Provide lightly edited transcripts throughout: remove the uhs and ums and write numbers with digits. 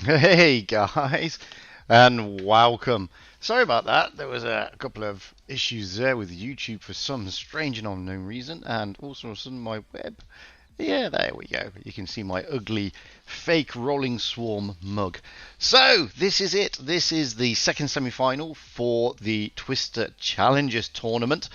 Hey guys, and welcome. Sorry about that. There was a couple of issues there with YouTube for some strange and unknown reason, and also on my web. Yeah, there we go. You can see my ugly fake rolling swarm mug. So this is it. This is the second semi-final for the Twister Challengers tournament.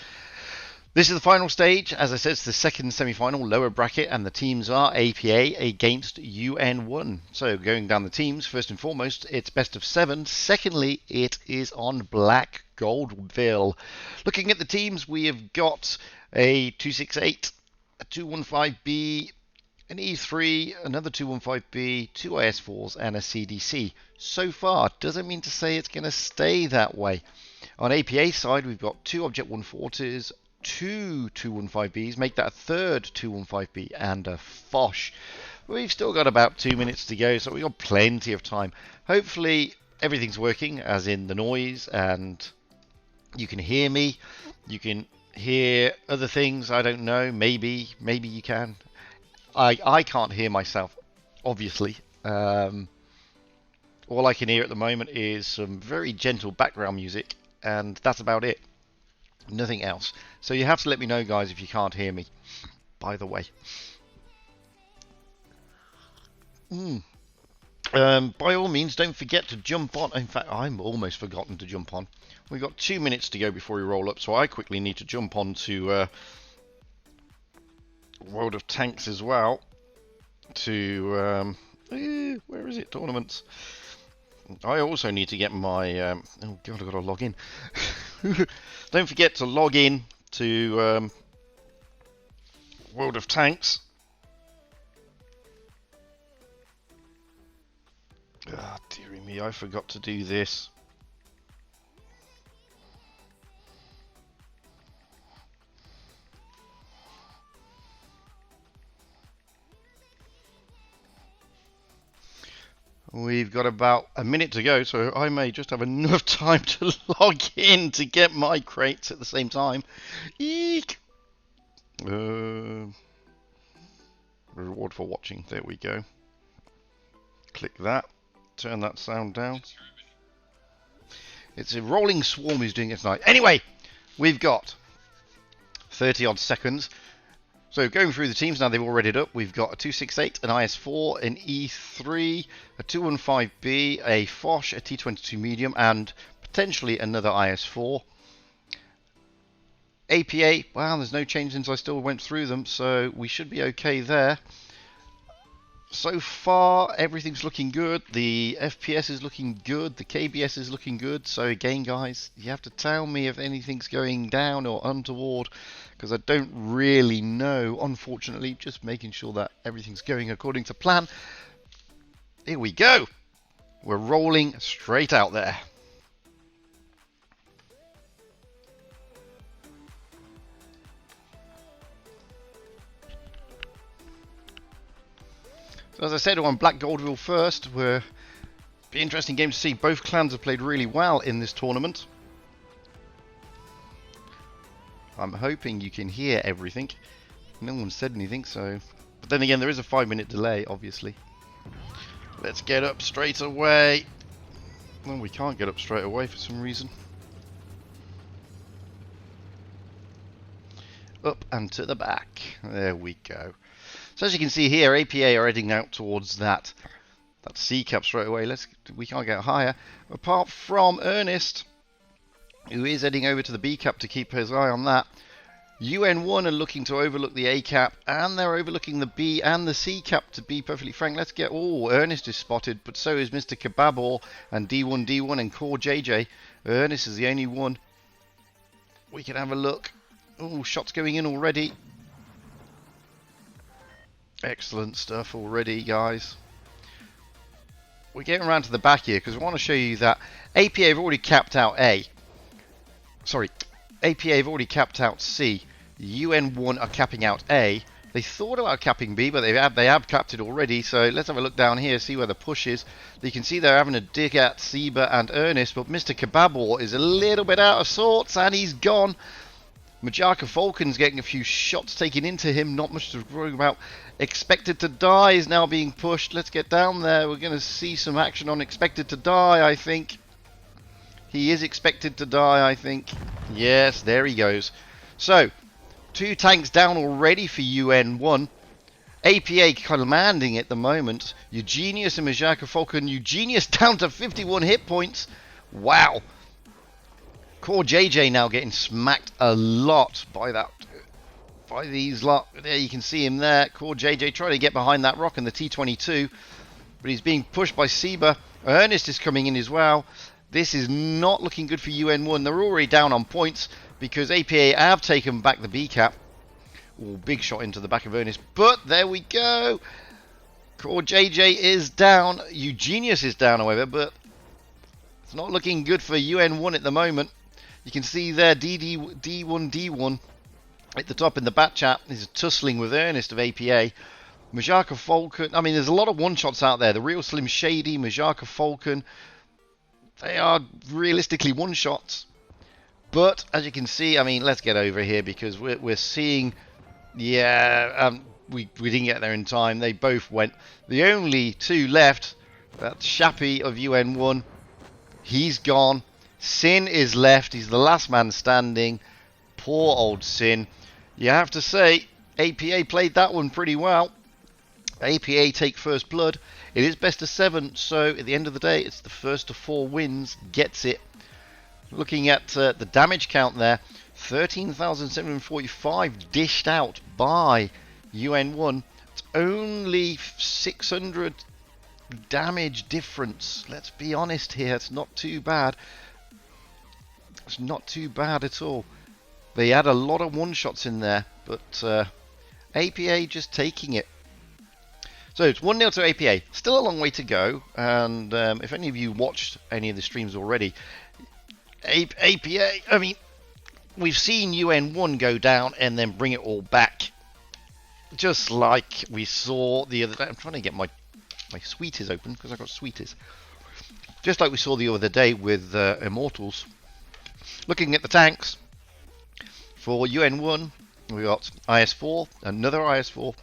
This is the final stage. As I said, it's the second semi-final, lower bracket, and the teams are APA against UN1. So going down the teams, first and foremost, it's best of 7. Secondly, it is on Black Goldville. Looking at the teams, we have got a 268, a 215B, an E3, another 215B, two IS4s, and a CDC. So far, doesn't mean to say it's going to stay that way. On APA side, we've got two Object 140s, two 215Bs, make that a third 215B, and a Foch. We've still got about 2 minutes to go, so we've got plenty of time. Hopefully everything's working, as in the noise, and you can hear me. You can hear other things, I don't know, maybe you can. I can't hear myself, obviously. All I can hear at the moment is some very gentle background music, and that's about it. Nothing else. So you have to let me know, guys, if you can't hear me, by the way. By all means, don't forget to jump on. In fact, I'm almost forgotten to jump on. We've got 2 minutes to go before we roll up, so I quickly need to jump on to World of Tanks as well. To, where is it? Tournaments. I also need to get my... oh god, I've got to log in. Don't forget to log in to World of Tanks. Ah, dearie me, I forgot to do this. We've got about a minute to go, so I may just have enough time to log in to get my crates at the same time. Eek! Reward for watching. There we go. Click that. Turn that sound down. It's a rolling swarm who's doing it tonight. Anyway, we've got 30 odd seconds. So going through the teams now, they've all readied up. We've got a 268, an IS4, an E3, a 215B, a Foch, a T22 medium, and potentially another IS4. APA, well, there's no change since I still went through them, so we should be okay there. So far, everything's looking good. The FPS is looking good. The KBS is looking good. So again, guys, you have to tell me if anything's going down or untoward, because I don't really know, unfortunately. Just making sure that everything's going according to plan. Here we go. We're rolling straight out there. So as I said, we're on Black Goldville first. We're be an interesting game to see. Both clans have played really well in this tournament. I'm hoping you can hear everything. No one said anything, so... But then again, there is a 5-minute delay, obviously. Let's get up straight away. Well, we can't get up straight away for some reason. Up and to the back. There we go. So as you can see here, APA are heading out towards that C cap straight away. We can't get higher. Apart from Ernest, who is heading over to the B cap to keep his eye on that. UN1 are looking to overlook the A cap, and they're overlooking the B and the C cap, to be perfectly frank. Let's get... Oh, Ernest is spotted, but so is Mr. Kebabor and D1D1 and Core JJ. Ernest is the only one. We can have a look. Oh, shots going in already. Excellent stuff already, guys. We're getting around to the back here because we want to show you that APA have already capped out A. Sorry, APA have already capped out C. UN1 are capping out A. They thought about capping B, but they have capped it already. So let's have a look down here, see where the push is. You can see they're having a dig at Seba and Ernest, but Mr. Kebabor is a little bit out of sorts, and he's gone. Majaka Falcon's getting a few shots taken into him. Not much to worry about. Expected to Die is now being pushed. Let's get down there. We're going to see some action on Expected to Die, I think. He is expected to die, I think. Yes, there he goes. So, 2 tanks down already for UN1. APA commanding at the moment. Eugenius and Majaka Falcon. Eugenius down to 51 hit points. Wow. Core JJ now getting smacked a lot by these lot. There you can see him there. Core JJ trying to get behind that rock in the T-22. But he's being pushed by Seba. Ernest is coming in as well. This is not looking good for UN1. They're already down on points because APA have taken back the B cap. Oh, big shot into the back of Ernest. But there we go. Core JJ is down. Eugenius is down, however, but it's not looking good for UN1 at the moment. You can see there D1D1 at the top in the bat chat. He's tussling with Ernest of APA. Majaka Falcon. I mean, there's a lot of one-shots out there. The Real Slim Shady, Majaka Falcon. They are realistically one-shots. But, as you can see, I mean, let's get over here because we're seeing... Yeah, we didn't get there in time. They both went. The only 2 left, that's Shappy of UN1. He's gone. Sin is left. He's the last man standing. Poor old Sin. You have to say, APA played that one pretty well. APA take first blood. It is best of 7, so at the end of the day, it's the first to 4 wins gets it. Looking at the damage count there, 13,745 dished out by UN1. It's only 600 damage difference. Let's be honest here, it's not too bad. It's not too bad at all. They had a lot of one-shots in there, but APA just taking it. So it's 1-0 to APA. Still a long way to go, and if any of you watched any of the streams already, APA, I mean, we've seen UN1 go down and then bring it all back. Just like we saw the other day. I'm trying to get my sweeties open because I got sweeties. Just like we saw the other day with Immortals. Looking at the tanks, for UN1, we got IS-4, another IS-4,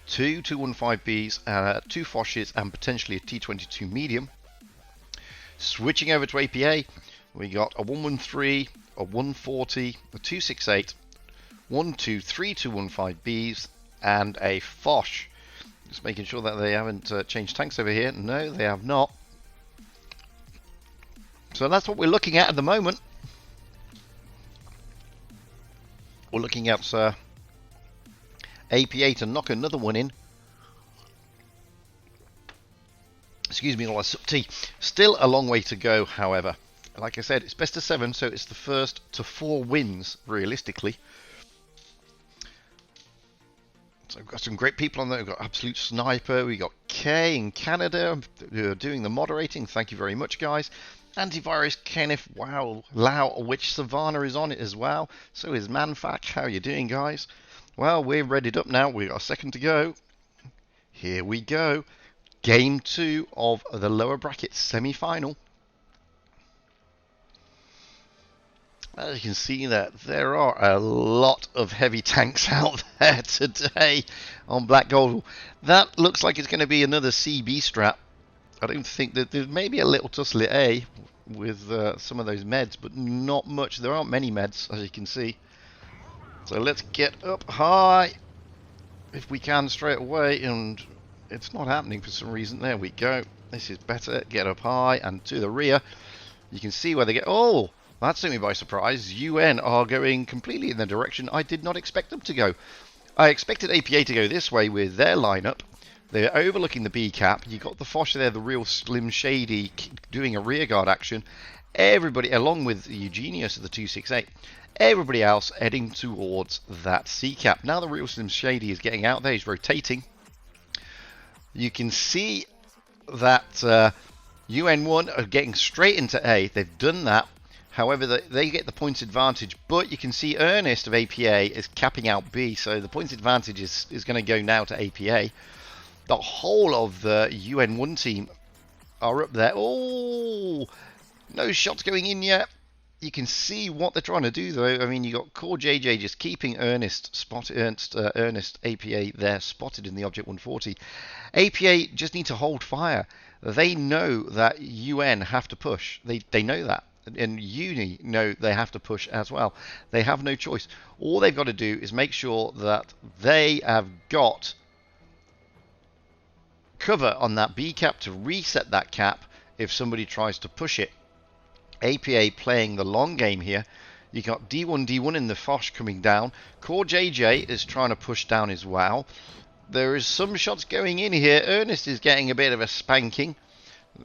2 215Bs, 2 Foshes, and potentially a T-22 medium. Switching over to APA, we got a 113, a 140, a 268, 1 2 3 215Bs, and a Foch. Just making sure that they haven't changed tanks over here. No, they have not. So that's what we're looking at the moment. We're looking at APA to knock another one in. Excuse me, all that tea. Still a long way to go, however. Like I said, it's best of 7, so it's the first to 4 wins, realistically. So we've got some great people on there. We've got Absolute Sniper. We got Kay in Canada who are doing the moderating. Thank you very much, guys. Antivirus Kenneth, wow, Lau, which Savannah is on it as well. So is Manfac. How are you doing, guys? Well, we're readied up now. We've got a second to go. Here we go. Game 2 of the lower bracket semi-final. As you can see that there are a lot of heavy tanks out there today on Black Gold. That looks like it's going to be another CB strap. I don't think that there's maybe a little tussle at A with some of those meds, but not much. There aren't many meds, as you can see. So let's get up high if we can straight away, and it's not happening for some reason. There we go. This is better. Get up high and to the rear. You can see where they get. Oh, that took me by surprise. UN are going completely in the direction I did not expect them to go. I expected APA to go this way with their lineup. They're overlooking the B cap. You got the Foch there, the Real Slim Shady, doing a rearguard action. Everybody, along with Eugenius of the 268, everybody else heading towards that C cap. Now the Real Slim Shady is getting out there. He's rotating. You can see that UN1 are getting straight into A. They've done that. However, they get the points advantage, but you can see Ernest of APA is capping out B, so the points advantage is going to go now to APA. The whole of the UN1 team are up there. Oh, no shots going in yet. you can see what they're trying to do, though. I mean, you got Core JJ just keeping Ernest APA there, spotted in the Object 140. APA just need to hold fire. They know that UN have to push. They know that. And Uni know they have to push as well. They have no choice. All they've got to do is make sure that they have got cover on that B cap to reset that cap if somebody tries to push it. APA playing the long game here. You got D1 in the Foch coming down. Core JJ is trying to push down as well. There is some shots going in here. Ernest is getting a bit of a spanking,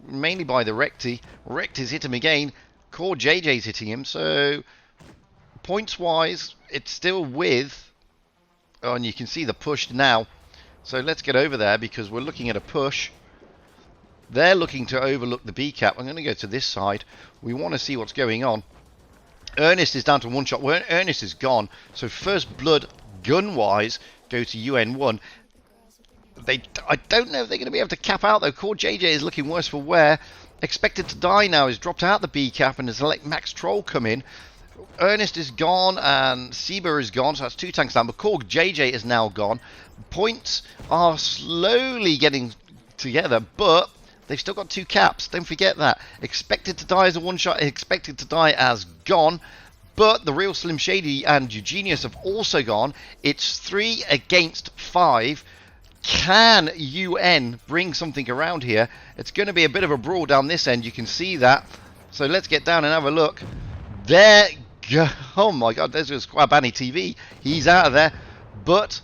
mainly by the Recti. Recti's hit him again. Core JJ's hitting him. So points wise, it's still with. Oh, and you can see the push now. So let's get over there because we're looking at a push. They're looking to overlook the B cap. I'm going to go to this side. We want to see what's going on. Ernest is down to one shot. Well, Ernest is gone. So first blood, gun-wise, go to UN1. I don't know if they're going to be able to cap out, though. Core JJ is looking worse for wear. Expected to die now. He's dropped out the B cap and has let Max Troll come in. Ernest is gone and Seba is gone. So that's 2 tanks down. But Core JJ is now gone. Points are slowly getting together, but they've still got 2 caps. Don't forget that. Expected to die as a one-shot. Expected to die as gone. But the real Slim Shady and Eugenius have also gone. It's 3 against 5. Can UN bring something around here? It's going to be a bit of a brawl down this end. You can see that. So let's get down and have a look. There go. Oh my god, there's Squabani TV. He's out of there. But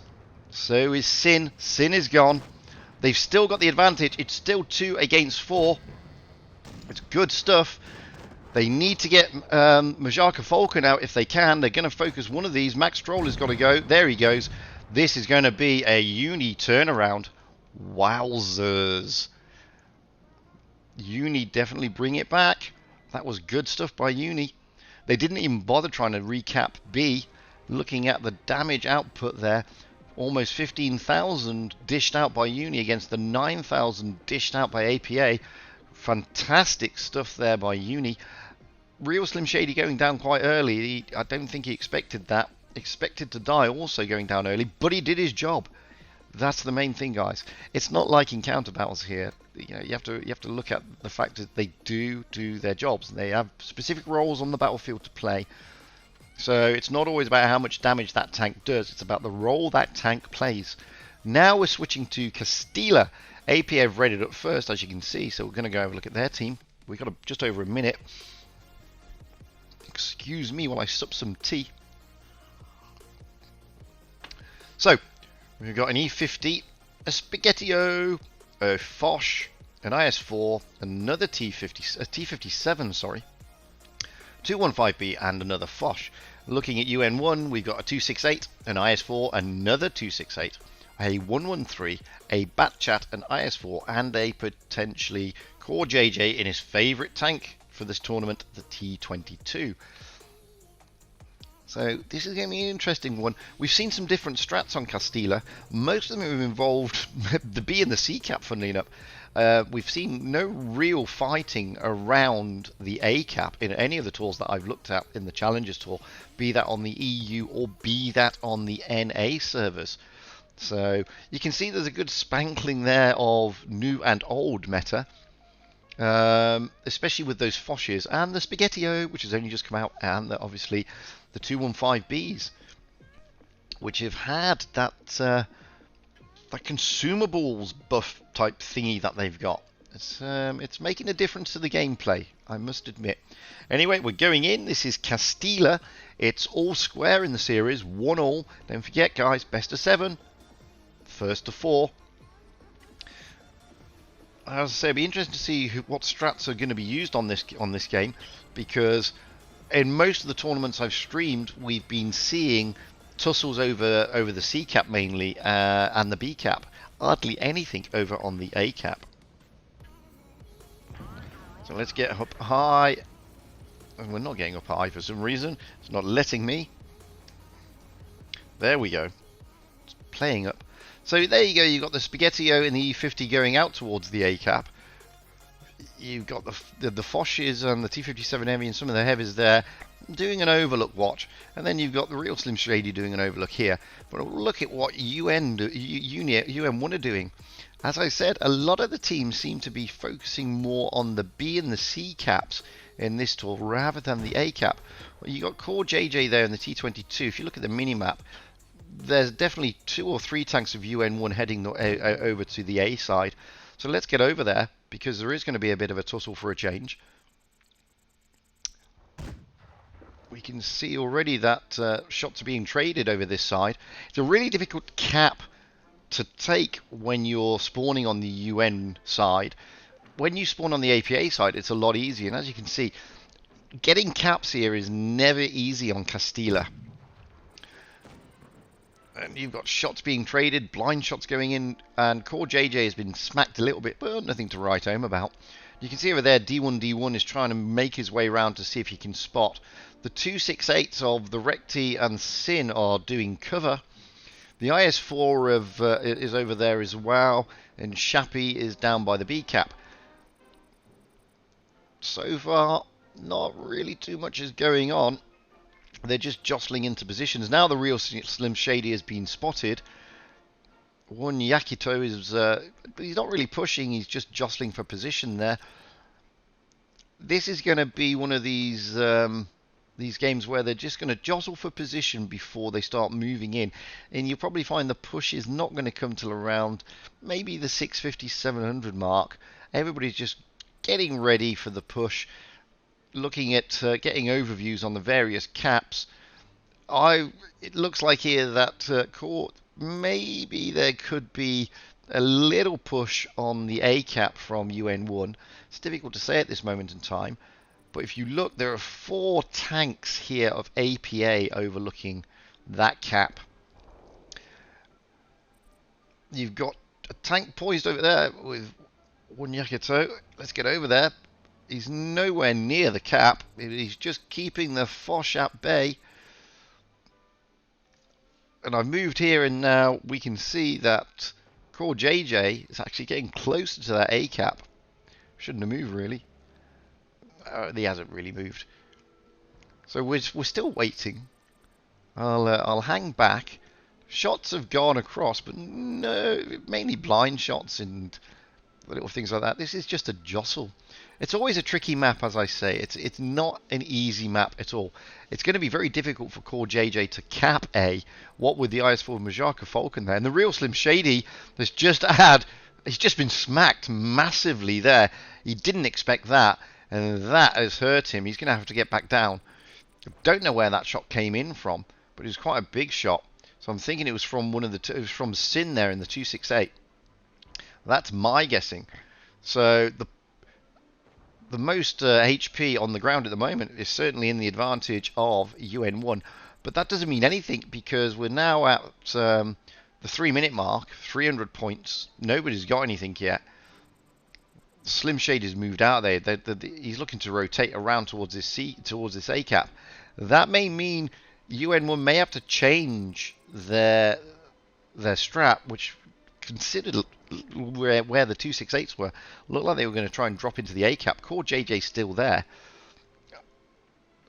so is Sin. Sin is gone. They've still got the advantage. It's still 2 against 4. It's good stuff. They need to get Majaka Falcon out if they can. They're going to focus one of these. Max Troll has got to go. There he goes. This is going to be a Uni turnaround. Wowzers. Uni definitely bring it back. That was good stuff by Uni. They didn't even bother trying to recap B. Looking at the damage output there. Almost 15,000 dished out by Uni against the 9,000 dished out by APA. Fantastic stuff there by Uni. Real Slim Shady going down quite early. I don't think he expected that. Expected to die also going down early, but he did his job. That's the main thing, guys. It's not like in counter battles here. You know, you have to look at the fact that they do their jobs. They have specific roles on the battlefield to play. So it's not always about how much damage that tank does. It's about the role that tank plays. Now we're switching to Castilla. APA have raided up first, as you can see. So we're going to go have a look at their team. We've got just over a minute. Excuse me while I sup some tea. So we've got an E50, a Spaghettio, a Foch, an IS-4, another T50, a T57, sorry. 215B and another Foch. Looking at UN1, we've got a 268, an IS-4, another 268, a 113, a Batchat, an IS-4, and a potentially Core JJ in his favourite tank for this tournament, the T22. So this is going to be an interesting one. We've seen some different strats on Castilla. Most of them have involved the B and the C cap, funnily enough. We've seen no real fighting around the A cap in any of the tours that I've looked at in the Challengers tour, be that on the EU or be that on the NA servers. So you can see there's a good spankling there of new and old meta, especially with those Foches and the Spaghettio, which has only just come out, and obviously the 215Bs, which have had that consumables buff type thingy that they've got. It's making a difference to the gameplay, I must admit. Anyway, we're going in. This is Castilla. It's all square in the series, 1-1. Don't forget, guys, best of 7, first to 4. As I say, it'll be interesting to see what strats are going to be used on this game, because in most of the tournaments I've streamed, we've been seeing tussles over the C cap mainly and the B cap. Hardly anything over on the A cap. So let's get up high. And we're not getting up high for some reason. It's not letting me. There we go. It's playing up. So there you go. You've got the Spaghettio and the E50 going out towards the A cap. You've got the Foshes and the T-57 Heavy and some of the heavies there doing an overlook watch, and then you've got the real Slim Shady doing an overlook here. But look at what UN1 are doing. As I said, a lot of the teams seem to be focusing more on the B and the C caps in this tour rather than the A cap. Well, you got Core JJ there in the T22. If you look at the mini-map, there's definitely 2 or 3 tanks of UN1 heading over to the A side. So let's get over there, because there is going to be a bit of a tussle for a change. We can see already that shots are being traded over this side. It's a really difficult cap to take when you're spawning on the UN side. When you spawn on the APA side, it's a lot easier. And as you can see, getting caps here is never easy on Castilla. And you've got shots being traded, blind shots going in, and Core JJ has been smacked a little bit, but nothing to write home about. You can see over there, D1 is trying to make his way around to see if he can spot. The 268s of the Recti and Sin are doing cover. The IS-4 is over there as well, and Shappy is down by the B cap. So far, not really too much is going on. They're just jostling into positions. Now the real Slim Shady has been spotted. One Yakito is, he's not really pushing, he's just jostling for position there. This is going to be one of these games where they're just going to jostle for position before they start moving in. And you'll probably find the push is not going to come till around maybe the 650, 700 mark. Everybody's just getting ready for the push, looking at getting overviews on the various caps. It looks like here that Core, maybe there could be a little push on the A cap from UN1. It's difficult to say at this moment in time, but if you look, there are 4 tanks here of APA overlooking that cap. You've got a tank poised over there with one Yakito. Let's get over there. He's nowhere near the cap. He's just keeping the Foch at bay. And I've moved here, and now we can see that Core JJ is actually getting closer to that A cap. Shouldn't have moved, really. He hasn't really moved. So we're still waiting. I'll hang back. Shots have gone across, but no, mainly blind shots and little things like that. This is just a jostle. It's always a tricky map, as I say. It's not an easy map at all. It's going to be very difficult for Core JJ to cap A, what with the IS-4 Majaka Falcon there. And the real Slim Shady has just he's just been smacked massively there. He didn't expect that, and that has hurt him. He's going to have to get back down. I don't know where that shot came in from, but it was quite a big shot. So I'm thinking it was from it was from Sin there in the 268. That's my guessing. So the most HP on the ground at the moment is certainly in the advantage of UN1. But that doesn't mean anything, because we're now at the 3-minute mark, 300 points. Nobody's got anything yet. Slim Shady's moved out there. He's looking to rotate around towards this A cap. That may mean UN1 may have to change their strat, which considered where the 268s were, looked like they were going to try and drop into the A cap. Core JJ's still there.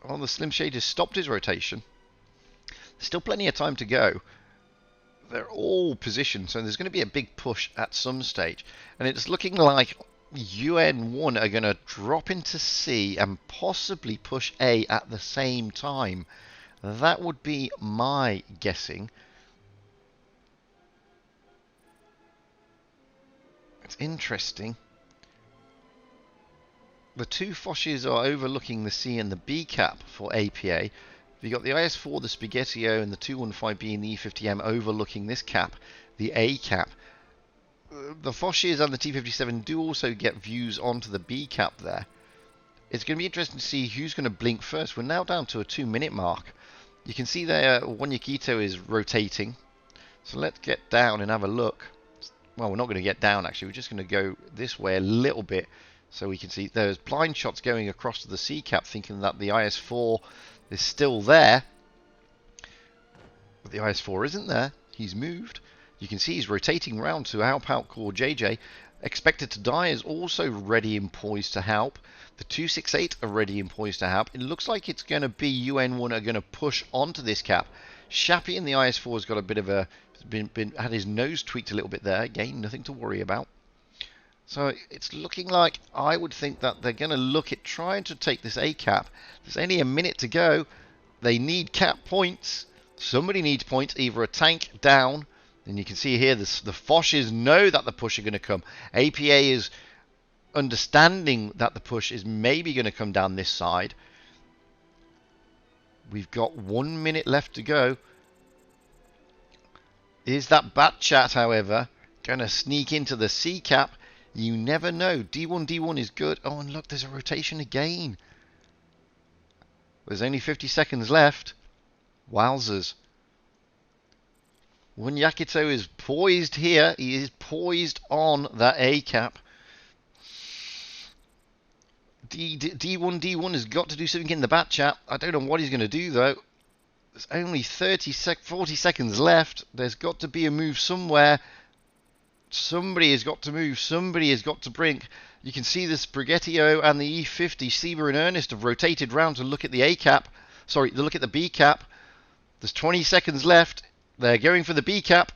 Well, the Slim Shady has stopped his rotation. There's still plenty of time to go. They're all positioned, so there's going to be a big push at some stage. And it's looking like UN1 are going to drop into C and possibly push A at the same time. That would be my guessing. It's interesting. The 2 Foshes are overlooking the C and the B cap for APA. You've got the IS-4, the Spaghettio, and the 215B and the E50M overlooking this cap, the A cap. The Foshes and the T57 do also get views onto the B cap there. It's going to be interesting to see who's going to blink first. We're now down to a 2-minute mark. You can see there one Yakito is rotating. So let's get down and have a look. Well, we're not going to get down, actually. We're just going to go this way a little bit so we can see there's blind shots going across to the C cap, thinking that the IS-4 is still there. But the IS-4 isn't there. He's moved. You can see he's rotating around to help out Core JJ. Expected to Die is also ready and poised to help. The 268 are ready and poised to help. It looks like it's going to be UN1 are going to push onto this cap. Shappy in the IS4 has got a bit of a had his nose tweaked a little bit there. Again, nothing to worry about. So it's looking like I would think that they're going to look at trying to take this A cap. There's only a minute to go. They need cap points. Somebody needs points, either a tank down. And you can see here the Foshes know that the push are going to come. APA is understanding that the push is maybe going to come down this side. We've got 1 minute left to go. Is that bat chat, however, going to sneak into the C cap? You never know. D1 is good. Oh, and look, there's a rotation again. There's only 50 seconds left. Wowzers. One Yakito is poised here. He is poised on that A cap. D1 has got to do something in the bat chat. I don't know what he's going to do, though. There's only 40 seconds left. There's got to be a move somewhere. Somebody has got to move. Somebody has got to brink. You can see the Spaghettio and the E50, Seaver and Ernest, have rotated round to look at the A cap. Sorry, to look at the B cap. There's 20 seconds left. They're going for the B cap.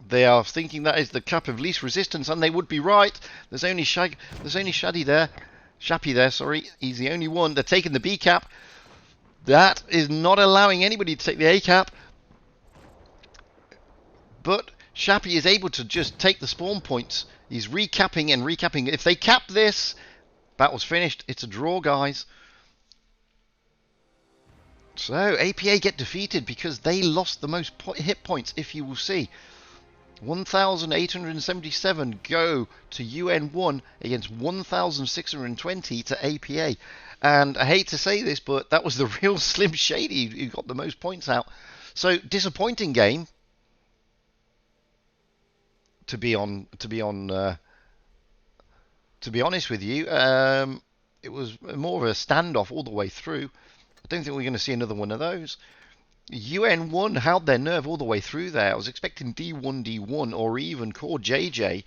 They are thinking that is the cap of least resistance, and they would be right. There's only Shaddy there. Shappy there, sorry. He's the only one. They're taking the B cap. That is not allowing anybody to take the A cap. But Shappy is able to just take the spawn points. He's recapping and recapping. If they cap this, battle's finished. It's a draw, guys. So APA get defeated because they lost the most hit points, if you will see. 1,877 go to UN1 against 1,620 to APA. And I hate to say this, but that was the real Slim Shady who got the most points out. So disappointing game. To be honest with you, it was more of a standoff all the way through. I don't think we're going to see another one of those. UN1 held their nerve all the way through there. I was expecting D1 or even Core JJ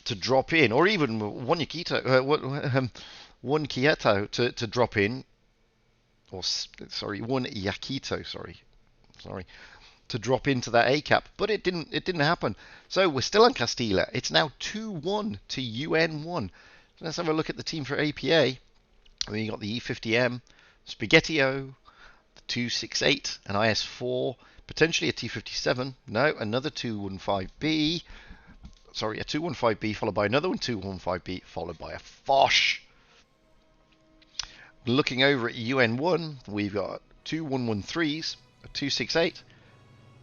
to drop in, or even one Kieto to drop in, or sorry, one Yakito, sorry, to drop into that A cap, but it didn't happen. So we're still on Castilla. It's now 2-1 to UN1. So let's have a look at the team for APA. We got the E50M, Spaghettio, the 268, an IS4, potentially a T57. No, another 215B. Sorry, a 215B followed by another one, 215B followed by a Foch. Looking over at UN1, we've got 2 113s, a 268,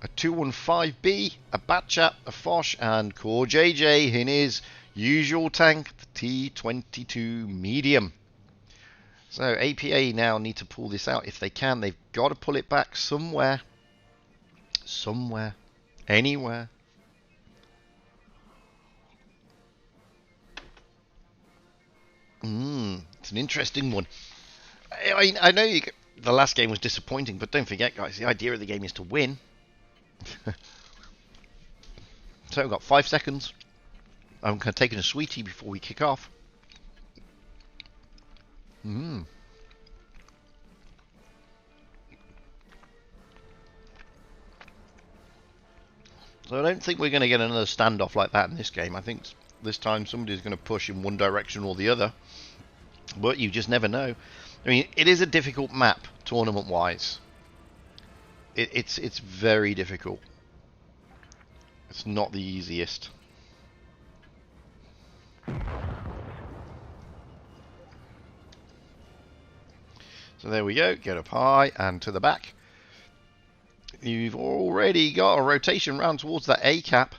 a 215B, a Batchat, a Foch, and Core JJ in his usual tank, the T22 medium. So APA now need to pull this out if they can. They've got to pull it back somewhere, anywhere. It's an interesting one. I know the last game was disappointing, but don't forget, guys, the idea of the game is to win. So we've got 5 seconds. I'm going to take in a sweetie before we kick off. So I don't think we're going to get another standoff like that in this game. I think this time somebody's going to push in one direction or the other. But you just never know. I mean, it is a difficult map, tournament-wise. It's very difficult. It's not the easiest. So there we go, get up high and to the back. You've already got a rotation round towards that A cap.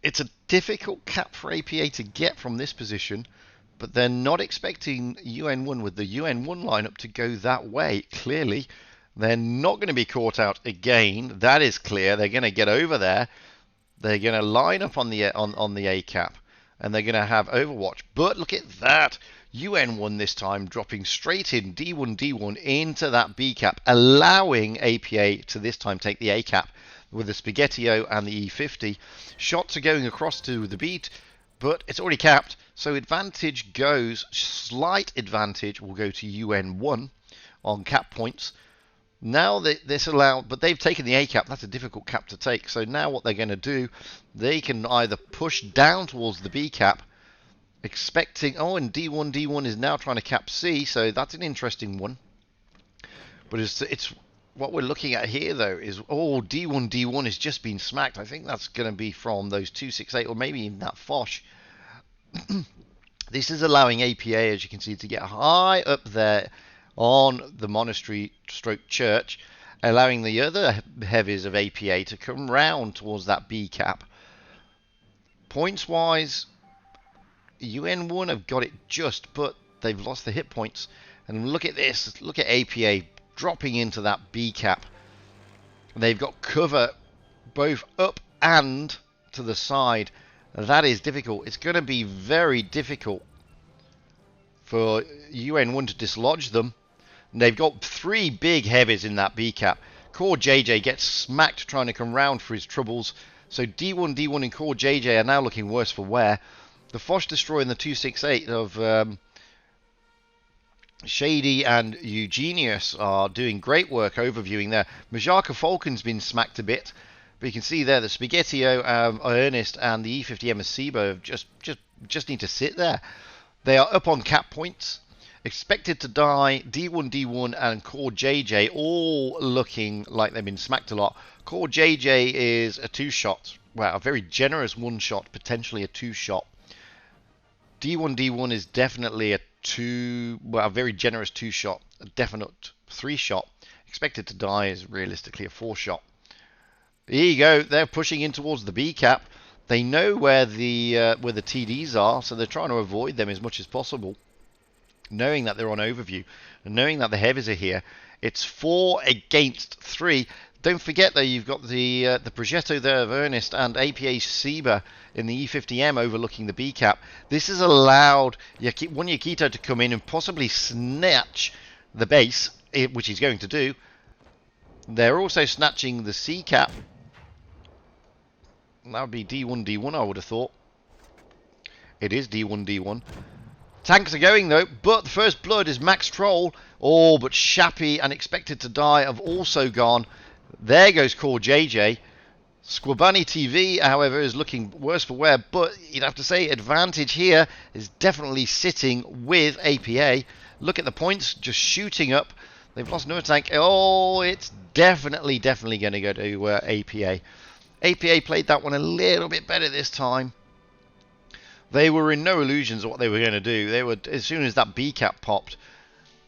It's a difficult cap for APA to get from this position, but they're not expecting UN1 with the UN1 lineup to go that way. Clearly, they're not going to be caught out again. That is clear. They're going to get over there. They're going to line up on the A cap, and they're going to have Overwatch. But look at that. UN1 this time dropping straight in D1 into that B cap, allowing APA to this time take the A cap. with the Spaghettio and the E50. Shots are going across to the beat, but it's already capped. So advantage goes, slight advantage will go to UN1 on cap points. Now this allowed, but they've taken the A cap. That's a difficult cap to take. So now what they're going to do, they can either push down towards the B cap, expecting, oh, and D1 is now trying to cap C, so that's an interesting one. But it's what we're looking at here, though, is, oh, D1 has just been smacked. I think that's going to be from those 268, or maybe even that Foch. This is allowing APA, as you can see, to get high up there on the monastery stroke church, allowing the other heavies of APA to come round towards that B cap. Points wise, UN1 have got it just, but they've lost the hit points. And look at this, look at APA dropping into that B cap. They've got cover both up and to the side. That is difficult. It's going to be very difficult for UN1 to dislodge them. And they've got three big heavies in that B cap. Core JJ gets smacked trying to come round for his troubles. So D1 and Core JJ are now looking worse for wear. The Foch destroying the 268 of Shady and Eugenius are doing great work overviewing there. Majaka Falcon's been smacked a bit. But you can see there the Spaghettio, Ernest, and the E50M Asibo just need to sit there. They are up on cap points. Expected to die, D1 and Core JJ all looking like they've been smacked a lot. Core JJ is a two-shot. Well, a very generous one-shot, potentially a two-shot. D1 is definitely a very generous two-shot. A definite three-shot. Expected to die is realistically a four-shot. Here you go. They're pushing in towards the B cap. They know where the TDs are, so they're trying to avoid them as much as possible. Knowing that they're on overview, and knowing that the heavies are here, it's 4 against 3. Don't forget though, you've got the Progetto there of Ernest and APA Seba in the E50M overlooking the B cap. This has allowed one Yakito to come in and possibly snatch the base, which he's going to do. They're also snatching the C cap. That would be D1, I would have thought. It is D1. Tanks are going though, but the first blood is Max Troll. Oh, but Shappy and Expected to Die have also gone. There goes Core JJ. Squabani TV, however, is looking worse for wear, but you'd have to say advantage here is definitely sitting with APA. Look at the points, just shooting up. They've lost no tank. Oh, it's definitely going to go to APA. APA played that one a little bit better this time. They were in no illusions of what they were going to do. They were, as soon as that B cap popped,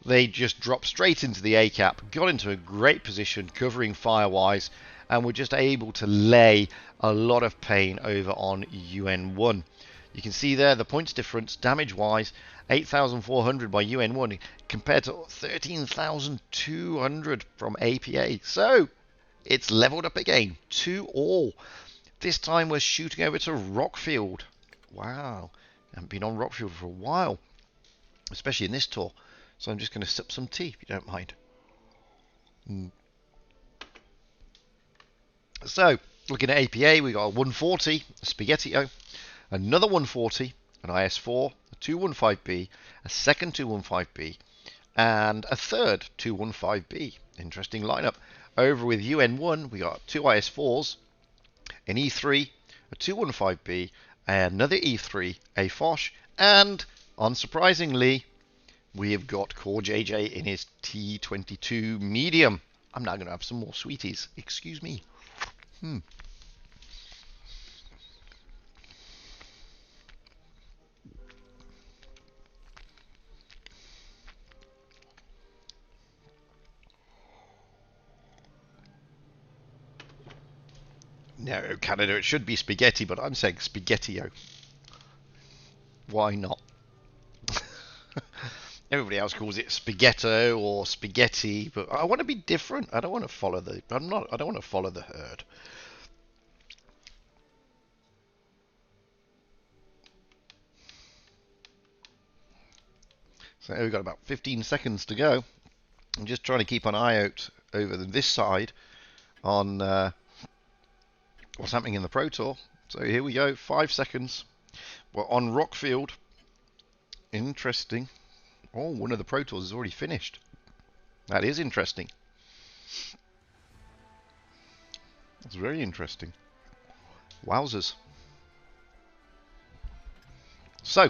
they just dropped straight into the A cap, got into a great position, covering fire-wise, and were just able to lay a lot of pain over on UN1. You can see there the points difference, damage-wise, 8,400 by UN1 compared to 13,200 from APA. So, it's leveled up again, 2-all. This time we're shooting over to Rockfield. Wow, I haven't been on Rockfield for a while, especially in this tour. So I'm just going to sip some tea, if you don't mind. So, looking at APA, we got a 140, a Spaghettio, another 140, an IS4, a 215B, a second 215B, and a third 215B. Interesting lineup. Over with UN1, we got two IS4s, an E3, a 215B, another E3, a Foch, and, unsurprisingly, we have got Core JJ in his T22 medium. I'm now going to have some more sweeties. Excuse me. No, Canada, it should be spaghetti, but I'm saying Spaghettio. Why not? Everybody else calls it spaghetto or spaghetti, but I want to be different. I don't want to follow the. I don't want to follow the herd. So we've got about 15 seconds to go. I'm just trying to keep an eye out over this side on what's happening in the Pro Tour. So here we go, 5 seconds. We're on Rockfield. Interesting. Oh, one of the Pro Tours is already finished. That is interesting. That's very interesting. Wowzers. So,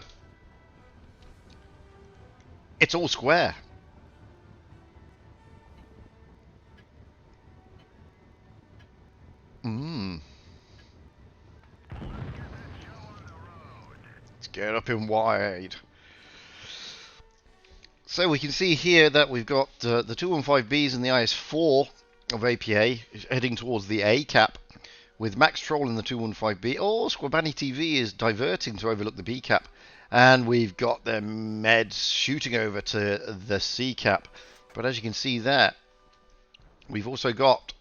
it's all square. Let's get up in wide. So we can see here that we've got the 215Bs and the IS-4 of APA heading towards the A cap, with Max Troll in the 215B. Oh, Squabani TV is diverting to overlook the B cap. And we've got the Meds shooting over to the C cap. But as you can see there, we've also got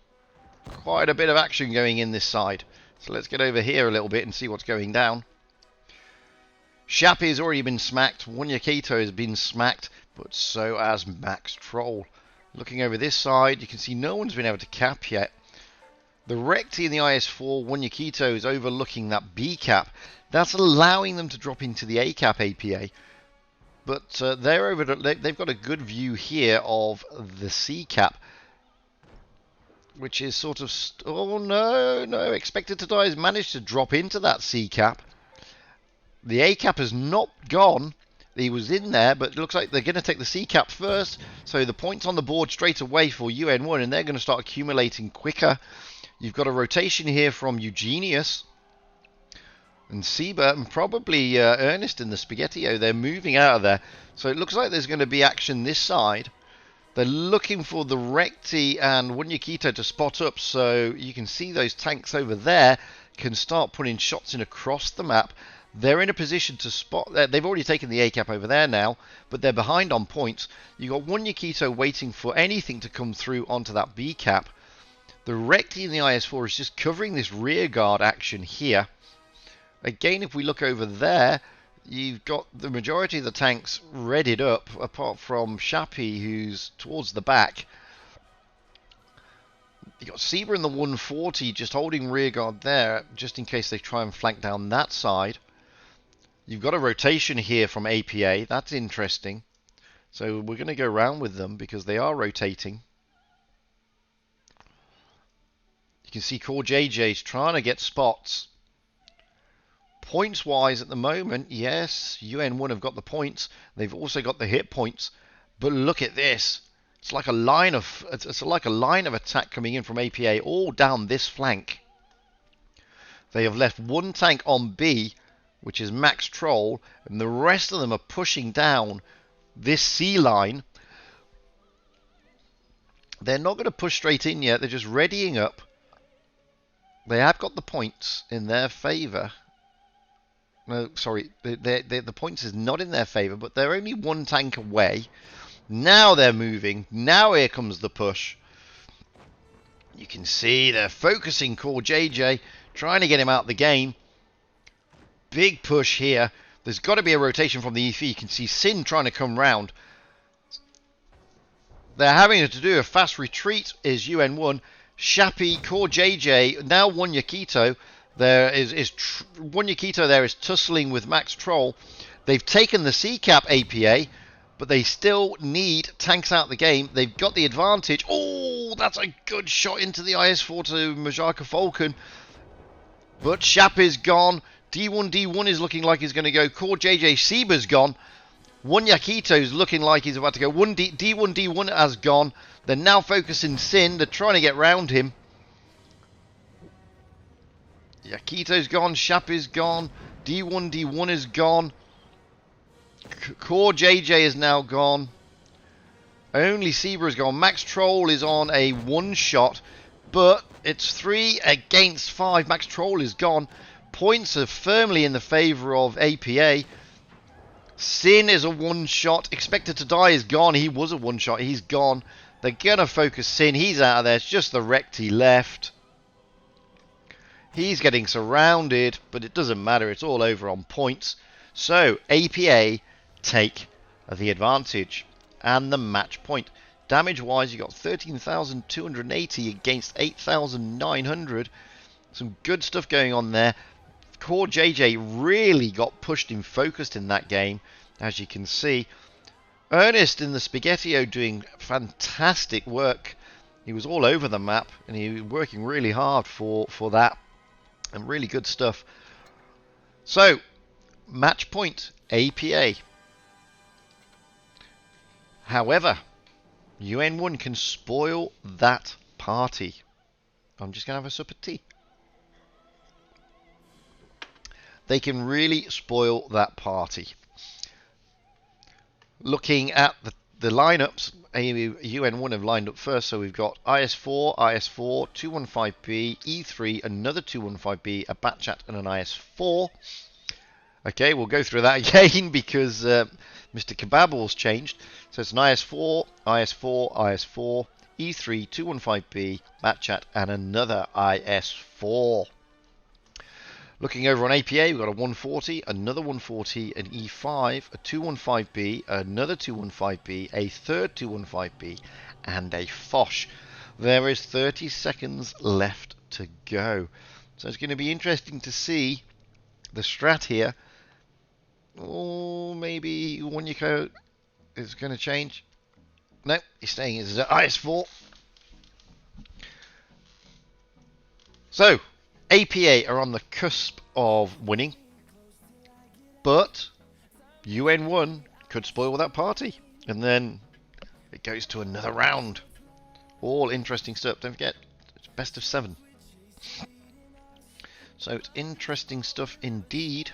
quite a bit of action going in this side. So let's get over here a little bit and see what's going down. Shappy has already been smacked. Wonyakito has been smacked, but so has Max Troll. Looking over this side, you can see no one's been able to cap yet. The Recti in the IS-4, Wonyakito is overlooking that B cap. That's allowing them to drop into the A cap APA. But they've got a good view here of the C cap, which is sort of... oh, no. Expected to Die has managed to drop into that C cap. The A cap has not gone. He was in there, but it looks like they're going to take the C cap first. So the points on the board straight away for UN1, and they're going to start accumulating quicker. You've got a rotation here from Eugenius and Seba, and probably Ernest in the Spaghettio. They're moving out of there. So it looks like there's going to be action this side. They're looking for the Recti and Wonyakito to spot up, so you can see those tanks over there can start putting shots in across the map. They're in a position to spot... they've already taken the A cap over there now, but they're behind on points. You've got Wonyakito waiting for anything to come through onto that B cap. The Recti in the IS-4 is just covering this rear guard action here. Again, if we look over there, you've got the majority of the tanks readied up, apart from Shappy, who's towards the back. You've got Seba in the 140 just holding rear guard there, just in case they try and flank down that side. You've got a rotation here from APA. That's interesting. So we're going to go around with them because they are rotating. You can see Core JJ's trying to get spots. Points-wise at the moment, yes, UN1 have got the points. They've also got the hit points. But look at this. It's like a line of attack coming in from APA all down this flank. They have left one tank on B, which is Max Troll, and the rest of them are pushing down this C line. They're not going to push straight in yet. They're just readying up. They have got the points in their favour. No, sorry, the points is not in their favour, but they're only one tank away. Now they're moving. Now here comes the push. You can see they're focusing Core JJ, trying to get him out of the game. Big push here. There's got to be a rotation from the EF. You can see Sin trying to come round. They're having to do a fast retreat is UN1. Shappy, Core JJ, now Wonyakito. Wonyakito there is tussling with Max Troll. They've taken the C-cap APA, but they still need tanks out of the game. They've got the advantage. Oh, that's a good shot into the IS-4 to Majaka Falcon. But Shappy's gone. D1 is looking like he's going to go. Core JJ Seba's gone. Wonyakito's looking like he's about to go. D1 has gone. They're now focusing Sin. They're trying to get round him. Yakito's gone. Shappy's gone. D1 is gone. Core JJ is now gone. Only Seba is gone. Max Troll is on a one-shot. But it's 3 against 5. Max Troll is gone. Points are firmly in the favour of APA. Sin is a one-shot. Expected to Die is gone. He was a one-shot. He's gone. They're going to focus Sin. He's out of there. It's just the Recti left. He's getting surrounded, but it doesn't matter. It's all over on points. So, APA take the advantage and the match point. Damage-wise, you got 13,280 against 8,900. Some good stuff going on there. Core JJ really got pushed in focused in that game, as you can see. Ernest in the Spaghettio doing fantastic work. He was all over the map, and he was working really hard for that, and really good stuff. So, match point, APA. However, UN1 can spoil that party. I'm just going to have a sup of tea. They can really spoil that party. Looking at the lineups, UN1 have lined up first, so we've got IS4, 215B, E3, another 215B, a Batchat, and an IS4. Okay, we'll go through that again because Mr. Kebabbal's changed. So it's an IS4, IS4, E3, 215B, Batchat, and another IS4. Looking over on APA, we've got a 140, another 140, an E5, a 215B, another 215B, a third 215B, and a Foch. There is 30 seconds left to go. So it's going to be interesting to see the strat here. Oh, maybe Wonyako is going to change. No, he's staying as IS4. So, APA are on the cusp of winning, but UN1 could spoil that party, and then it goes to another round. All interesting stuff. Don't forget, it's best of 7. So it's interesting stuff indeed.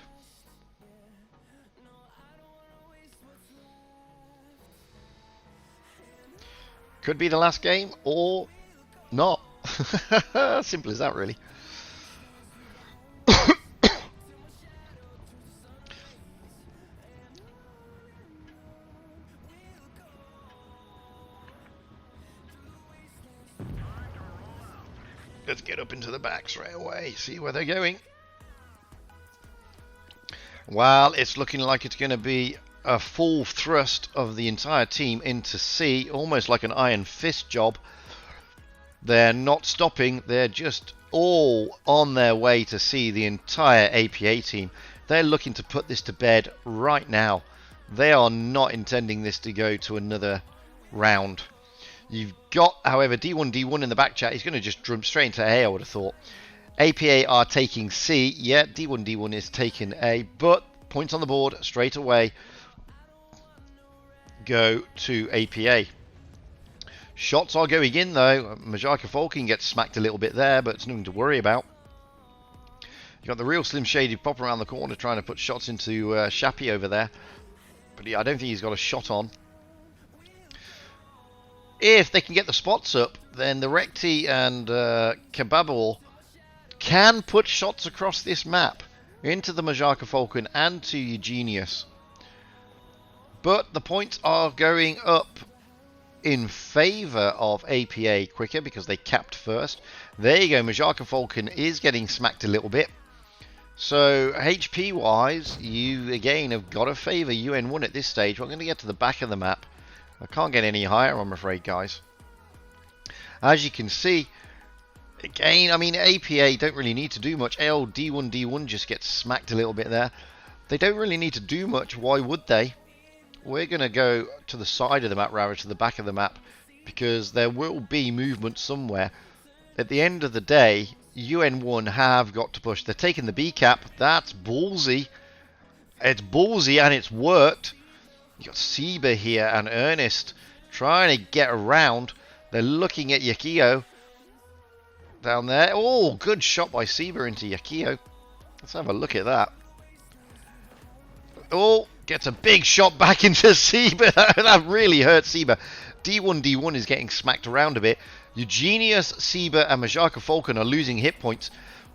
Could be the last game or not. Simple as that, really. Let's get up into the back straight away, see where they're going. Well, it's looking like it's going to be a full thrust of the entire team into C, almost like an Iron Fist job. They're not stopping, they're just all on their way to C, the entire APA team. They're looking to put this to bed right now. They are not intending this to go to another round. You've got, however, D1 in the back chat. He's going to just jump straight into A, I would have thought. APA are taking C. Yeah, D1 is taking A, but points on the board straight away go to APA. Shots are going in, though. Majaka Falcon gets smacked a little bit there, but it's nothing to worry about. You've got the real Slim Shady pop around the corner trying to put shots into Shappy over there. But yeah, I don't think he's got a shot on. If they can get the spots up, then the Recti and Kebabal can put shots across this map into the Majaka Falcon and to Eugenius. But the points are going up in favour of APA quicker because they capped first. There you go, Majaka Falcon is getting smacked a little bit. So HP wise, you again have got to favour UN1 at this stage. We're going to get to the back of the map. I can't get any higher, I'm afraid, guys. As you can see, again, I mean, APA don't really need to do much. D1 just gets smacked a little bit there. They don't really need to do much. Why would they? We're going to go to the side of the map, rather, to the back of the map, because there will be movement somewhere. At the end of the day, UN1 have got to push. They're taking the B cap. That's ballsy. It's ballsy, and it's worked. You've got Seba here and Ernest trying to get around. They're looking at Yakio down there. Oh, good shot by Seba into Yakio. Let's have a look at that. Oh, gets a big shot back into Seba. That really hurt Seba. D1 is getting smacked around a bit. Eugenius, Seba, and Majaka Falcon are losing hit points.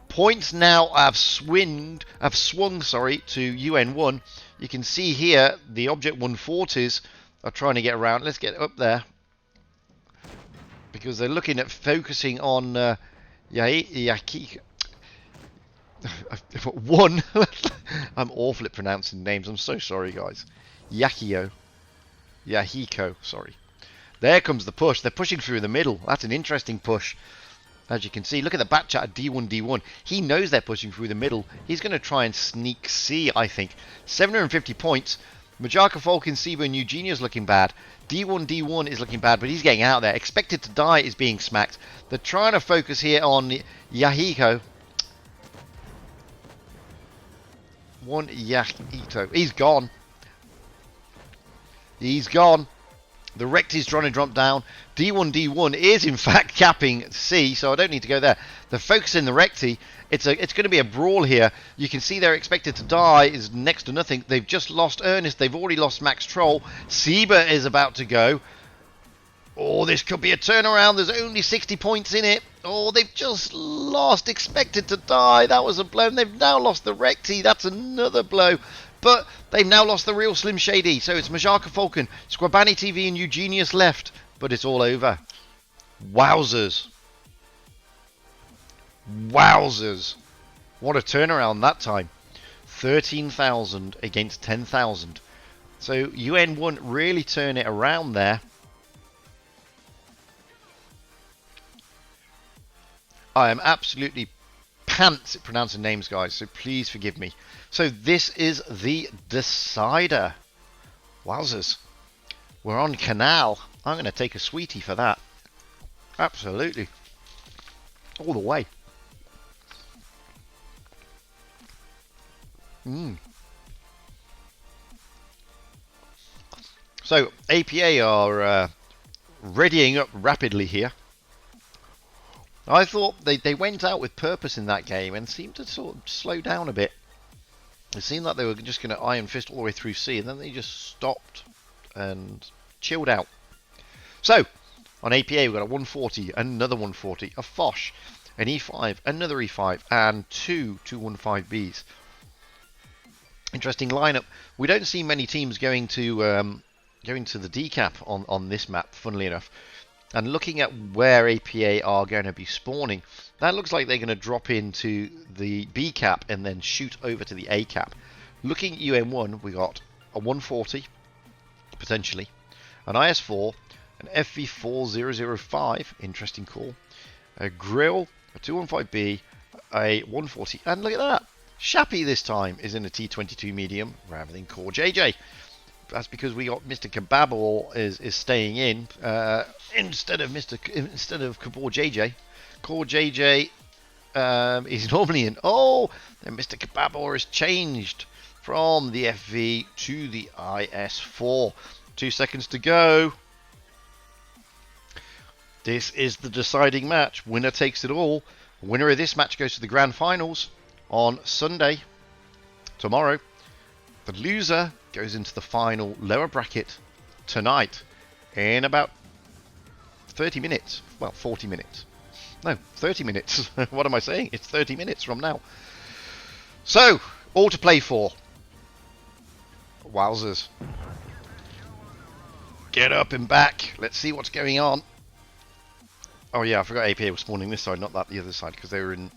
Points now have swung to UN1. You can see here the Object 140s are trying to get around. Let's get up there, because they're looking at focusing on Yaki. One. I'm awful at pronouncing names. I'm so sorry, guys. Yahiko, sorry. There comes the push. They're pushing through the middle. That's an interesting push. As you can see, look at the back chat of D1, D1. He knows they're pushing through the middle. He's going to try and sneak C, I think. 750 points. Majaka Falcon, Siba, and Eugenia's looking bad. D1, D1 is looking bad, but he's getting out there. Expected to Die is being smacked. They're trying to focus here on Yahiko. One Yahito. He's gone. He's gone. The Recti's trying to drop down. D1, D1 is in fact capping C, so I don't need to go there. They're focusing the Recti. It's going to be a brawl here. You can see they're expected to die is next to nothing. They've just lost Ernest. They've already lost Max Troll. Siba is about to go. Oh, this could be a turnaround. There's only 60 points in it. Oh, they've just lost. Expected to die. That was a blow. And they've now lost the Recti. That's another blow. But they've now lost the real Slim Shady. So it's Majaka Falcon, Squabani TV, and Eugenius left. But it's all over. Wowzers. Wowzers. What a turnaround that time. 13,000 against 10,000. So UN1 really turn it around there. I am absolutely pants at pronouncing names, guys, so please forgive me. So this is the decider. Wowzers. We're on Canal. I'm going to take a sweetie for that. Absolutely. All the way. So APA are readying up rapidly here. I thought they went out with purpose in that game and seemed to sort of slow down a bit. It seemed like they were just going to Iron Fist all the way through C, and then they just stopped and chilled out. So, on APA we've got a 140, another 140, a Foch, an E5, another E5, and two 215Bs. Interesting lineup. We don't see many teams going to the decap on this map, funnily enough. And looking at where APA are going to be spawning, that looks like they're going to drop into the B cap and then shoot over to the A cap. Looking at UN1, we got a 140, potentially, an IS4, an FV4005, interesting call, a Grill, a 215B, a 140, and look at that. Shappy this time is in a T22 medium rather than Core JJ. That's because we got Mr. Kebabor is staying in instead of Kabor JJ. Core JJ is normally in. Oh, then Mr. Kebabor has changed from the FV to the IS4. 2 seconds to go. This is the deciding match. Winner takes it all. Winner of this match goes to the grand finals on Sunday, tomorrow. The loser goes into the final lower bracket tonight in about 30 minutes. Well, 40 minutes. No, 30 minutes. What am I saying? It's 30 minutes from now. So, all to play for. Wowzers. Get up and back. Let's see what's going on. Oh yeah, I forgot APA was spawning this side, not that the other side, because they were in...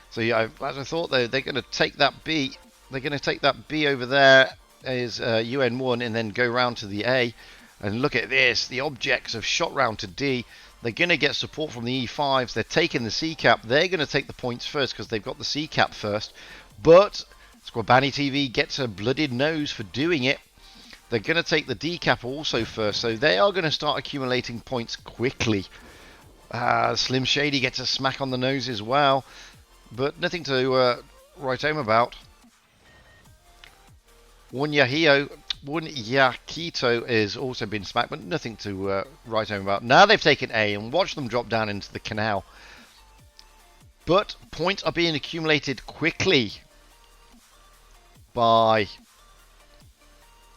So yeah, as I thought, they're going to take that B. They're going to take that B over there as UN1 and then go round to the A. And look at this. The objects have shot round to D. They're going to get support from the E5s. They're taking the C cap. They're going to take the points first because they've got the C cap first. But Squabani TV gets a blooded nose for doing it. They're going to take the D cap also first. So they are going to start accumulating points quickly. Slim Shady gets a smack on the nose as well. But nothing to write home about. One Yakito has also been smacked, but nothing to write home about. Now they've taken A and watch them drop down into the canal. But points are being accumulated quickly by...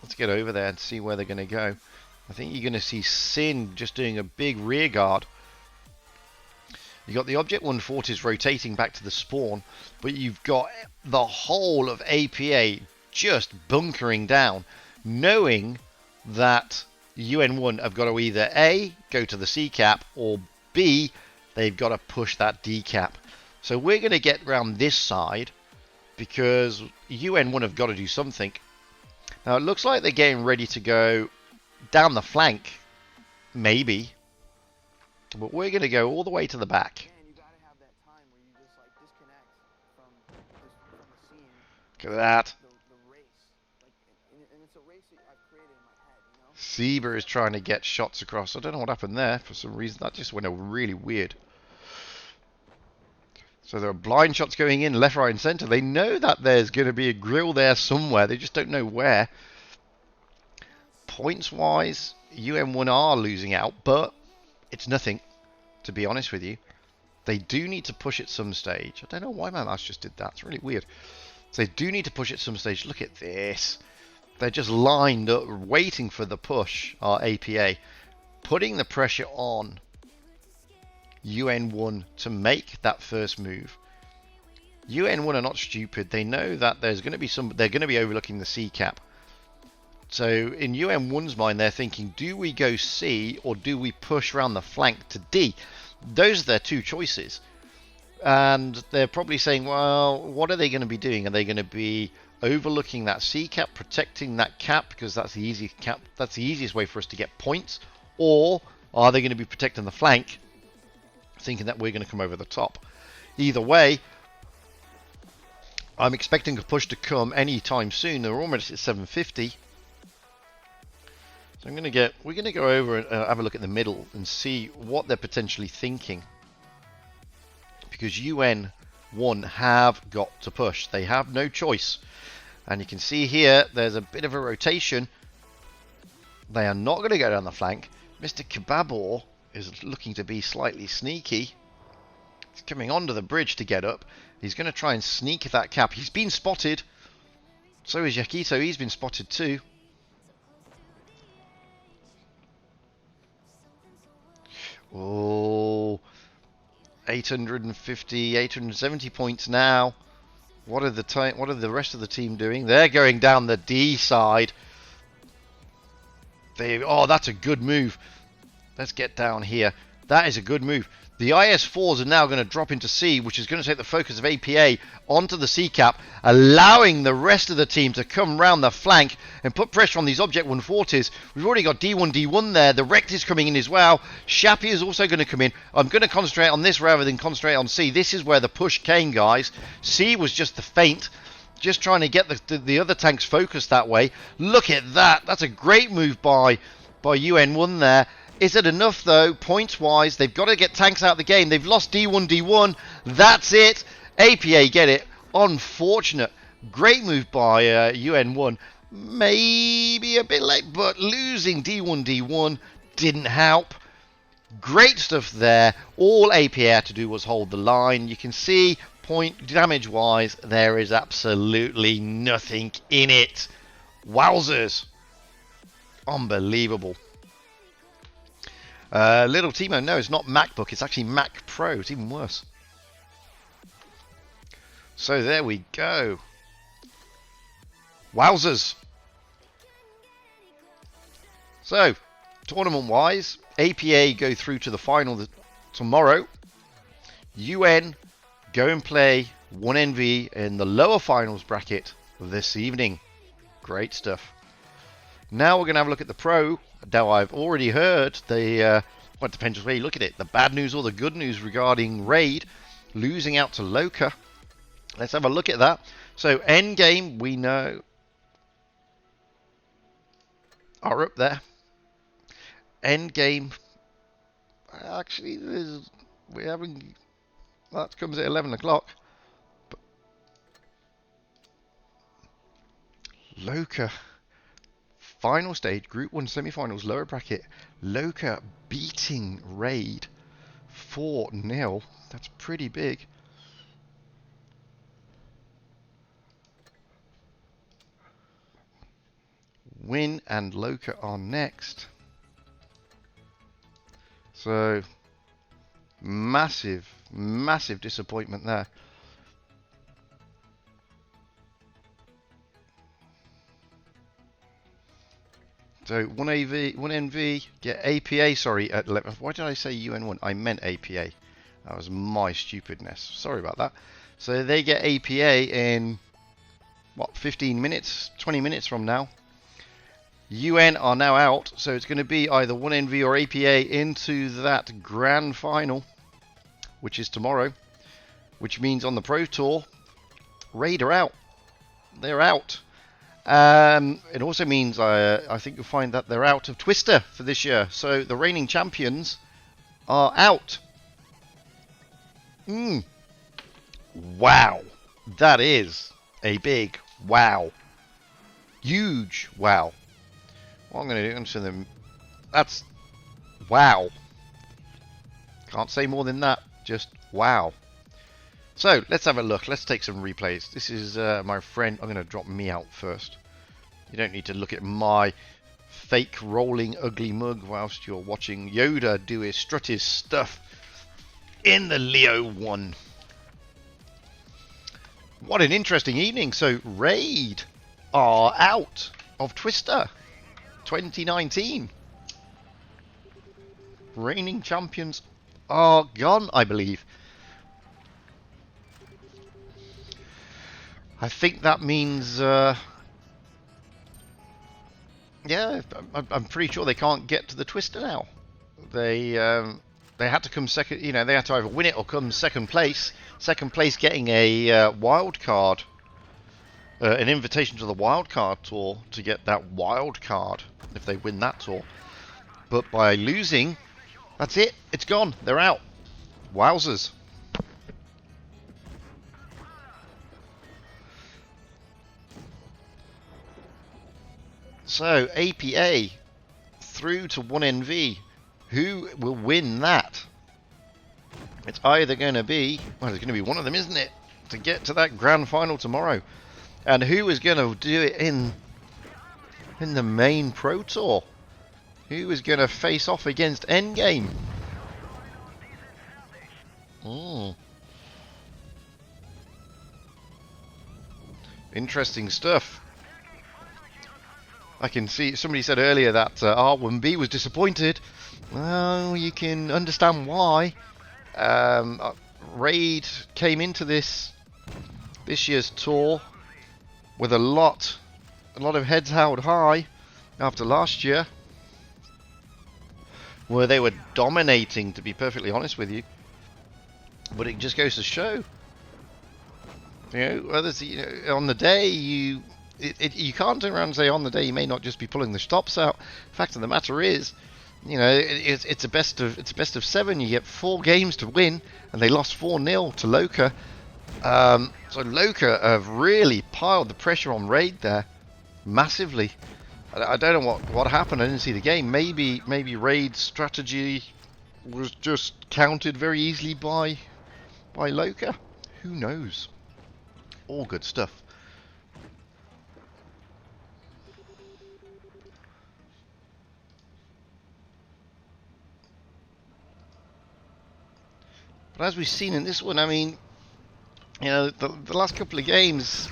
Let's get over there and see where they're going to go. I think you're going to see Sin just doing a big rear guard. You've got the Object 140s rotating back to the spawn, but you've got the whole of APA just bunkering down, knowing that UN1 have got to either A, go to the C cap, or B, they've got to push that D cap. So we're going to get around this side because UN1 have got to do something. Now it looks like they're getting ready to go down the flank, maybe. But we're going to go all the way to the back. Look at that. the race, like, and it's a race that I've created in my head, you know. Sieber is trying to get shots across. I don't know what happened there. For some reason, that just went a really weird. So there are blind shots going in left, right, and centre. They know that there's going to be a grill there somewhere. They just don't know where. Points-wise, UM1 are losing out, but it's nothing, to be honest with you. They do need to push at some stage. I don't know why my mouse just did that. It's really weird. So they do need to push at some stage. Look at this. They're just lined up, waiting for the push, our APA. Putting the pressure on UN1 to make that first move. UN1 are not stupid. They know that there's going to be they're going to be overlooking the C cap. So in UN1's mind, they're thinking, do we go C or do we push around the flank to D? Those are their two choices. And they're probably saying, well, what are they going to be doing? Are they going to be overlooking that C cap, protecting that cap because that's the easy cap? That's the easiest way for us to get points. Or are they going to be protecting the flank, thinking that we're going to come over the top? Either way, I'm expecting a push to come anytime soon. They're almost at 750. So we're going to go over and have a look at the middle and see what they're potentially thinking. Because UN1 have got to push. They have no choice. And you can see here, there's a bit of a rotation. They are not going to go down the flank. Mr. Kababor is looking to be slightly sneaky. He's coming onto the bridge to get up. He's going to try and sneak that cap. He's been spotted. So is Yakito. He's been spotted too. Oh, 850, 870 points now. What are the rest of the team doing? They're going down the D side. Oh, that's a good move. Let's get down here. That is a good move. The IS-4s are now going to drop into C, which is going to take the focus of APA onto the C cap, allowing the rest of the team to come round the flank and put pressure on these Object 140s. We've already got D1 there. The Rect is coming in as well. Shappy is also going to come in. I'm going to concentrate on this rather than concentrate on C. This is where the push came, guys. C was just the feint. Just trying to get the other tanks focused that way. Look at that. That's a great move by UN1 there. Is it enough, though, points-wise? They've got to get tanks out of the game. They've lost D1. That's it. APA get it. Unfortunate. Great move by UN1. Maybe a bit late, but losing D1 didn't help. Great stuff there. All APA had to do was hold the line. You can see, point damage-wise, there is absolutely nothing in it. Wowzers. Unbelievable. Little Timo, no, it's not MacBook, it's actually Mac Pro. It's even worse. So there we go. Wowzers. So, tournament-wise, APA go through to the final tomorrow. UN go and play 1NV in the lower finals bracket this evening. Great stuff. Now we're going to have a look at the Pro. Now I've already heard well, it depends where you look at it, the bad news or the good news regarding Raid losing out to Loka. Let's have a look at that. So Endgame, we know, are up there. Endgame, actually, we're having, that comes at 11 o'clock. But Loka. Final stage, Group 1 semi-finals, lower bracket. Loka beating Raid 4-0. That's pretty big. Win and Loka are next. So, massive disappointment there. So 1NV get APA, sorry, at 11. Why did I say UN1? I meant APA. That was my stupidness. Sorry about that. So they get APA in, what, 15 minutes, 20 minutes from now. UN are now out, so it's going to be either 1NV or APA into that grand final, which is tomorrow, which means on the Pro Tour, Raid are out. they're out. It also means I think you'll find that they're out of Twister for this year. So the reigning champions are out. Wow. That is a big wow. Huge wow. What I'm going to do, I'm just going to... That's... Wow. Can't say more than that. Just wow. So, let's have a look. Let's take some replays. This is my friend. I'm going to drop me out first. You don't need to look at my fake rolling ugly mug whilst you're watching Yoda do his strut his stuff in the Leo 1. What an interesting evening. So, Raid are out of Twister 2019. Reigning champions are gone, I believe. I think that means, yeah, I'm pretty sure they can't get to the Twister now. They had to come second. You know, they had to either win it or come second place. Second place getting a wild card, an invitation to the wild card tour to get that wild card if they win that tour. But by losing, that's it. It's gone. They're out. Wowzers. So, APA through to 1NV. Who will win that? It's either going to be... Well, it's going to be one of them, isn't it? To get to that grand final tomorrow. And who is going to do it in the main Pro Tour? Who is going to face off against Endgame? Interesting stuff. I can see somebody said earlier that R1B was disappointed. Well, you can understand why. Raid came into this year's tour with a lot of heads held high after last year, where they were dominating, to be perfectly honest with you. But it just goes to show, you know, others, you know, on the day you can't turn around and say on the day you may not just be pulling the stops out. Fact of the matter is, you know, it's a best of 7. You get 4 games to win, and they lost 4-0 to Loka. So Loka have really piled the pressure on Raid there massively. I don't know what happened. I didn't see the game. Maybe Raid's strategy was just countered very easily by Loka. Who knows? All good stuff. But as we've seen in this one, I mean, you know, the last couple of games,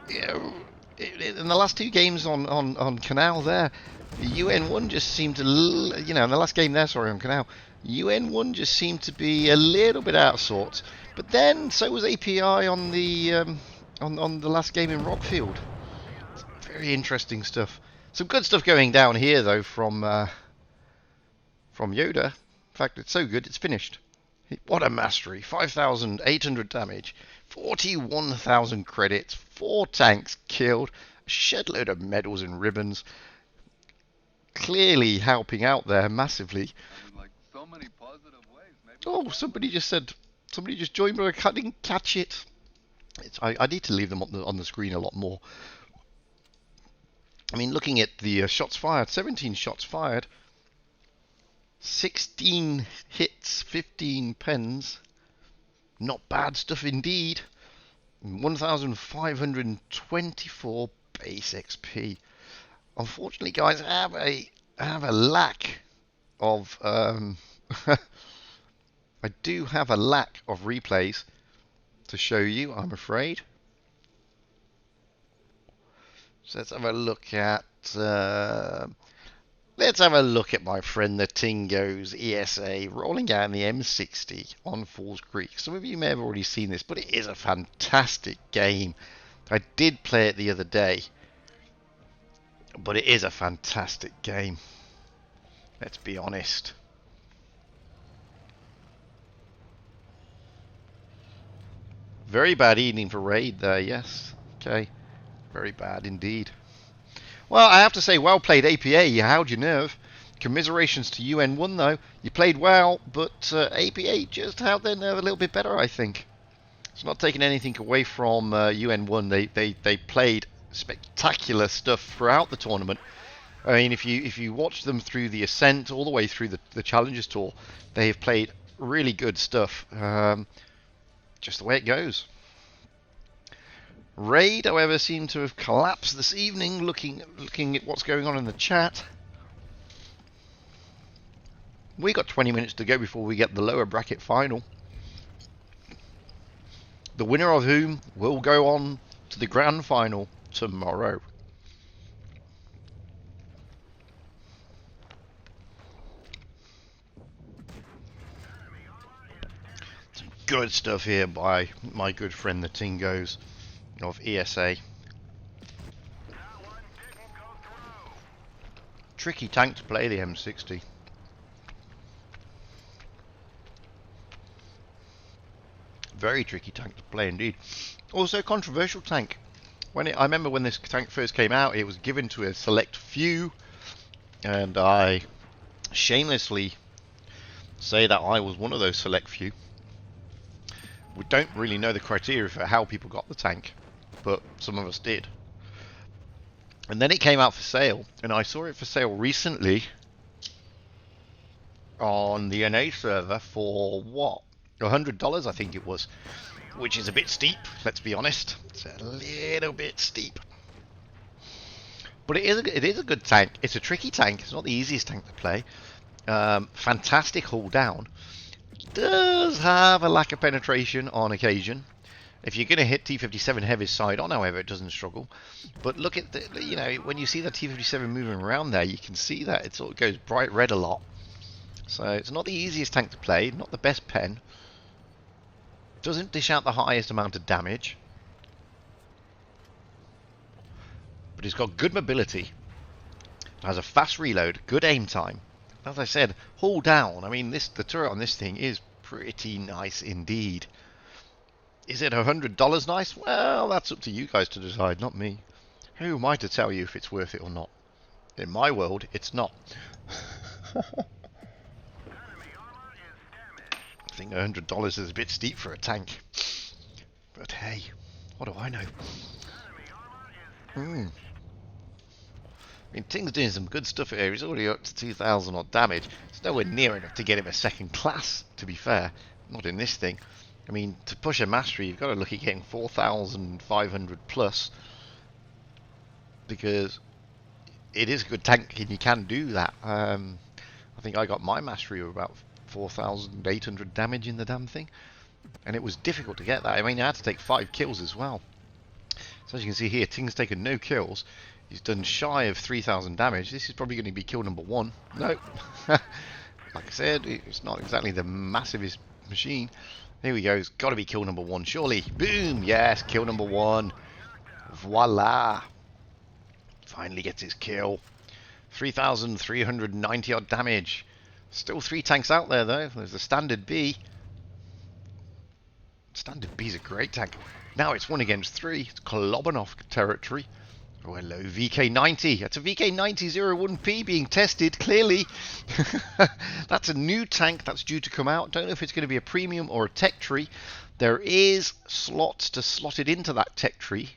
you know, in the last 2 games on Canal there, UN1 just seemed to, you know, in the last game there, sorry, on Canal, UN1 just seemed to be a little bit out of sorts. But then, so was API on the last game in Rockfield. Very interesting stuff. Some good stuff going down here though from Yoda. In fact, it's so good it's finished. What a mastery! 5,800 damage, 41,000 credits, 4 tanks killed, a shed load of medals and ribbons. Clearly helping out there massively. Like so many positive ways. Maybe oh, somebody just joined, but I didn't catch it. I need to leave them on the screen a lot more. I mean, looking at the shots fired, 17 shots fired, 16 hits, 15 pens. Not bad stuff indeed. 1,524 base XP. Unfortunately, guys, I have a lack of I do have a lack of replays to show you, I'm afraid. So let's have a look at my friend the Tingo's ESA rolling down the M60 on Falls Creek. Some of you may have already seen this, but it is a fantastic game. I did play it the other day, but it is a fantastic game. Let's be honest. Very bad evening for Raid there, yes. Okay, very bad indeed. Well, I have to say, well played APA. You held your nerve. Commiserations to UN1 though. You played well, but APA just held their nerve a little bit better, I think. It's not taking anything away from UN1. They played spectacular stuff throughout the tournament. I mean, if you watch them through the Ascent all the way through the Challengers Tour, they have played really good stuff. Just the way it goes. Raid, however, seemed to have collapsed this evening. Looking at what's going on in the chat, we got 20 minutes to go before we get the lower bracket final. The winner of whom will go on to the grand final tomorrow. Some good stuff here by my good friend the Tingos of ESA. Tricky tank to play, the M60. Very tricky tank to play indeed. Also controversial tank. I remember when this tank first came out, it was given to a select few, and I shamelessly say that I was one of those select few. We don't really know the criteria for how people got the tank, but some of us did. And then it came out for sale, and I saw it for sale recently on the NA server for what? $100, I think it was, which is a bit steep, let's be honest. It's a little bit steep. But it is a good tank. It's a tricky tank. It's not the easiest tank to play. Fantastic hull down. Does have a lack of penetration on occasion. If you're going to hit T-57 heavy's side on, however, it doesn't struggle. But look at the, when you see the T-57 moving around there, you can see that it sort of goes bright red a lot. So it's not the easiest tank to play, not the best pen. Doesn't dish out the highest amount of damage. But it's got good mobility. Has a fast reload, good aim time. As I said, hull down. I mean, the turret on this thing is pretty nice indeed. Is it $100 nice? Well, that's up to you guys to decide, not me. Who am I to tell you if it's worth it or not? In my world, it's not. I think $100 is a bit steep for a tank. But hey, what do I know? I mean, Ting's doing some good stuff here. He's already up to 2,000 odd damage. It's nowhere near enough to get him a second class, to be fair. Not in this thing. I mean, to push a mastery, you've got to look at getting 4,500 plus. Because it is a good tank and you can do that. I think I got my mastery of about 4,800 damage in the damn thing. And it was difficult to get that. I mean, I had to take 5 kills as well. So as you can see here, Ting's taken no kills. He's done shy of 3,000 damage. This is probably going to be kill number 1. No. Like I said, it's not exactly the massivest machine. Here we go. It's got to be kill number 1, surely. Boom! Yes, kill number 1. Voila! Finally gets his kill. 3,390 odd damage. Still 3 tanks out there though. There's the Standard B. Standard B's a great tank. Now it's 1 against 3. It's Kolobanov territory. Oh, hello, VK90. That's a VK90-01P being tested, clearly. That's a new tank that's due to come out. Don't know if it's going to be a premium or a tech tree. There is slots to slot it into that tech tree,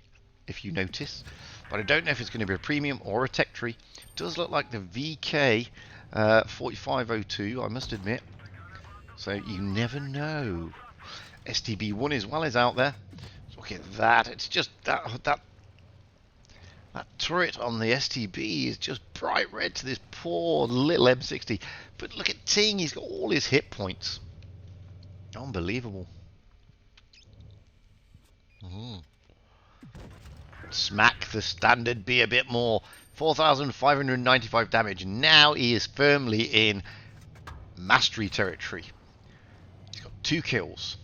if you notice. But I don't know if it's going to be a premium or a tech tree. It does look like the VK 4502, I must admit. So you never know. STB1 as well is out there. Look at that. It's just that turret on the STB is just bright red to this poor little M60. But look at Ting, he's got all his hit points. Unbelievable. Smack the Standard B a bit more. 4,595 damage. Now he is firmly in mastery territory. He's got 2 kills.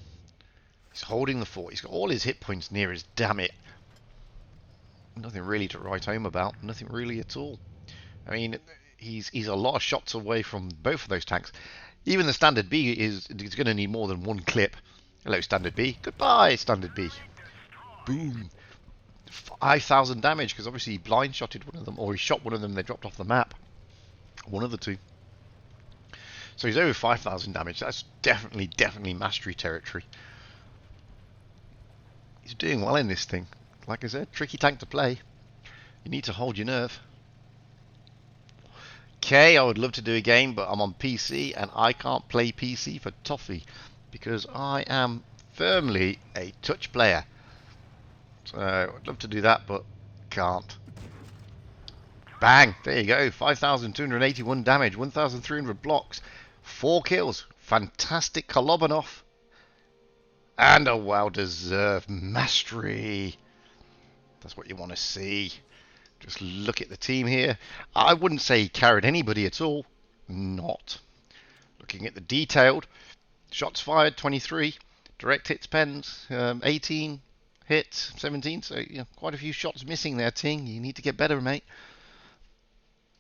He's holding the fort. He's got all his hit points near his damn it. Nothing really to write home about. Nothing really at all. I mean, he's a lot of shots away from both of those tanks. Even the Standard B is going to need more than 1 clip. Hello, Standard B. Goodbye, Standard B. Boom. 5,000 damage, because obviously he blind shotted one of them, or he shot one of them, they dropped off the map. One of the two. So he's over 5,000 damage. That's definitely mastery territory. He's doing well in this thing. Like I said, tricky tank to play. You need to hold your nerve. Okay, I would love to do a game, but I'm on PC and I can't play PC for toffee because I am firmly a touch player. So I'd love to do that, but can't. Bang! There you go. 5,281 damage, 1,300 blocks, 4 kills. Fantastic Kolobanov. And a well-deserved mastery. That's what you want to see. Just look at the team here. I wouldn't say he carried anybody at all. Not. Looking at the detailed. Shots fired, 23. Direct hits, pens, 18. Hits, 17. So, you know, quite a few shots missing there, Ting. You need to get better, mate.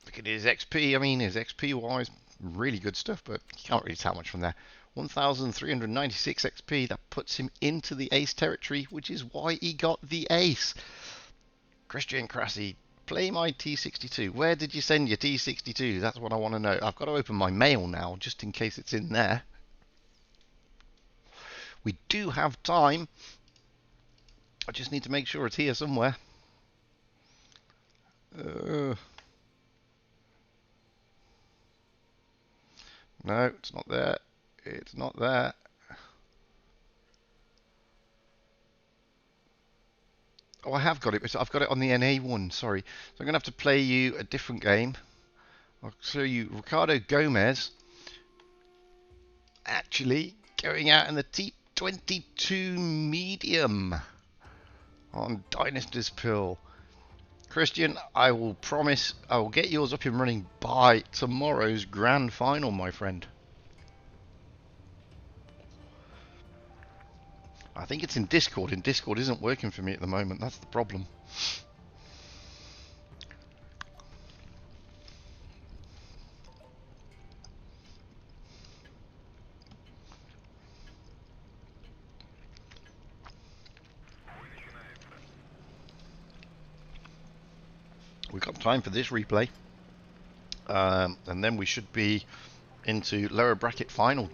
Look at his XP. I mean, his XP-wise, really good stuff, but you can't really tell much from there. 1,396 XP. That puts him into the ace territory, which is why he got the ace. Christian Krasse, play my T62. Where did you send your T62? That's what I want to know. I've got to open my mail now, just in case it's in there. We do have time. I just need to make sure it's here somewhere. No, it's not there. It's not there. Oh, I have got it. I've got it on the NA one. Sorry. So I'm going to have to play you a different game. I'll show you Ricardo Gomez actually going out in the T22 medium on Dynasty's Pill. Christian, I will promise I will get yours up and running by tomorrow's grand final, my friend. I think it's in Discord, and Discord isn't working for me at the moment. That's the problem. We've got time for this replay, and then we should be into lower bracket final.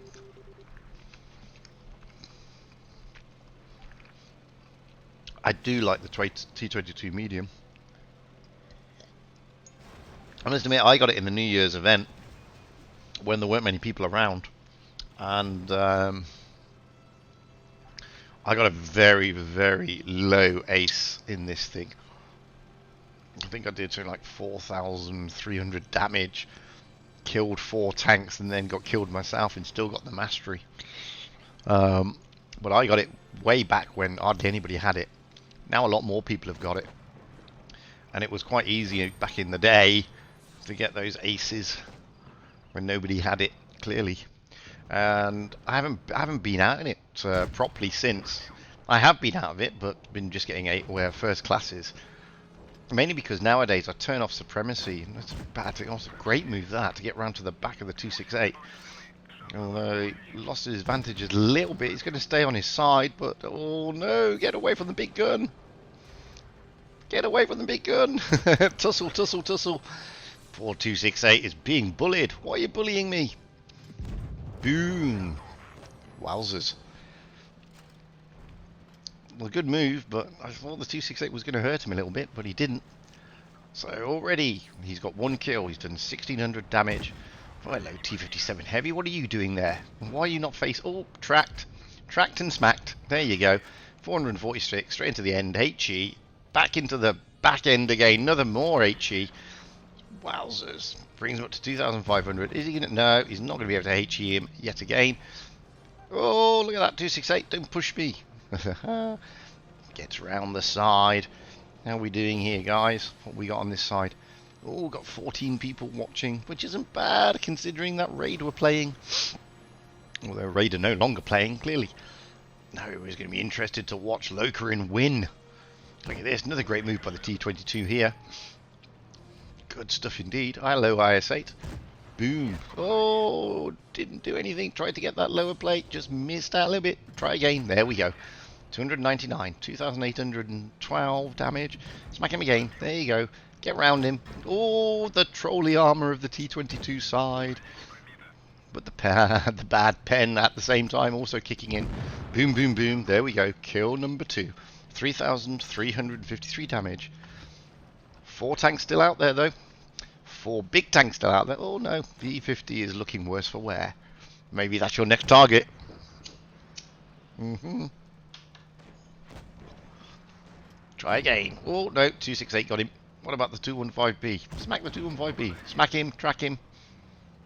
I do like the T22 medium. I must admit, I got it in the New Year's event when there weren't many people around, and I got a very low ace in this thing. I think I did something like 4,300 damage, killed 4 tanks, and then got killed myself and still got the mastery. But I got it way back when hardly anybody had it. Now a lot more people have got it, and it was quite easy back in the day to get those aces when nobody had it, clearly. And I haven't been out in it properly since. I have been out of it, but been just getting first classes. Mainly because nowadays I turn off supremacy, and that's a bad thing. It's a great move that to get round to the back of the 268. Although he lost his advantage a little bit, he's going to stay on his side, but oh no, get away from the big gun! Get away from the big gun! Tussle, tussle, tussle! Poor 268 is being bullied. Why are you bullying me? Boom! Wowzers. Well, good move, but I thought the 268 was going to hurt him a little bit, but he didn't. So already he's got 1 kill, he's done 1,600 damage. Oh, hello, T57 Heavy, what are you doing there? Why are you not face... Oh, tracked. Tracked and smacked. There you go. 446, straight into the end. HE. Back into the back end again. Another more HE. Wowzers. Brings him up to 2,500. Is he going to... No, he's not going to be able to HE him yet again. Oh, look at that, 268. Don't push me. Gets round the side. How are we doing here, guys? What we got on this side? Oh, got 14 people watching, which isn't bad considering that raid we're playing. Although raid are no longer playing, clearly. No, we're going to be interested to watch Lokerin win. Look at this, another great move by the T22 here. Good stuff indeed. Hello, IS8. Boom. Oh, didn't do anything. Tried to get that lower plate, just missed out a little bit. Try again. There we go. 299, 2,812 damage. Smack him again. There you go. Get round him. Oh, the trolley armor of the T-22 side. But the bad pen at the same time also kicking in. Boom, boom, boom. There we go. Kill number 2. 3,353 damage. 4 tanks still out there, though. 4 big tanks still out there. Oh, no. The E50 is looking worse for wear. Maybe that's your next target. Try again. Oh, no. 268 got him. What about the 215B? Smack the 215B. Smack him. Track him.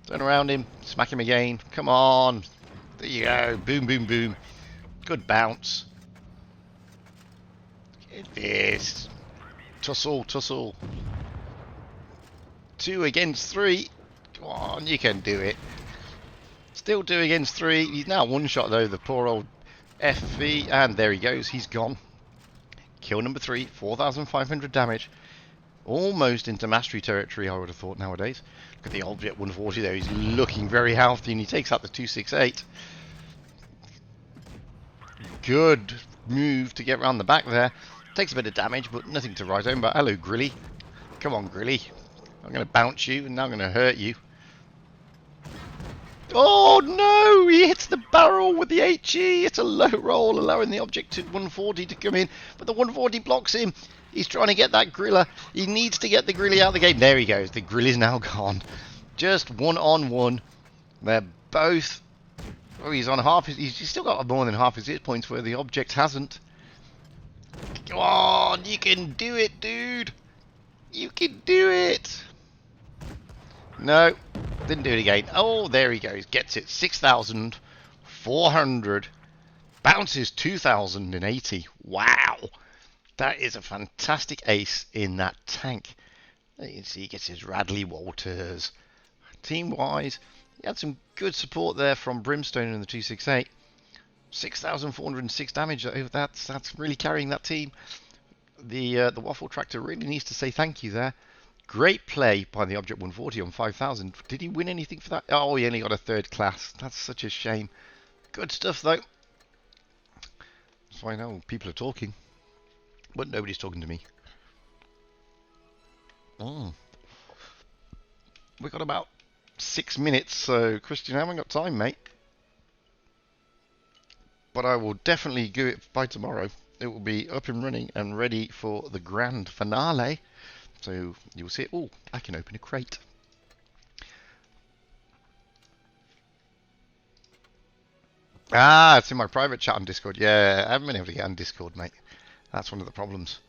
Turn around him. Smack him again. Come on. There you go. Boom, boom, boom. Good bounce. It is. Tussle, tussle. 2 against 3. Come on, you can do it. Still 2 against 3. He's now one shot though, the poor old FV. And there he goes. He's gone. Kill number 3. 4,500 damage. Almost into mastery territory, I would have thought nowadays. Look at the Object 140 there. He's looking very healthy and he takes out the 268. Good move to get around the back there. Takes a bit of damage, but nothing to write home about. Hello, Grilly. Come on, Grilly. I'm going to bounce you, and now I'm going to hurt you. Oh, no! He hits the barrel with the HE. It's a low roll, allowing the Object 140 to come in. But the 140 blocks him. He's trying to get that Griller. He needs to get the Grilly out of the game. There he goes. The Grilly's now gone. Just 1-on-1. They're both... Oh, he's on half his... He's still got more than half his hit points where the Object hasn't. Come on, you can do it, dude. You can do it. No, didn't do it again. Oh, there he goes. Gets it. 6,400. Bounces 2,080. Wow. That is a fantastic ace in that tank. You can see he gets his Radley Walters. Team-wise, he had some good support there from Brimstone in the 268. 6,406 damage. That's really carrying that team. The Waffle Tractor really needs to say thank you there. Great play by the Object 140 on 5,000. Did he win anything for that? Oh, he only got a 3rd class. That's such a shame. Good stuff though. So I know people are talking, but nobody's talking to me. We've got about 6 minutes, so Christian, I haven't got time, mate. But I will definitely do it by tomorrow. It will be up and running and ready for the grand finale. So you'll see it. Oh, I can open a crate. Ah, it's in my private chat on Discord. Yeah, I haven't been able to get on Discord, mate. That's one of the problems.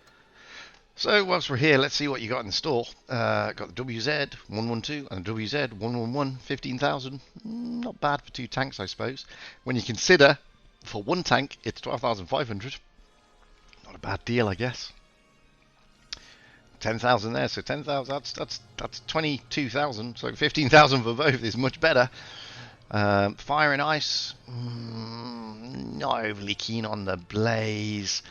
So whilst we're here, let's see what you got in the store. Got the WZ 112 and the WZ 111, 15,000. Not bad for 2 tanks, I suppose. When you consider for 1 tank, it's 12,500. Not a bad deal, I guess. 10,000 there, so 10,000. That's 22,000. So 15,000 for both is much better. Fire and ice. Not overly keen on the blaze.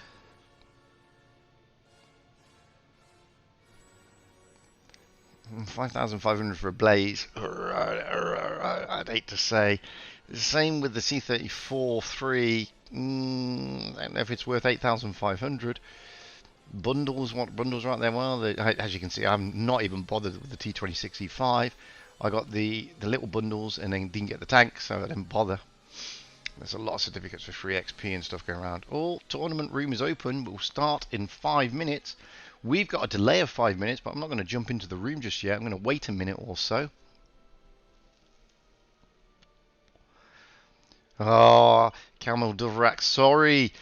$5,500 for a blaze. I'd hate to say. The same with the C34-3. I don't know if it's worth 8,500. Bundles, what bundles right there? Well, as you can see, I'm not even bothered with the T26E5. I got the little bundles and then didn't get the tank, so I didn't bother. There's a lot of certificates for free XP and stuff going around. Oh, tournament room is open. We'll start in 5 minutes. We've got a delay of 5 minutes, but I'm not going to jump into the room just yet. I'm going to wait a minute or so. Oh, Camel Dovrak, sorry.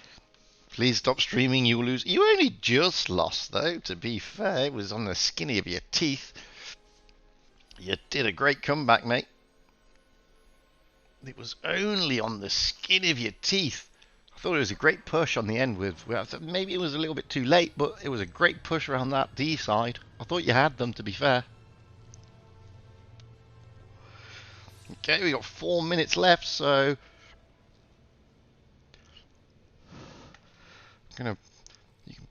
Please stop streaming, you will lose. You only just lost, though, to be fair. It was on the skinny of your teeth. You did a great comeback, mate. It was only on the skin of your teeth. I thought it was a great push on the end. Maybe it was a little bit too late, but it was a great push around that D side. I thought you had them, to be fair. Okay, we got 4 minutes left, so... You can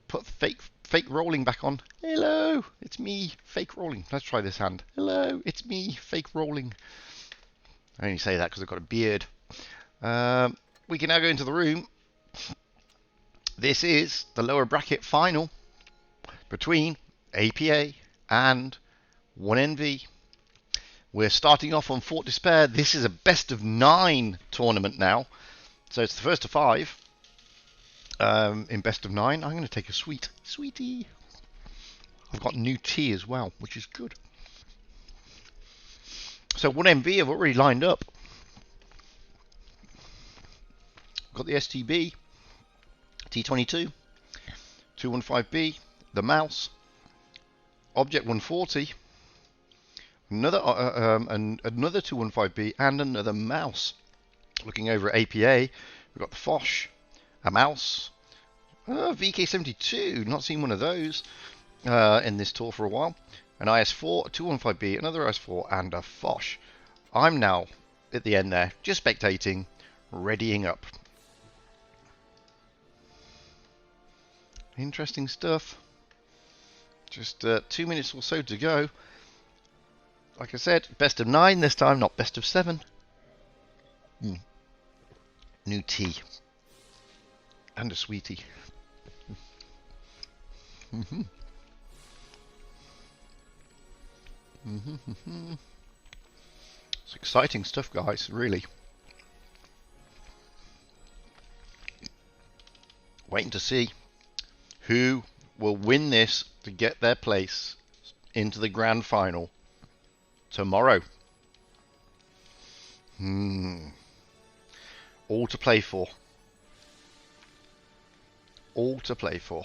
put fake rolling back on. Hello, it's me, fake rolling. Let's try this hand. Hello, it's me, fake rolling. I only say that because I've got a beard. We can now go into the room. This is the lower bracket final between APA and 1NV. We're starting off on Fort Despair. This is a best of 9 tournament now. So it's the first of 5 in best of 9. I'm going to take a sweetie. I've got new tea as well, which is good. So 1MV have already lined up. Got the STB, T22, 215B, the mouse, Object 140, another 215B, and another mouse. Looking over at APA, we've got the Foch, a mouse, VK72, not seen one of those in this tour for a while. An IS4, a 215B, another IS4, and a Foch. I'm now at the end there, just spectating, readying up. Interesting stuff. Just 2 minutes or so to go. Like I said, best of 9 this time, not best of 7. New tea. And a sweetie. It's exciting stuff, guys, really. Waiting to see who will win this to get their place into the grand final tomorrow. All to play for. All to play for.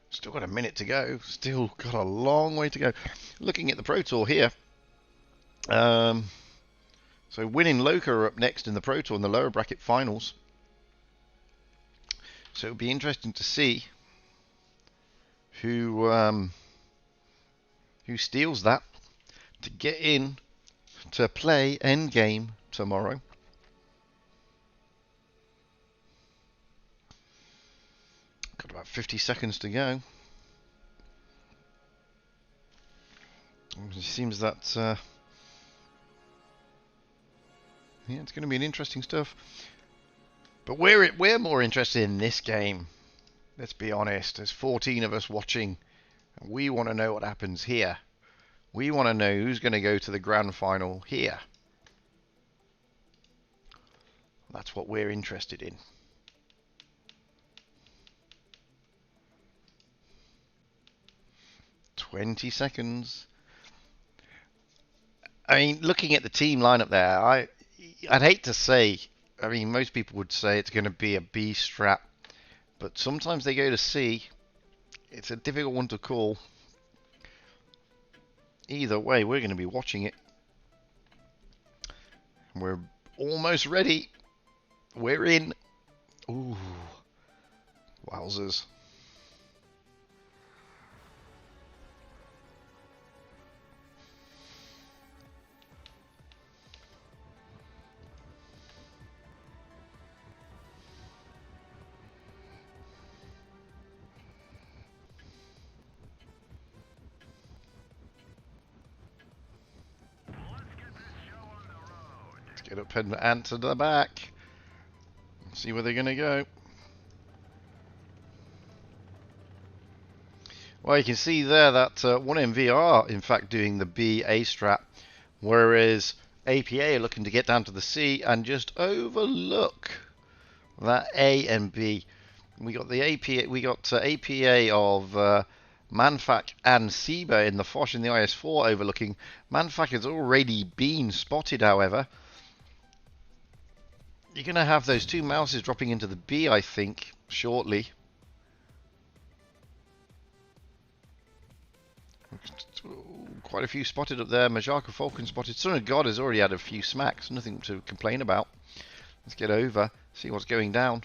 Still got a minute to go. Still got a long way to go. Looking at the Pro Tour here. So Win and Loka are up next in the Pro Tour in the lower bracket finals. So it'll be interesting to see who steals that to get in to play Endgame tomorrow. Got about 50 seconds to go. It seems that yeah, it's going to be an interesting stuff. But we're more interested in this game. Let's be honest. There's 14 of us watching. And we want to know what happens here. We want to know who's going to go to the grand final here. That's what we're interested in. "20 seconds. I mean, looking at the team lineup there, I'd hate to say, I mean, most people would say it's going to be a B strap, but sometimes they go to C. It's a difficult one to call. Either way, we're going to be watching it. We're almost ready. We're in. Ooh, wowzers. Get up and to the back. See where they're going to go. Well, you can see there that 1MV are in fact doing the B A strap, whereas APA are looking to get down to the C and just overlook that A and B. We got the APA. We got APA of Manfac and Seba in the Foch and the IS4 overlooking. Manfac has already been spotted, however. You're going to have those two mouses dropping into the B, I think, shortly. Quite a few spotted up there. Majaka Falcon spotted. Son of God has already had a few smacks. Nothing to complain about. Let's get over. See what's going down.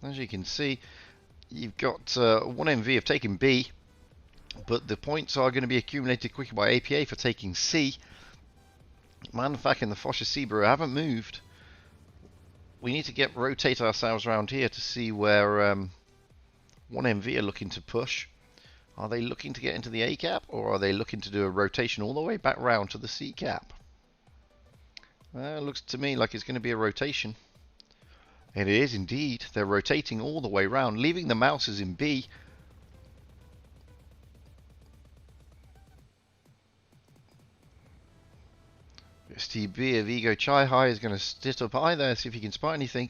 As you can see, you've got 1MV have taken B. But the points are going to be accumulated quickly by APA for taking C. Manfac and the Foch Seba haven't moved. We need to rotate ourselves around here to see where 1MV are looking to push. Are they looking to get into the A cap, or are they looking to do a rotation all the way back round to the C cap? Well, it looks to me like it's going to be a rotation. It is indeed. They're rotating all the way round, leaving the mouses in B. STB of Ego Chai High is going to sit up high there, see if he can spot anything.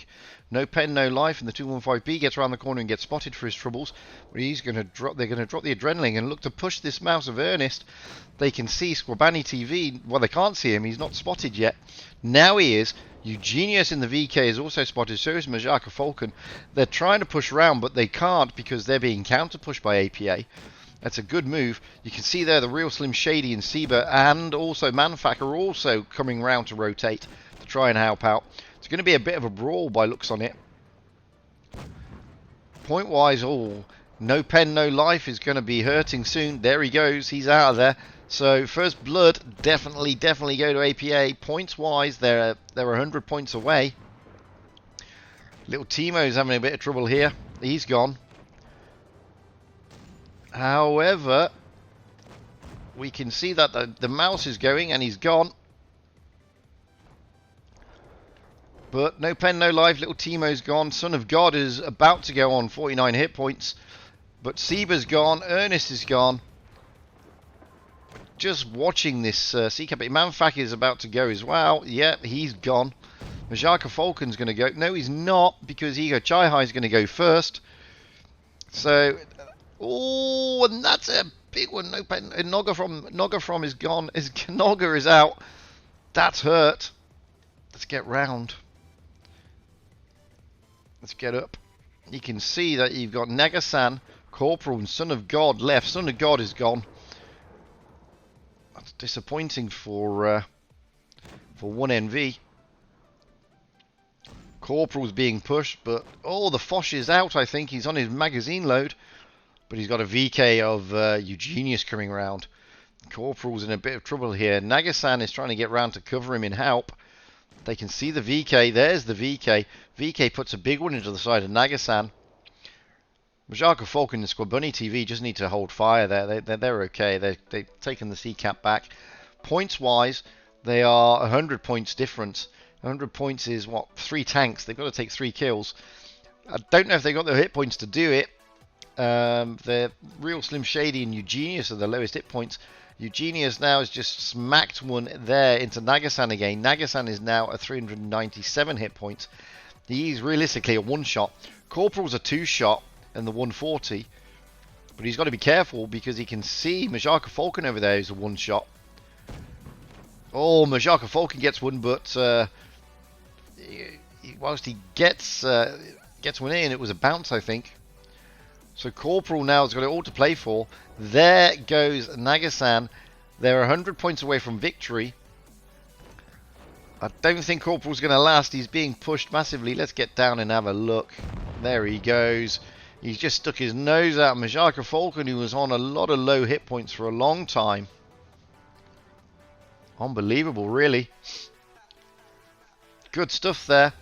No pen, no life, and the 215B gets around the corner and gets spotted for his troubles. But he's going to drop. They're going to drop the adrenaline and look to push this mouse of Ernest. They can see Squabani TV. Well, they can't see him. He's not spotted yet. Now he is. Eugenius in the VK is also spotted. So is Majaka Falcon. They're trying to push around, but they can't because they're being counter-pushed by APA. That's a good move. You can see there the real Slim Shady and Seba and also Manfac are also coming round to rotate to try and help out. It's going to be a bit of a brawl by looks on it. Point-wise, oh, no pen, no life is going to be hurting soon. There he goes. He's out of there. So first blood, definitely go to APA. Points-wise, they're 100 points away. Little Timo's having a bit of trouble here. He's gone. However, we can see that the mouse is going and he's gone. But no pen, no life. Little Timo's gone. Son of God is about to go on 49 hit points. But Seba's gone. Ernest is gone. Just watching this C-Cap. Manfac is about to go as well. Yeah, he's gone. Majaka Falcon's going to go. No, he's not, because Ego Chai Hai is going to go first. So... oh, and that's a big one. No pen. Noga from is gone. Noga is out. That's hurt. Let's get round. Let's get up. You can see that you've got Nagasan, Corporal, and Son of God left. Son of God is gone. That's disappointing for 1NV. Corporal's being pushed, but oh, the Foch is out. I think he's on his magazine load. But he's got a VK of Eugenius coming around. Corporal's in a bit of trouble here. Nagasan is trying to get round to cover him in help. They can see the VK. There's the VK. VK puts a big one into the side of Nagasan. Majaka Falcon and Squabunny TV just need to hold fire there. They're okay. They've taken the C-Cap back. Points-wise, they are 100 points difference. 100 points is, what, 3 tanks. They've got to take 3 kills. I don't know if they've got the hit points to do it. The real Slim Shady and Eugenius are the lowest hit points. Eugenius now has just smacked one there into Nagasan again. Nagasan is now at 397 hit points. He's realistically a one-shot. Corporal's a two-shot and the 140. But he's got to be careful because he can see Majaka Falcon over there is a one-shot. Oh, Majaka Falcon gets one, but whilst he gets one in, it was a bounce, I think. So Corporal now has got it all to play for. There goes Nagasan. They're 100 points away from victory. I don't think Corporal's going to last. He's being pushed massively. Let's get down and have a look. There he goes. He's just stuck his nose out. Majaka Falcon, who was on a lot of low hit points for a long time. Unbelievable, really. Good stuff there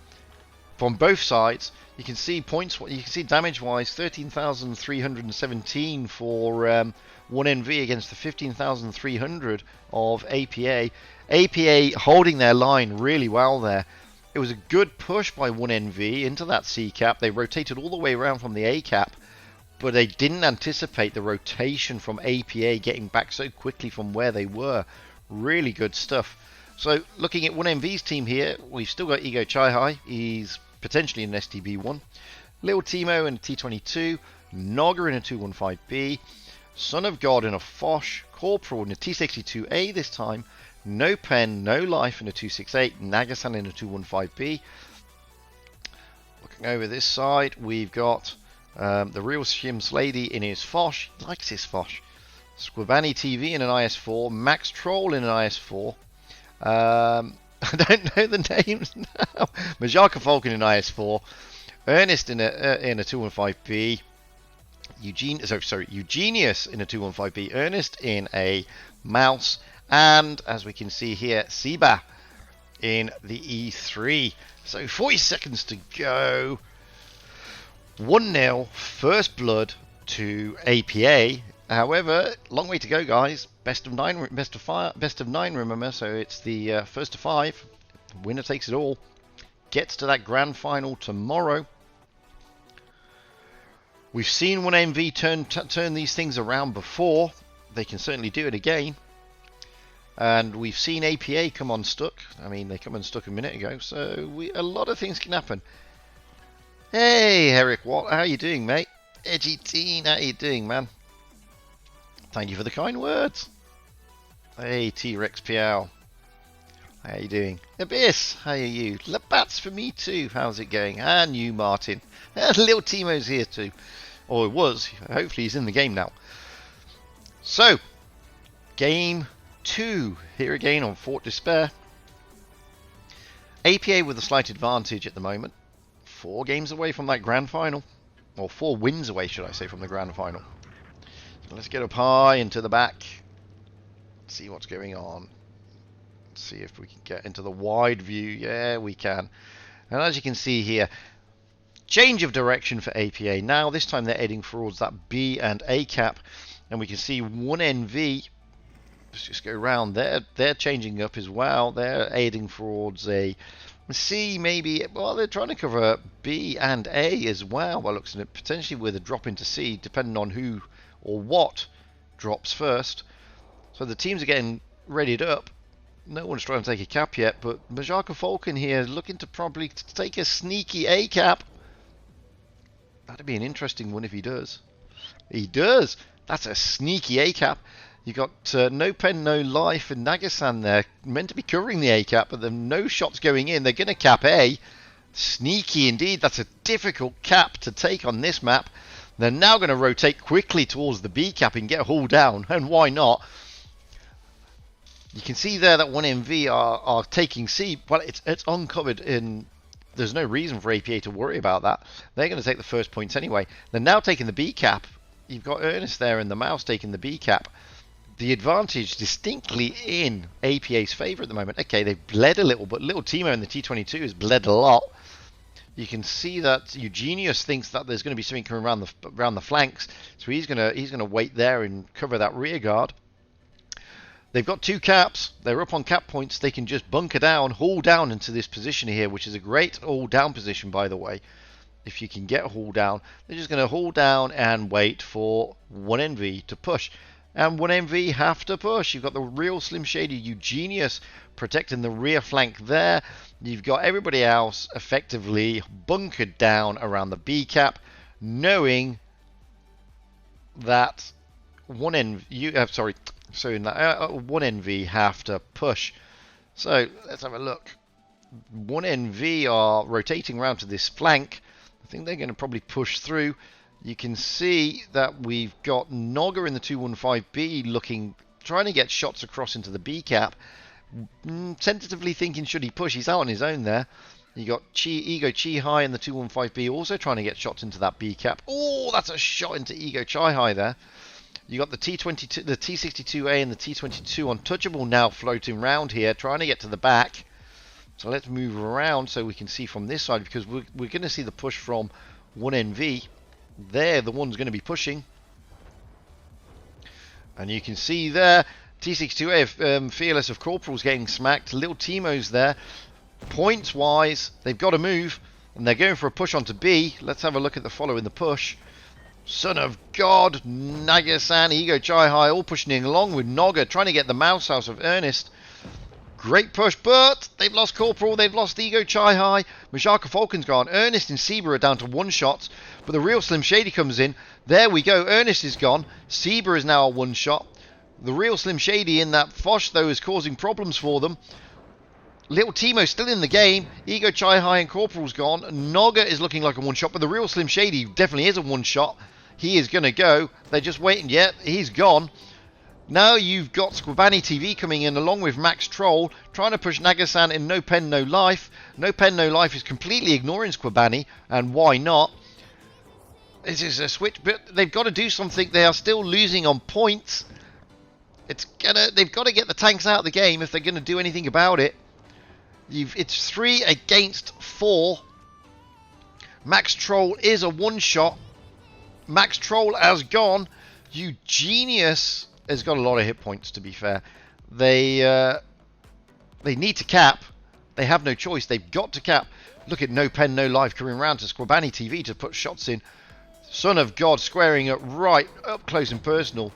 from both sides. You can see points. You can see damage-wise, 13,317 for 1NV against the 15,300 of APA. APA holding their line really well there. It was a good push by 1NV into that C-Cap. They rotated all the way around from the A-Cap, but they didn't anticipate the rotation from APA getting back so quickly from where they were. Really good stuff. So looking at 1NV's team here, we've still got Ego Chai Hai. He's potentially an STB1. Little Timo in a T22. Nogger in a 215B. Son of God in a Foch. Corporal in a T62A this time. No pen, no life in a 268. Nagasan in a 215B. Looking over this side, we've got the real Shims Lady in his Foch. He likes his Foch. Squabani TV in an IS4. Max Troll in an IS4. I don't know the names now. Majaka Falcon in IS4. Ernest in a 215B. Eugenius in a 215B. Ernest in a Mouse. And, as we can see here, Seba in the E3. So, 40 seconds to go. 1-0, first blood to APA. However, long way to go, guys. Best of nine, best of nine. Remember, so it's the first to five. Winner takes it all. Gets to that grand final tomorrow. We've seen Wotb turn these things around before. They can certainly do it again. And we've seen APA come unstuck. I mean, they come unstuck a minute ago. So a lot of things can happen. Hey, Eric, how you doing, mate? Edgy Teen, how you doing, man? Thank you for the kind words. Hey, T-Rex Piao. How you doing? Abyss, how are you? Labatt's for me too. How's it going? And you, Martin. Little Timo's here too. Or it was. Hopefully he's in the game now. So, game 2. Here again on Fort Despair. APA with a slight advantage at the moment. 4 games away from that grand final. Or 4 wins away, should I say, from the grand final. So let's get up high into the back. See what's going on. See if we can get into the wide view. Yeah, we can. And as you can see here, change of direction for APA. Now, this time they're heading towards that B and A cap. And we can see Wotb. Let's just go around there. They're changing up as well. They're heading towards a C, maybe. Well, they're trying to cover B and A as well. By looks at it, potentially with a drop into C, depending on who or what drops first. So the teams are getting readied up. No one's trying to take a cap yet, but Majaka Falcon here is looking to probably take a sneaky A cap. That'd be an interesting one if he does. He does. That's a sneaky A cap. You got No Pen, No Life and Nagasan there, meant to be covering the A cap, but there are no shots going in. They're going to cap A. Sneaky indeed. That's a difficult cap to take on this map. They're now going to rotate quickly towards the B cap and get hauled down, and why not? You can see there that Wotb are taking C, but it's uncovered in. There's no reason for APA to worry about that. They're going to take the first points anyway. They're now taking the B cap. You've got Ernest there and the mouse taking the B cap. The advantage distinctly in APA's favour at the moment. Okay, they've bled a little, but little Timo in the T22 has bled a lot. You can see that Eugenius thinks that there's going to be something coming around the flanks, so he's gonna wait there and cover that rear guard. They've got 2 caps. They're up on cap points. They can just bunker down, haul down into this position here, which is a great haul down position, by the way. If you can get a haul down, they're just going to haul down and wait for Wotb to push. And Wotb have to push. You've got the real Slim Shady Eugenius protecting the rear flank there. You've got everybody else effectively bunkered down around the B cap, knowing that Wotb have to push. So let's have a look. Wotb are rotating around to this flank. I think they're going to probably push through. You can see that we've got Nogger in the 215B trying to get shots across into the B cap. Tentatively thinking, should he push? He's out on his own there. You got Ego Chi High in the 215B also trying to get shots into that B cap. Oh, that's a shot into Ego Chi High there. You got the T22, the T62A and the T22 Untouchable now floating around here, trying to get to the back. So let's move around so we can see from this side, because we're going to see the push from Wotb. They're the ones going to be pushing. And you can see there, T62A, Fearless of Corporals getting smacked. Little Timo's there. Points-wise, they've got to move, and they're going for a push onto B. Let's have a look at the follow in the push. Son of God, Nagasan, Ego Chi High, all pushing along with Nogger, trying to get the mouse house of Ernest. Great push, but they've lost Corporal, they've lost Ego Chi High. Majaka Falcon's gone. Ernest and Seba are down to 1 shot, but the real Slim Shady comes in. There we go, Ernest is gone. Seba is now a 1 shot. The real Slim Shady in that Foch, though, is causing problems for them. Little Timo still in the game. Ego Chi High and Corporal's gone. Nogger is looking like a 1 shot, but the real Slim Shady definitely is a 1 shot. He is going to go. They're just waiting yet. He's gone. Now you've got Squabani TV coming in along with Max Troll, trying to push Nagasan in No Pen, No Life. No Pen, No Life is completely ignoring Squabani, and why not? This is a switch, but they've got to do something. They are still losing on points. They've got to get the tanks out of the game if they're going to do anything about it. It's 3 against 4. Max Troll is a 1 shot. Max Troll has gone. Eugenius has got a lot of hit points, to be fair. They need to cap. They have no choice. They've got to cap. Look at No Pen, No Life coming around to Squabani TV to put shots in. Son of God squaring it right up close and personal.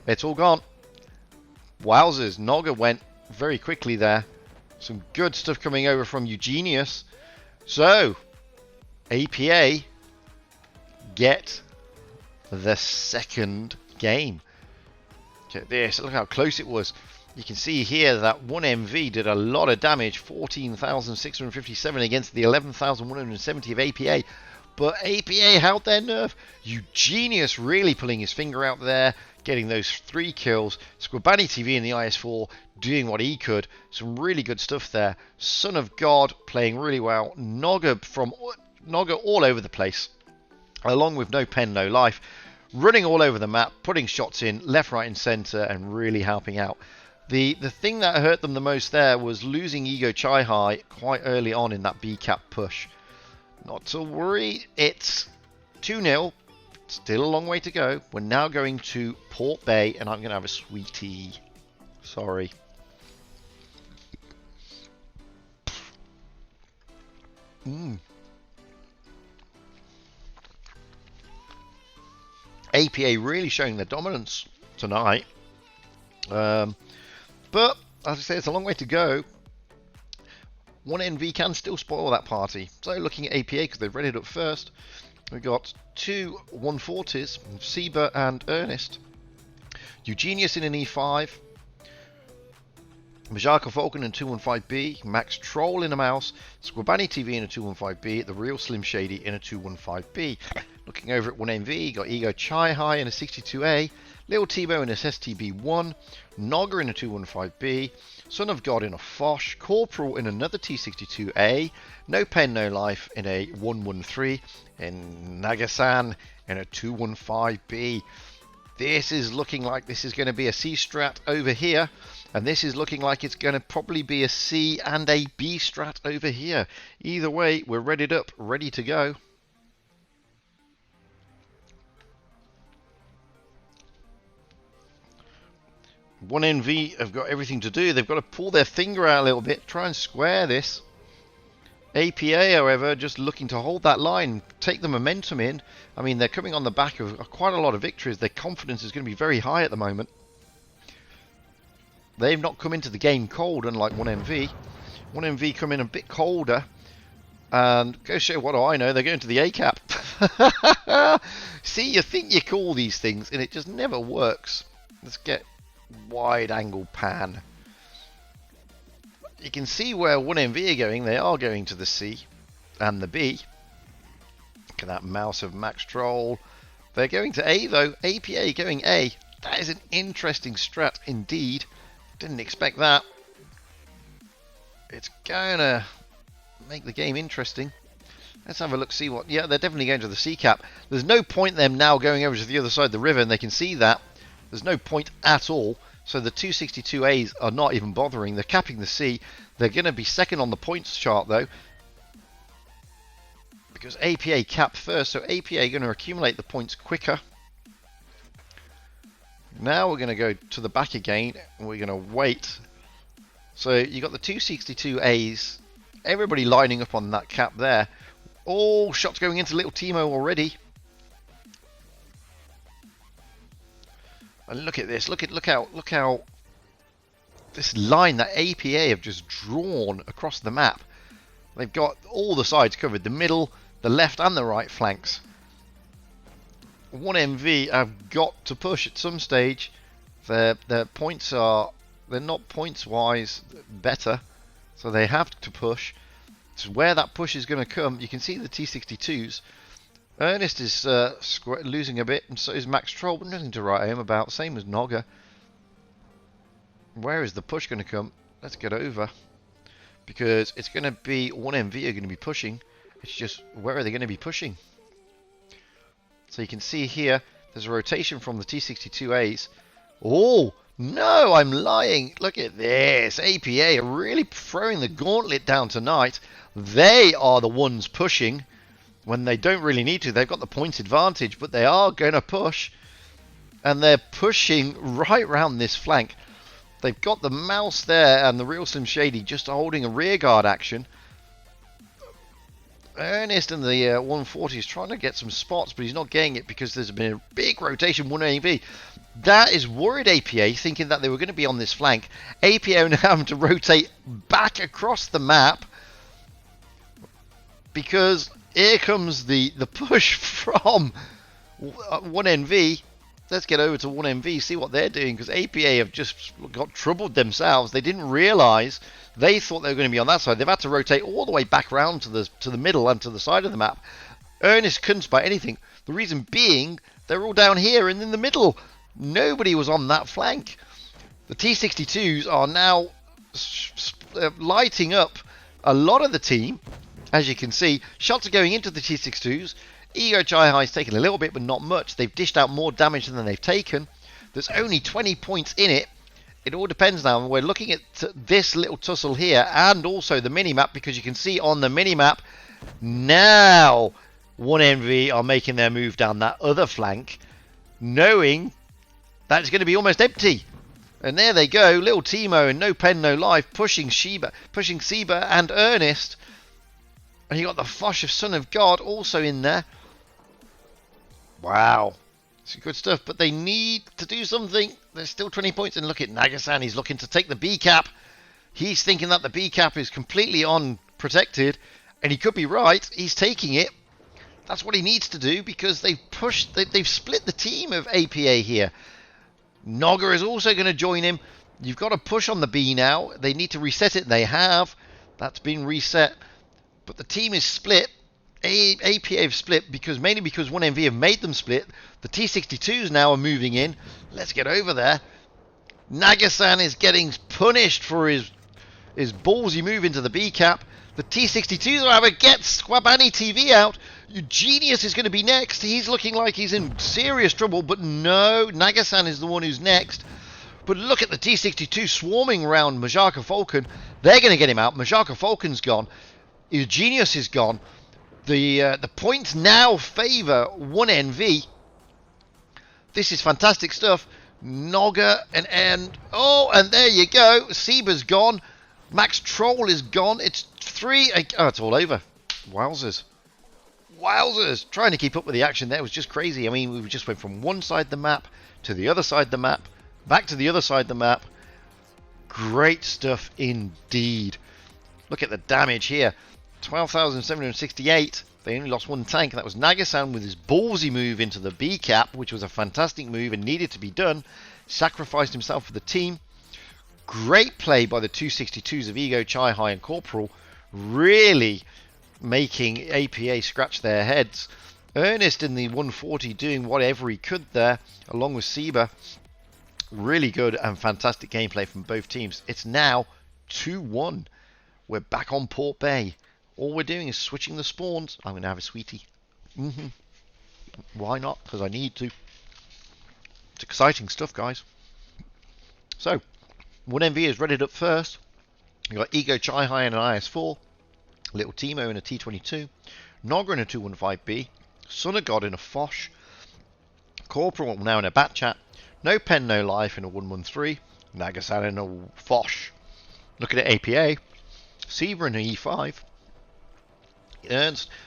It's all gone. Wowzers. Noga went very quickly there. Some good stuff coming over from Eugenius. So, APA get the second game. Check this. Look how close it was. You can see here that 1MV did a lot of damage. 14,657 against the 11,170 of APA. But APA held their nerve. Eugenius really pulling his finger out there, getting those 3 kills. Squabani TV in the IS4 doing what he could. Some really good stuff there. Son of God playing really well. Noga all over the place, along with No Pen, No Life, running all over the map, putting shots in left, right, and centre, and really helping out. The thing that hurt them the most there was losing Ego Chai High quite early on in that B cap push. Not to worry, it's 2-0. Still a long way to go. We're now going to Port Bay, and I'm going to have a sweetie. Sorry. APA really showing their dominance tonight. But, as I say, it's a long way to go. 1NV can still spoil that party. So looking at APA, because they've read it up first, we've got 2 140s, Seba and Ernest. Eugenius in an E5. Majaka Falcon in 215B. Max Troll in a Mouse. Squabani TV in a 215B. The Real Slim Shady in a 215B. Looking over at 1MV, got Ego Chai High in a 62A. Little Tebow in a STB1. Nogger in a 215B. Son of God in a Fosh. Corporal in another T62A. No Pen, No Life in a 113. And Nagasan in a 215B. This is looking like this is going to be a C strat over here. And this is looking like it's going to probably be a C and a B strat over here. Either way, we're readied up, ready to go. One NV have got everything to do. They've got to pull their finger out a little bit, try and square this. APA, however, just looking to hold that line, take the momentum in. I mean, they're coming on the back of quite a lot of victories. Their confidence is going to be very high at the moment. They've not come into the game cold, unlike 1MV. 1MV come in a bit colder. And go show what do I know, they're going to the A-cap. See, you think you call these things, and it just never works. Let's get wide angle pan. You can see where 1MV are going. They are going to the C and the B. Look at that mouse of Max Troll. They're going to A though. APA going A. That is an interesting strat indeed. Didn't expect that. It's going to make the game interesting. Let's have a look, see what... Yeah, they're definitely going to the C cap. There's no point them now going over to the other side of the river, and they can see that. There's no point at all. So the 262As are not even bothering. They're capping the C. They're going to be second on the points chart, though, because APA capped first. So APA are going to accumulate the points quicker. Now we're going to go to the back again, and we're going to wait. So you got the 262As, everybody lining up on that cap there. All shots going into Little Timo already. And look at this. Look how this line that APA have just drawn across the map. They've got all the sides covered, the middle, the left and the right flanks. 1MV have got to push at some stage. Their points are, they're not points wise better, so they have to push. So where that push is going to come, you can see the T62s. Ernest is losing a bit, and so is Max Troll, but nothing to write home about. Same as Nogger. Where is the push going to come? Let's get over, because it's going to be 1MV are going to be pushing. It's just where are they going to be pushing? So you can see here, there's a rotation from the T62As. Oh, no, I'm lying. Look at this. APA are really throwing the gauntlet down tonight. They are the ones pushing when they don't really need to. They've got the points advantage, but they are going to push. and they're pushing right round this flank. They've got the mouse there and the real Slim Shady just holding a rear guard action. Ernest in the 140 is trying to get some spots, but he's not getting it because there's been a big rotation 1AV. That is worried APA, thinking that they were going to be on this flank. APA now having to rotate back across the map because here comes the push from 1NV. Let's get over to 1MV, see what they're doing, because APA have just got troubled themselves. They didn't realise. They thought they were going to be on that side. They've had to rotate all the way back around to the middle and to the side of the map. Ernest couldn't spot anything. The reason being, they're all down here and in the middle. Nobody was on that flank. The T-62s are now lighting up a lot of the team. As you can see, shots are going into the T-62s. Ego Chai High's taken a little bit, but not much. They've dished out more damage than they've taken. There's only 20 points in it. It all depends now. We're looking at this little tussle here and also the mini-map, because you can see on the mini-map now 1NV are making their move down that other flank, knowing that it's going to be almost empty. And there they go, little Timo and No Pen No Life pushing Seba and Ernest. And you got the Fosh of Son of God also in there. Wow. It's good stuff, but they need to do something. There's still 20 points, and look at Nagasan. He's looking to take the B cap. He's thinking that the B cap is completely unprotected, and he could be right. He's taking it. That's what he needs to do, because they've split the team of APA here. Nogger is also going to join him. You've got to push on the B now. They need to reset it. They have. That's been reset. But the team is split. APA have split mainly because 1MV have made them split. The T-62s now are moving in. Let's get over there. Nagasan is getting punished for his ballsy move into the B cap. The T-62s, however, get Squabani TV out. Eugenius is going to be next. He's looking like he's in serious trouble, but no, Nagasan is the one who's next. But look at the T-62 swarming around Majaka Falcon. They're going to get him out. Majaka Falcon's gone. Eugenius is gone. The points now favour 1NV. This is fantastic stuff. Nogger and there you go. Seba's gone. Max Troll is gone. It's 3. Oh, it's all over. Wowzers. Trying to keep up with the action there was just crazy. I mean, we just went from one side of the map to the other side of the map, back to the other side of the map. Great stuff indeed. Look at the damage here. 12,768. They only lost one tank, and that was Nagasan with his ballsy move into the B cap, which was a fantastic move and needed to be done. Sacrificed himself for the team. Great play by the 262s of Ego, Chai High and Corporal, really making APA scratch their heads. Ernest in the 140 doing whatever he could there, along with Seba. Really good and fantastic gameplay from both teams. It's now 2-1. We're back on Port Bay. All we're doing is switching the spawns. I'm going to have a sweetie. Why not? Because I need to. It's exciting stuff, guys. So, 1MV is readied up first. You've got Ego Chai High and an IS-4. Little Timo in a T-22. Nogger in a 215B. Son of God in a Fosh. Corporal now in a Bat Chat. No Pen No Life in a 113. Nagasan in a Fosh. Looking at APA. Seba in an E5.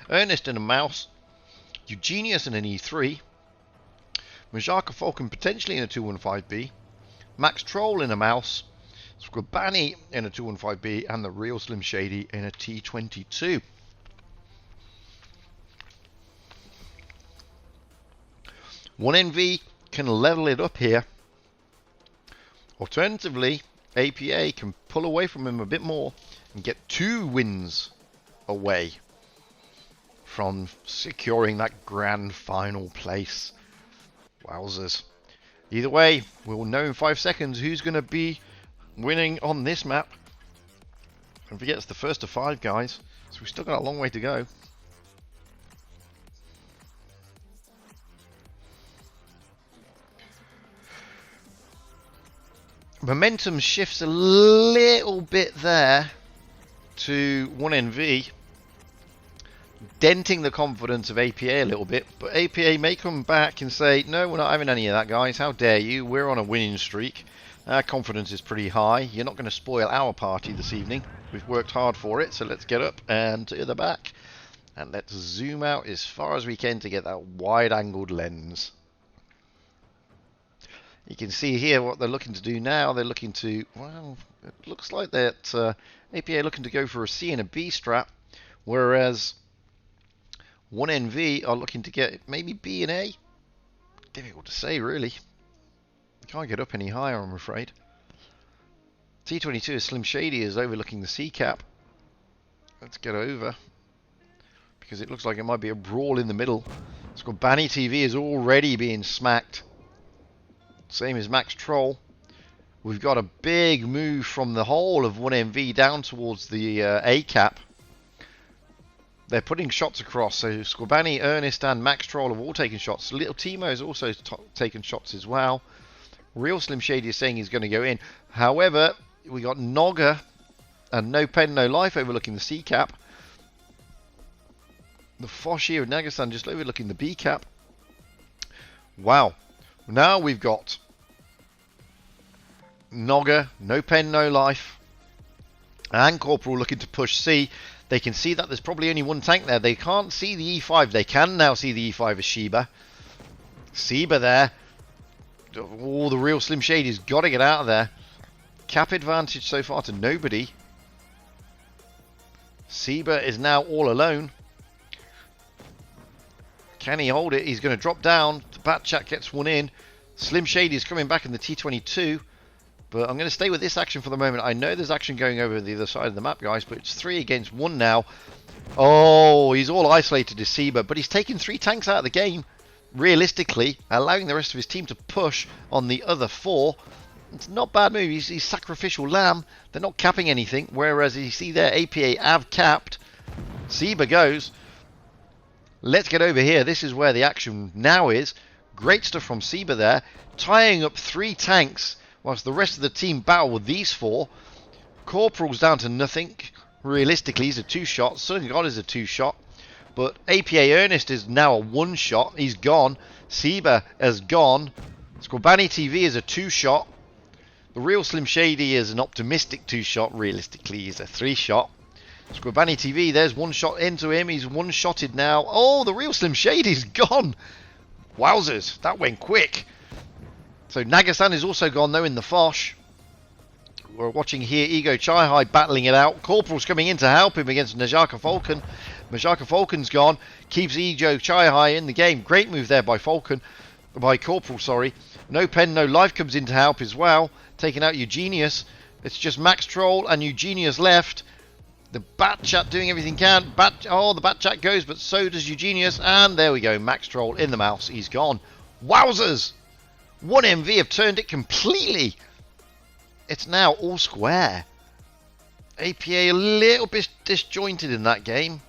Ernest in a Mouse. Eugenius in an E3. Majaka Falcon potentially in a 215B. Max Troll in a Mouse. Squabani in a 215B. And the real Slim Shady in a T22. One NV can level it up here. Alternatively, APA can pull away from him a bit more and get 2 wins away from securing that grand final place. Wowzers. Either way, we'll know in 5 seconds who's going to be winning on this map. Don't forget, it's the first of 5, guys, so we've still got a long way to go. Momentum shifts a little bit there to 1NV, denting the confidence of APA a little bit, but APA may come back and say, no, we're not having any of that, guys. How dare you? We're on a winning streak. Our confidence is pretty high. You're not going to spoil our party this evening. We've worked hard for it, so let's get up and to the back. And let's zoom out as far as we can to get that wide-angled lens. You can see here what they're looking to do now. They're looking to, well, it looks like that APA looking to go for a C and a B strap, whereas 1NV are looking to get maybe B and A. Difficult to say, really. Can't get up any higher, I'm afraid. T22 is Slim Shady is overlooking the C cap. Let's get over, because it looks like it might be a brawl in the middle. Scorbani TV is already being smacked. Same as Max Troll. We've got a big move from the whole of 1MV down towards the A cap. They're putting shots across, so Scorbani, Ernest and Max Troll have all taken shots. Little Timo has also taken shots as well. Real Slim Shady is saying he's going to go in. However, we got Nogga and No Pen No Life overlooking the C cap. The Fosh here of Nagasan just overlooking the B cap. Wow. Now we've got Nogga, No Pen No Life, and Corporal looking to push C. They can see that there's probably only one tank there. They can't see the E5. They can now see the E5 as Sheba. Sheba there. Oh, the real Slim Shady's got to get out of there. Cap advantage so far to nobody. Seba is now all alone. Can he hold it? He's going to drop down. The Bat Chat gets one in. Slim Shady is coming back in the T22. But I'm going to stay with this action for the moment. I know there's action going over the other side of the map, guys, but it's 3 against 1 now. Oh, he's all isolated to Seba, but he's taken 3 tanks out of the game. Realistically, allowing the rest of his team to push on the other 4. It's not a bad move. He's sacrificial lamb. They're not capping anything. Whereas you see there, APA have capped. Seba goes. Let's get over here. This is where the action now is. Great stuff from Seba there. Tying up 3 tanks whilst the rest of the team battle with these 4. Corporal's down to nothing. Realistically, he's a 2-shot. Sun God is a 2-shot. But APA Ernest is now a 1-shot. He's gone. Seba has gone. Scorbani TV is a 2-shot. The real Slim Shady is an optimistic 2-shot. Realistically, he's a 3-shot. Scorbani TV, there's 1 shot into him. He's 1-shotted now. Oh, the real Slim Shady's gone. Wowzers, that went quick. So Nagasan is also gone, though, in the Fosh. We're watching here Ego Chai High battling it out. Corporal's coming in to help him against Najaka Falcon. Najaka Falcon's gone. Keeps Ego Chai High in the game. Great move there by Falcon. By Corporal, sorry. No Pen, No Life comes in to help as well. Taking out Eugenius. It's just Max Troll and Eugenius left. The Bat Chat doing everything can. The Bat Chat goes, but so does Eugenius. And there we go. Max Troll in the mouse. He's gone. Wowzers! 1MV have turned it completely. It's now all square. APA a little bit disjointed in that game.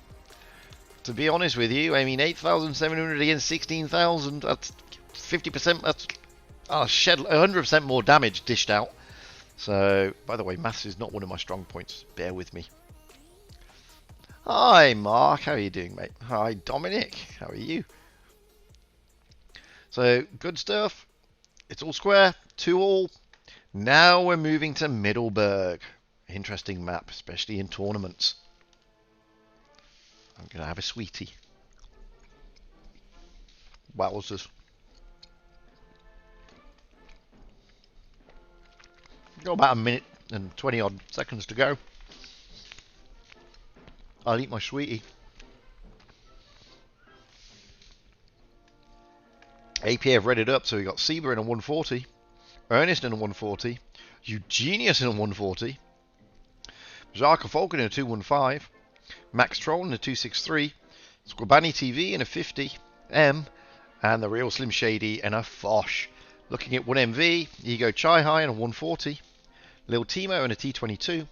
To be honest with you, I mean 8,700 against 16,000. That's 50%. That's shed 100% more damage dished out. So, by the way, maths is not one of my strong points. Bear with me. Hi, Mark. How are you doing, mate? Hi, Dominic. How are you? So, good stuff. It's all square. 2-all. Now we're moving to Middleburg. Interesting map, especially in tournaments. I'm going to have a sweetie. Wowzers. Got about 1 minute and 20 odd seconds to go. I'll eat my sweetie. AP have read it up, so we got Seba in a 140, Ernest in a 140, Eugenius in a 140, Zarka Falcon in a 215, Max Troll in a 263, Scorbani TV in a 50, M, and the real Slim Shady in a Fosh. Looking at 1MV, Ego Chai High in a 140, Lil Timo in a T22,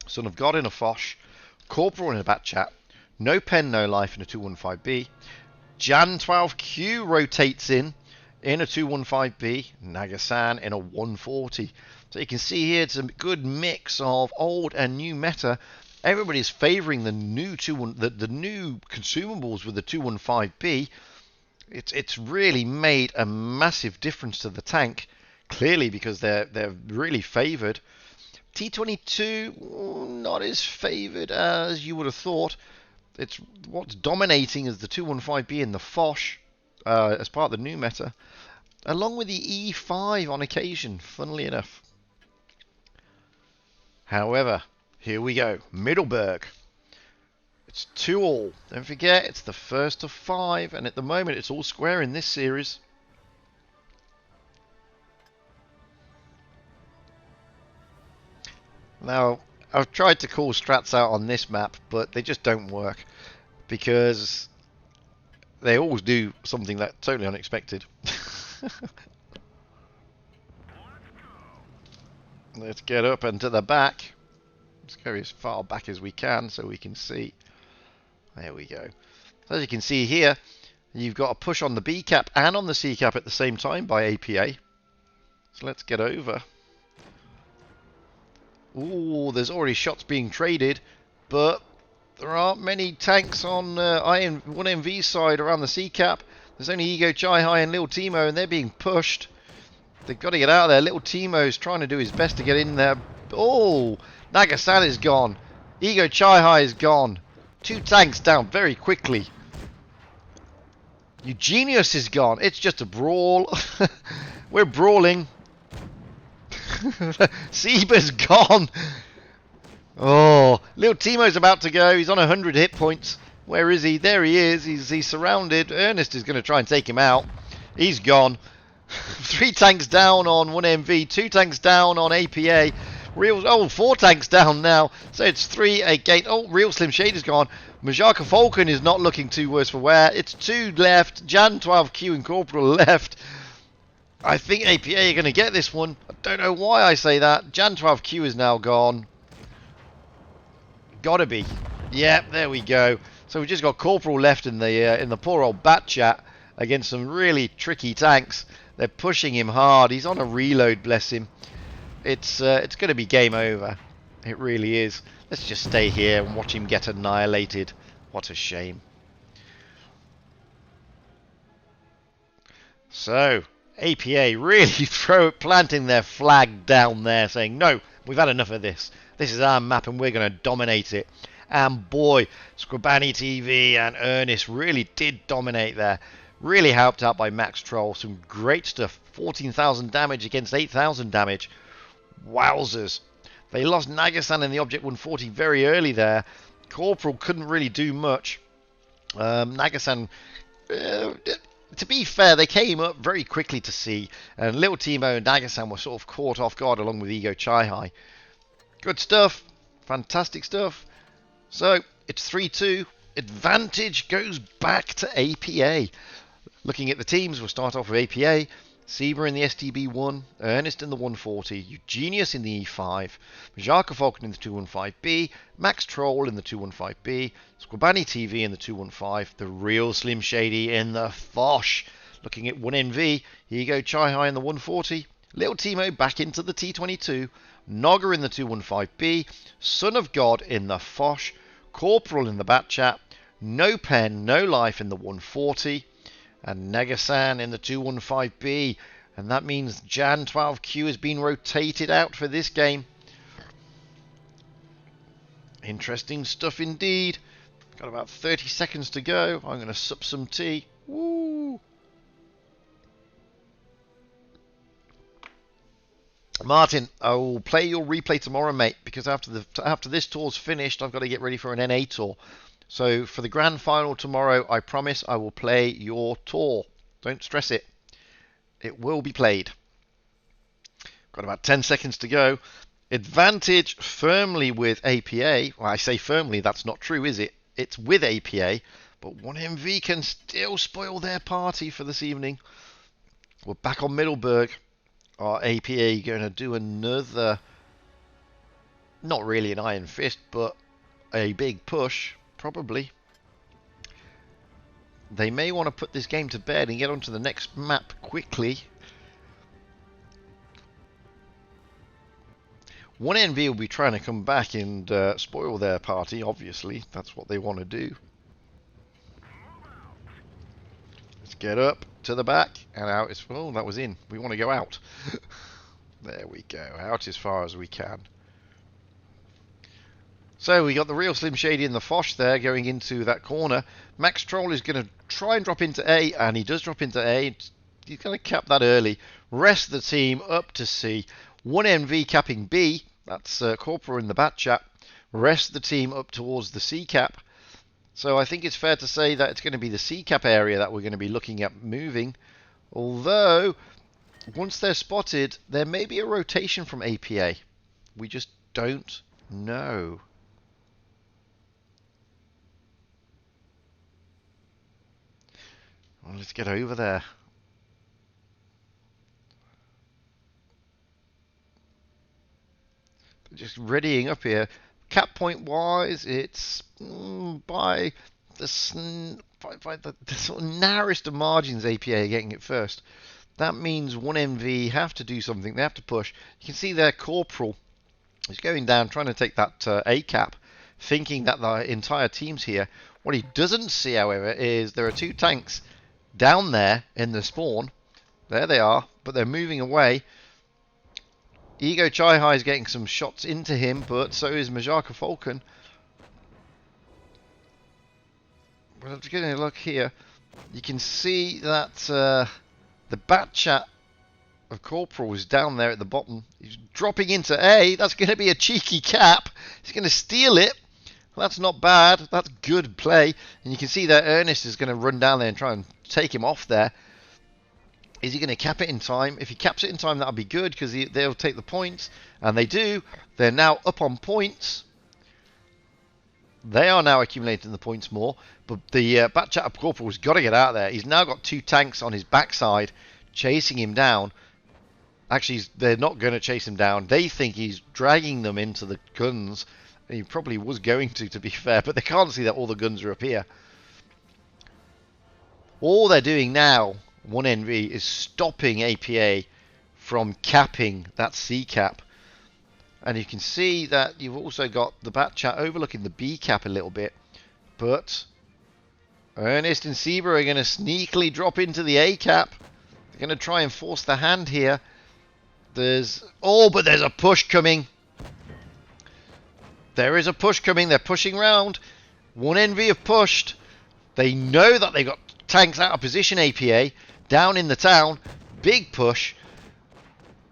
Son of God in a Fosh, Corporal in a Bat Chat, No Pen No Life in a 215B, Jan 12Q rotates in a 215B, Nagasan in a 140. So you can see here it's a good mix of old and new meta. Everybody's favouring the new the new consumables with the 215B. It's really made a massive difference to the tank, clearly because they're really favoured. T22 not as favoured as you would have thought. It's what's dominating is the 215B and the Foch as part of the new meta, along with the E5 on occasion, funnily enough. However, here we go. Middleburg. It's 2-all. Don't forget, it's the first of 5, and at the moment it's all square in this series. Now, I've tried to call strats out on this map, but they just don't work, because they always do something that's totally unexpected. Let's get up and to the back. Let's go as far back as we can so we can see. There we go. So as you can see here, you've got a push on the B cap and on the C cap at the same time by APA. So let's get over. Ooh, there's already shots being traded, but there aren't many tanks on 1MV's side around the C cap. There's only Ego Chai High and Lil Timo, and they're being pushed. They've got to get out of there. Little Timo's trying to do his best to get in there. Oh, Nagasan is gone. Ego Chai High is gone. 2 tanks down very quickly. Eugenius is gone. It's just a brawl. We're brawling. Seba's gone. Oh, little Timo's about to go. He's on 100 hit points. Where is he? There he is. He's surrounded. Ernest is going to try and take him out. He's gone. 3 tanks down on 1MV. 2 tanks down on APA. 4 tanks down now. So it's 3 against. Oh, Real Slim Shady's gone. Majaka Falcon is not looking too worse for wear. It's 2 left. Jan 12Q and Corporal left. I think APA are going to get this one. I don't know why I say that. Jan 12Q is now gone. Gotta be. Yep, there we go. So we've just got Corporal left in the poor old bat chat against some really tricky tanks. They're pushing him hard. He's on a reload, bless him. It's going to be game over. It really is. Let's just stay here and watch him get annihilated. What a shame. So, APA really planting their flag down there, saying, no, we've had enough of this. This is our map and we're going to dominate it. And boy, Scribani TV and Ernest really did dominate there. Really helped out by Max Troll. Some great stuff. 14,000 damage against 8,000 damage. Wowzers. They lost Nagasan in the Object 140 very early there. Corporal couldn't really do much. Nagasan, to be fair, they came up very quickly to see. And Little Timo and Nagasan were sort of caught off guard along with Ego Chai High. Good stuff. Fantastic stuff. So, it's 3-2. Advantage goes back to APA. Looking at the teams, we'll start off with APA. Seba in the STB1, Ernest in the 140, Eugenius in the E5, Majaka Falcon in the 215B, Max Troll in the 215B, Squabani TV in the 215, the real Slim Shady in the Foch. Looking at 1NV, Ego Chai High in the 140, Little Timo back into the T22, Nogger in the 215B, Son of God in the Foch, Corporal in the Bat Chat, No Pen, No Life in the 140, and Nagasan in the 215B. And that means Jan 12Q has been rotated out for this game. Interesting stuff indeed. Got about 30 seconds to go. I'm going to sup some tea. Woo! Martin, I will play your replay tomorrow, mate, because after this tour's finished, I've got to get ready for an NA tour. So for the grand final tomorrow, I promise I will play your tour. Don't stress it. It will be played. Got about 10 seconds to go. Advantage firmly with APA. Well, I say firmly, that's not true, is it? It's with APA, but 1MV can still spoil their party for this evening. We're back on Middleburg. Are APA going to do another, not really an iron fist, but a big push? Probably. They may want to put this game to bed and get onto the next map quickly. 1NV will be trying to come back and spoil their party, obviously. That's what they want to do. Let's get up to the back and out. Oh, that was in. We want to go out. There we go. Out as far as we can. So we got the real Slim Shady and the Fosh there going into that corner. Max Troll is going to try and drop into A, and he does drop into A. He's going to cap that early. Rest of the team up to C. 1NV capping B. That's Corporal in the bat chat. Rest of the team up towards the C cap. So I think it's fair to say that it's going to be the C cap area that we're going to be looking at moving. Although, once they're spotted, there may be a rotation from APA. We just don't know. Well, let's get over there. Just readying up here. Cap point wise, it's by the sort of narrowest of margins APA are getting it first. That means 1NV have to do something. They have to push. You can see their Corporal is going down, trying to take that A cap, thinking that the entire team's here. What he doesn't see, however, is there are two tanks down there in the spawn. There they are, but they're moving away. Ego Chai Hai is getting some shots into him, but so is Majaka Falcon. Well, just getting a look here. You can see that the bat chat of Corporal is down there at the bottom. He's dropping into A. That's going to be a cheeky cap. He's going to steal it. Well, that's not bad. That's good play. And you can see that Ernest is going to run down there and try and take him off there. Is he going to cap it in time? If he caps it in time, that'll be good because they'll take the points. And they do. They're now up on points. They are now accumulating the points more. But the bat chat of Corporal's got to get out there. He's now got two tanks on his backside chasing him down. Actually, they're not going to chase him down. They think he's dragging them into the guns. And he probably was going to be fair. But they can't see that all the guns are up here. All they're doing now, 1NV, is stopping APA from capping that C cap. And you can see that you've also got the bat chat overlooking the B cap a little bit. But Ernest and Seba are going to sneakily drop into the A cap. They're going to try and force the hand here. But there's a push coming. There is a push coming. They're pushing round. 1NV have pushed. They know that they got tanks out of position, APA. Down in the town. Big push.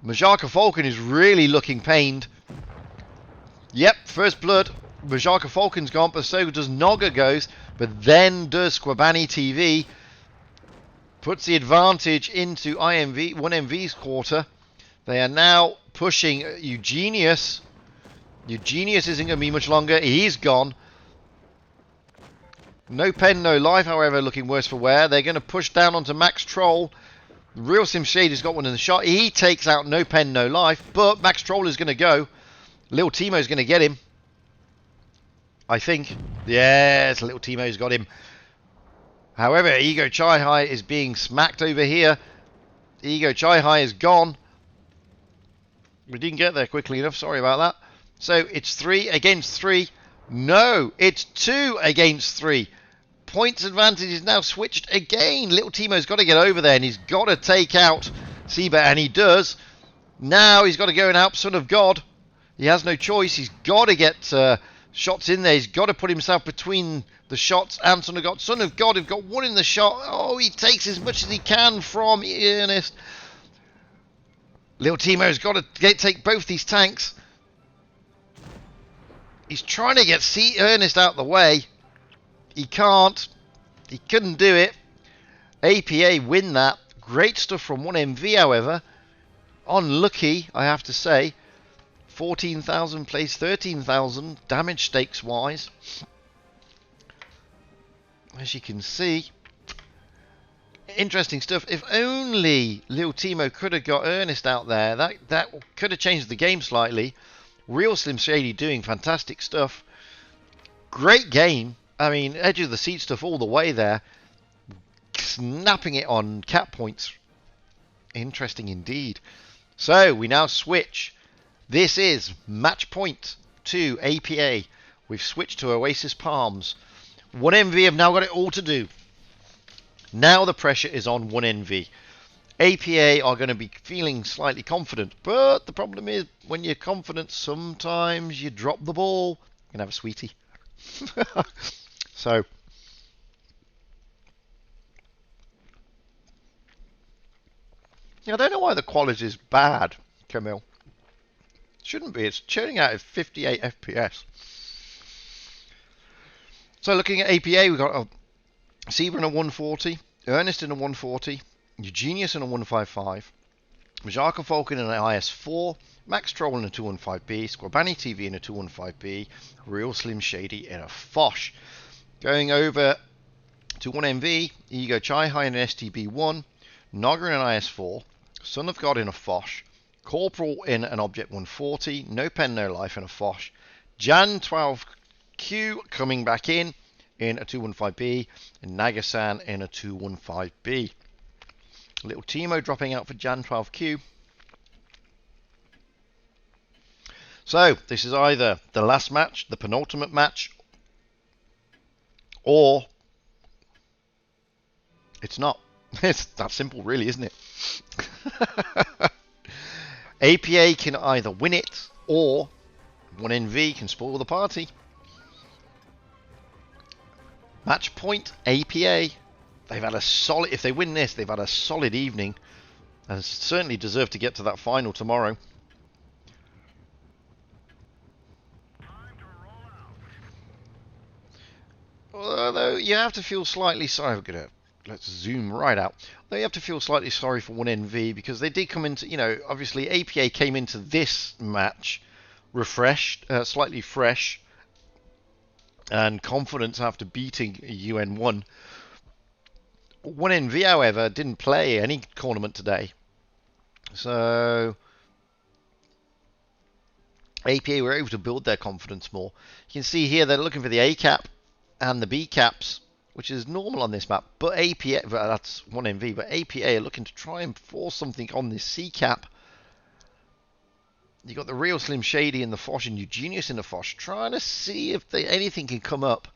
Majaka Falcon is really looking pained. Yep, first blood. Majaka Falcon's gone, but so does Noga goes. But then does Squabani TV. Puts the advantage into 1MV's quarter. They are now pushing Eugenius. Eugenius isn't going to be much longer. He's gone. No pen, no life, however, looking worse for wear. They're going to push down onto Max Troll. Real Sim Shady's got one in the shot. He takes out No Pen, No Life, but Max Troll is going to go. Little Timo's going to get him. I think. Yes, Little Timo's got him. However, Ego Chai Hai is being smacked over here. Ego Chai Hai is gone. We didn't get there quickly enough. Sorry about that. So it's 3 against 3. No, it's 2 against 3. Points advantage is now switched again. Little Timo's got to get over there and he's got to take out Seba, and he does. Now he's got to go and help Son of God. He has no choice. He's got to get shots in there. He's got to put himself between the shots and Son of God. Son of God have got one in the shot. Oh, he takes as much as he can from Ernest. Little Timo's got to take both these tanks. He's trying to get Ernest out the way. He can't. He couldn't do it. APA win that. Great stuff from 1MV, however. Unlucky, I have to say. 14,000 plays 13,000 damage stakes wise. As you can see. Interesting stuff. If only Lil Timo could have got Ernest out there, that could have changed the game slightly. Real Slim Shady doing fantastic stuff. Great game. I mean, edge of the seat stuff all the way there. Snapping it on cap points. Interesting indeed. So, we now switch This is match point to APA. We've switched to Oasis Palms. 1NV have now got it all to do. Now the pressure is on 1NV. APA are going to be feeling slightly confident, but the problem is when you're confident, sometimes you drop the ball. You can have a sweetie. So, I don't know why the quality is bad, Camille. Shouldn't be. It's churning out at 58 FPS. So looking at APA, we've got a Zebra in a 140, Ernest in a 140, Eugenius in a 155, Majaka Falcon in an IS4, Max Troll in a 215B, Squabani TV in a 215B, Real Slim Shady in a Foch. Going over to 1MV, Ego Chai High in an STB1, Naga in an IS4, Son of God in a Foch, Corporal in an Object 140, No Pen No Life in a Foch, Jan 12Q coming back in a 215B, and Nagasan in a 215B. Little Timo dropping out for Jan 12Q. So this is either the last match, the penultimate match, or it's not. It's that simple, really, isn't it? APA can either win it, or 1NV can spoil the party. Match point, APA. They've had a solid, if they win this, they've had a solid evening and certainly deserve to get to that final tomorrow. Although you have to feel slightly sorry, let's zoom right out. Though you have to feel slightly sorry for 1NV because they did come into, obviously APA came into this match refreshed, slightly fresh, and confidence after beating UN1. 1NV, however, didn't play any tournament today. So APA were able to build their confidence more. You can see here they're looking for the A cap and the B caps, which is normal on this map. But APA, that's 1NV, but APA are looking to try and force something on this C cap. You got the Real Slim Shady in the Foch and Eugenius in the Foch, trying to see if anything can come up.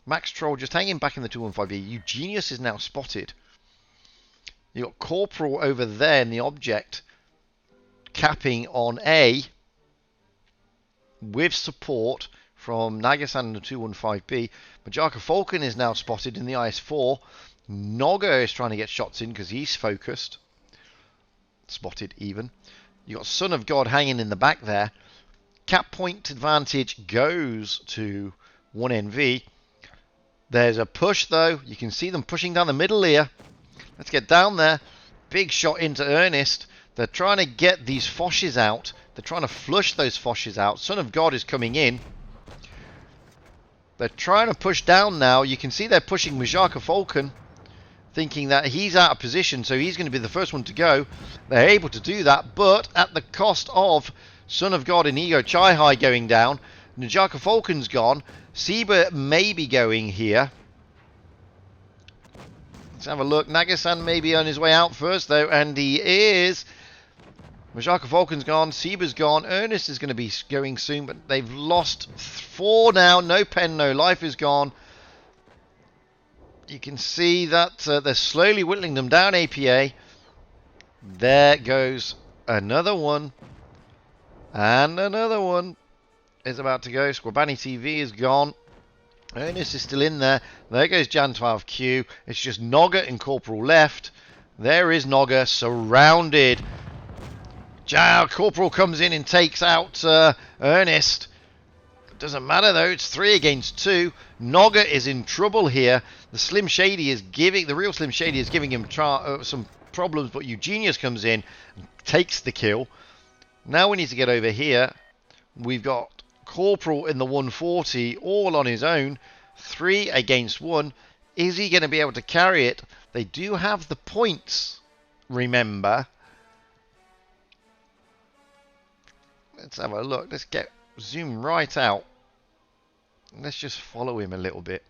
Max Troll just hanging back in the 215B. Eugenius is now spotted. You got Corporal over there in the object, capping on A, with support from Nagasan in the 215B. Majaka Falcon is now spotted in the IS4. Noga is trying to get shots in because he's focused. Spotted even. You got Son of God hanging in the back there. Cap point advantage goes to 1NV. There's a push though. You can see them pushing down the middle here. Let's get down there. Big shot into Ernest. They're trying to get these Foches out. They're trying to flush those Foches out. Son of God is coming in. They're trying to push down now. You can see they're pushing Majaka Falcon, thinking that he's out of position, so he's going to be the first one to go. They're able to do that, but at the cost of Son of God and Ego Chai High going down. Majaka Falcon's gone. Seba may be going here. Let's have a look. Nagasan may be on his way out first, though, and he is. Majaka Falcon's gone. Seba's gone. Ernest is going to be going soon, but they've lost 4 now. No Pen, No Life is gone. You can see that they're slowly whittling them down, APA. There goes another one. And another one is about to go. Squabani TV is gone. Ernest is still in there. There goes Jan 12Q. It's just Noga and Corporal left. There is Noga surrounded. Corporal comes in and takes out Ernest. It doesn't matter though, it's 3 against 2. Noga is in trouble here. The Slim Shady is giving, the Real Slim Shady is giving him some problems, but Eugenius comes in and takes the kill. Now we need to get over here. We've got Corporal in the 140 all on his own. 3 against 1. Is he going to be able to carry it? They do have the points, remember. Let's have a look. Let's zoom right out. Let's just follow him a little bit.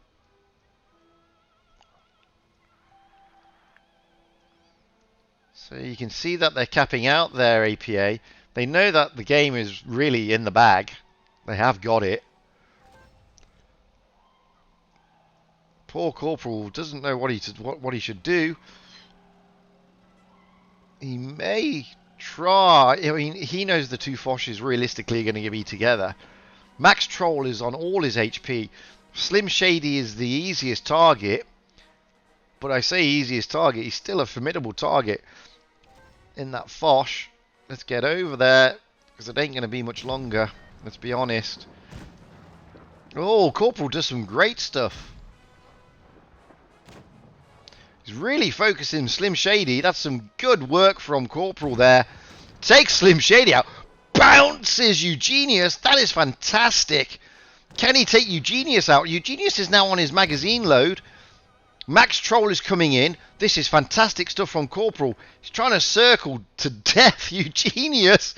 So you can see that they're capping out their APA. They know that the game is really in the bag. They have got it. Poor Corporal doesn't know what he should do. He may try. I mean, he knows the two Foshes realistically are going to be together. Max Troll is on all his HP. Slim Shady is the easiest target. But I say easiest target, he's still a formidable target in that Fosh. Let's get over there, because it ain't going to be much longer. Let's be honest. Oh, Corporal does some great stuff. He's really focusing Slim Shady. That's some good work from Corporal there. Takes Slim Shady out. Bounces Eugenius. That is fantastic. Can he take Eugenius out? Eugenius is now on his magazine load. Max Troll is coming in. This is fantastic stuff from Corporal. He's trying to circle to death Eugenius.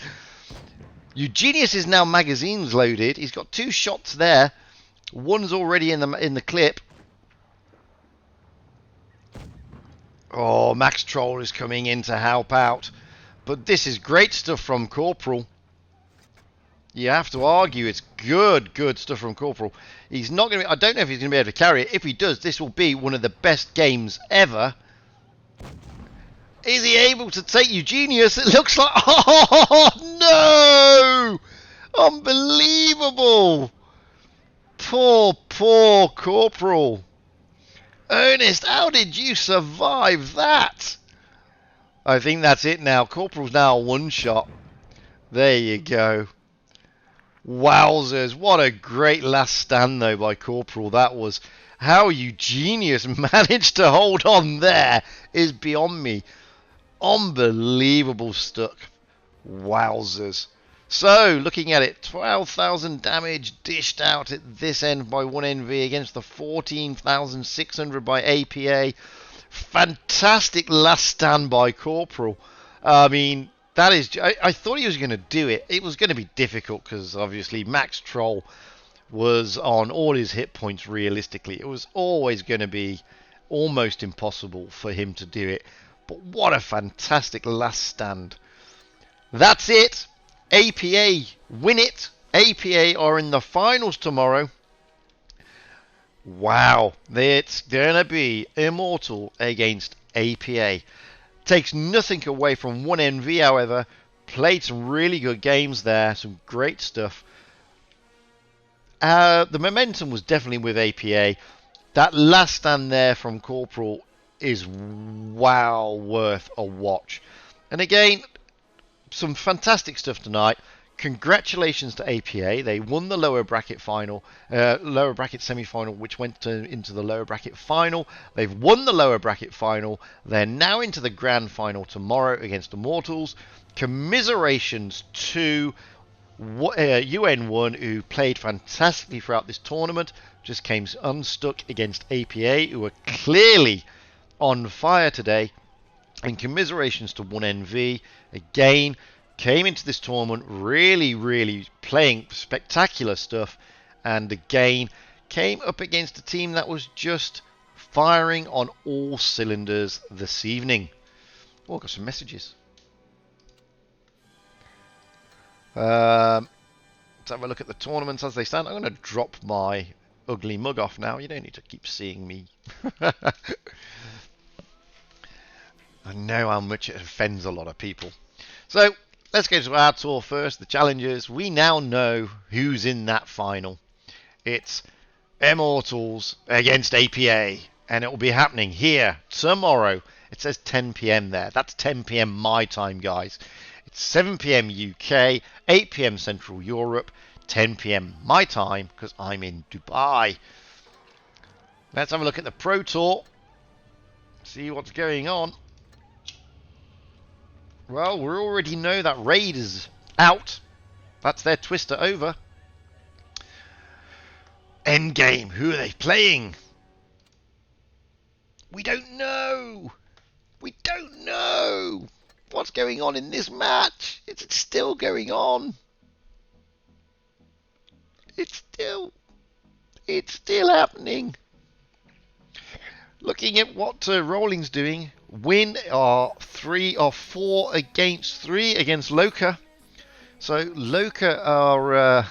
Eugenius is now magazines loaded. He's got 2 shots there. One's already in the clip. Oh, Max Troll is coming in to help out. But this is great stuff from Corporal. You have to argue it's good stuff from Corporal. He's not going to. I don't know if he's going to be able to carry it. If he does, this will be one of the best games ever. Is he able to take Eugenius? It looks like. Oh no! Unbelievable! Poor Corporal. Ernest, how did you survive that? I think that's it now. Corporal's now 1 shot. There you go. Wowzers, what a great last stand though by Corporal that was. How Eugenius managed to hold on there is beyond me. Unbelievable stuff. Wowzers. So, looking at it, 12,000 damage dished out at this end by 1NV against the 14,600 by APA. Fantastic last stand by Corporal. I mean, that is. I thought he was going to do it. It was going to be difficult because obviously Max Troll was on all his hit points realistically. It was always going to be almost impossible for him to do it. But what a fantastic last stand. That's it. APA win it. APA are in the finals tomorrow. Wow, it's going to be Immortal against APA. Takes nothing away from 1NV, however. Played some really good games there. Some great stuff. The momentum was definitely with APA. That last stand there from Corporal is wow worth a watch. And again, some fantastic stuff tonight. Congratulations to APA. They won the lower bracket final, lower bracket semi-final, which went into the lower bracket final. They've won the lower bracket final. They're now into the grand final tomorrow against Immortals. Commiserations to UN1, who played fantastically throughout this tournament. Just came unstuck against APA, who were clearly on fire today. And commiserations to 1NV. Again, came into this tournament really playing spectacular stuff. And again, came up against a team that was just firing on all cylinders this evening. Oh, got some messages. Let's have a look at the tournaments as they stand. I'm going to drop my ugly mug off now. You don't need to keep seeing me. I know how much it offends a lot of people. So, let's go to our tour first, the challengers. We now know who's in that final. It's Immortals against APA. And it will be happening here tomorrow. It says 10 PM there. That's 10 PM my time, guys. It's 7 PM UK, 8 PM Central Europe, 10 PM my time, because I'm in Dubai. Let's have a look at the Pro Tour. See what's going on. Well, we already know that Raid is out. That's their twister over. Endgame. Who are they playing? We don't know. We don't know. What's going on in this match? It's still going on. It's still happening. Looking at what Rolling's doing, win are 4 against 3 against Loka. So Loka are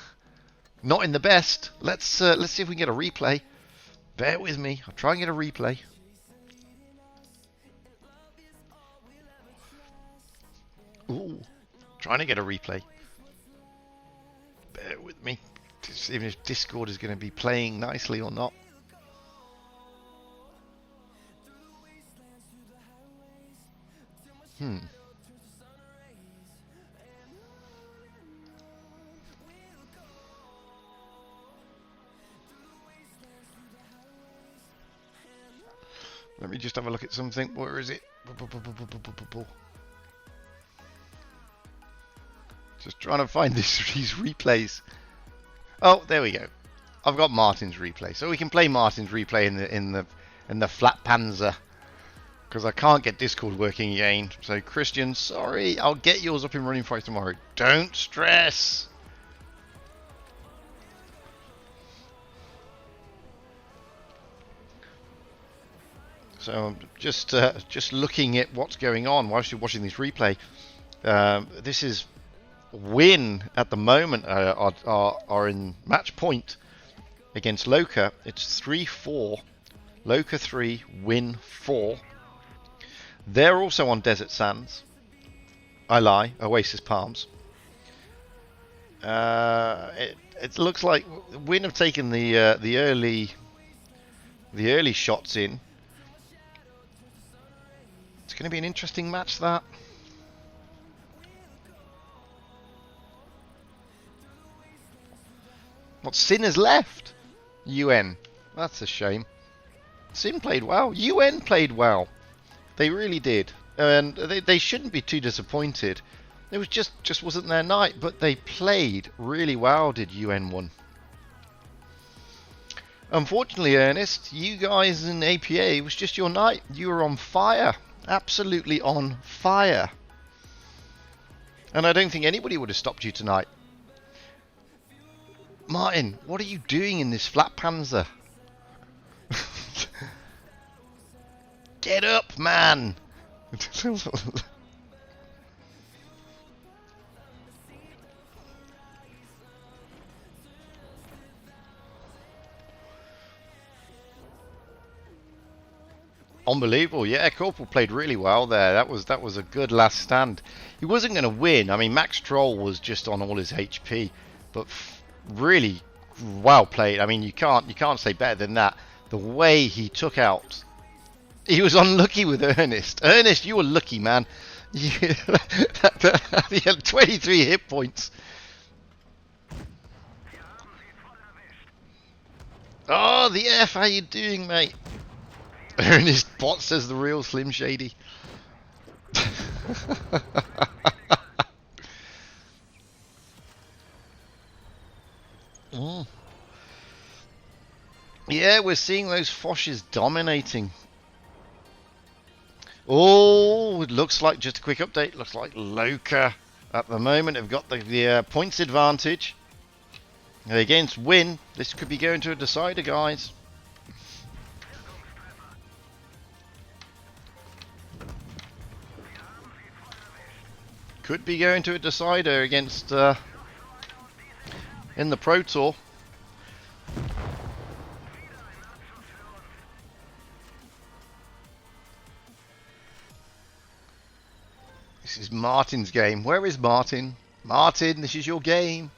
not in the best. Let's see if we can get a replay. Bear with me. I'll try and get a replay. Ooh, trying to get a replay. Bear with me. Even if Discord is going to be playing nicely or not. Let me just have a look at something. Where is it? Just trying to find these replays. Oh, there we go. I've got Martin's replay, so we can play Martin's replay in the flat panzer. Because I can't get Discord working again. So Christian, sorry, I'll get yours up and running for you tomorrow. Don't stress. So I'm just looking at what's going on whilst you're watching this replay. This is Win at the moment are in match point against Loka. It's 3-4. Loka 3, Win 4. They're also on Desert Sands. I lie, Oasis Palms. It looks like Win have taken the early shots in. It's going to be an interesting match, that. What, Sin has left? UN. That's a shame. Sin played well. UN played well. They really did. And they shouldn't be too disappointed. It was just wasn't their night, but they played really well, did UN1. Unfortunately, Ernest, you guys in APA, it was just your night. You were on fire. Absolutely on fire. And I don't think anybody would have stopped you tonight. Martin, what are you doing in this flat panzer? Get up, man! Unbelievable, yeah. Corporal played really well there. That was a good last stand. He wasn't going to win. I mean, Max Troll was just on all his HP, but really well played. I mean, you can't say better than that. The way he took out. He was unlucky with Ernest. Ernest, you were lucky, man. He had 23 hit points. Oh, the F, how you doing, mate? Ernest Bot says the real Slim Shady. Yeah, we're seeing those Foshes dominating. Oh, it looks like, just a quick update, looks like Loka at the moment have got the points advantage. Against Win, this could be going to a decider, guys. Could be going to a decider against in the Pro Tour. This is Martin's game. Where is Martin? Martin, this is your game.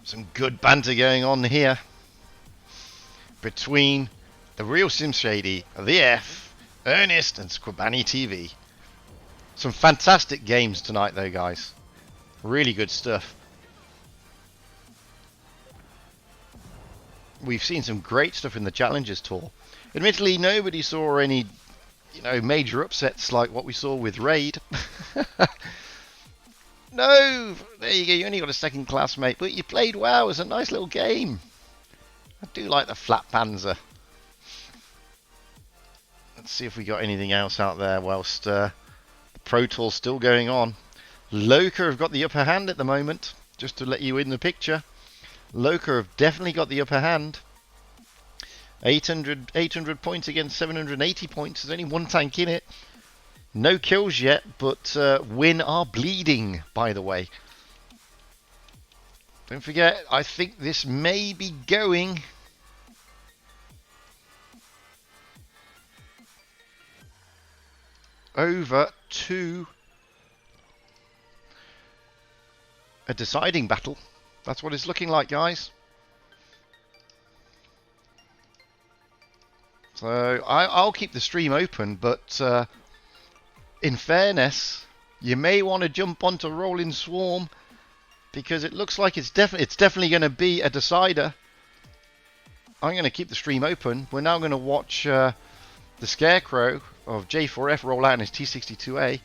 Some good banter going on here between the real Sim Shady, the F, Ernest, and Squabani TV. Some fantastic games tonight, though, guys. Really good stuff. We've seen some great stuff in the Challengers Tour. Admittedly, nobody saw any, major upsets like what we saw with Raid. No, there you go. You only got a second class, mate, but you played well. It was a nice little game. I do like the flat panzer. Let's see if we got anything else out there whilst Pro Tour still going on. Loka have got the upper hand at the moment, just to let you in the picture. Loka have definitely got the upper hand. 800 points against 780 points. There's only one tank in it. No kills yet, but Win are bleeding, by the way. Don't forget, I think this may be going over to a deciding battle. That's what it's looking like, guys. So I'll keep the stream open, but in fairness, you may want to jump onto Rolling Swarm because it looks like it's definitely going to be a decider. I'm going to keep the stream open. We're now going to watch the Scarecrow of J4F roll out in his T62A.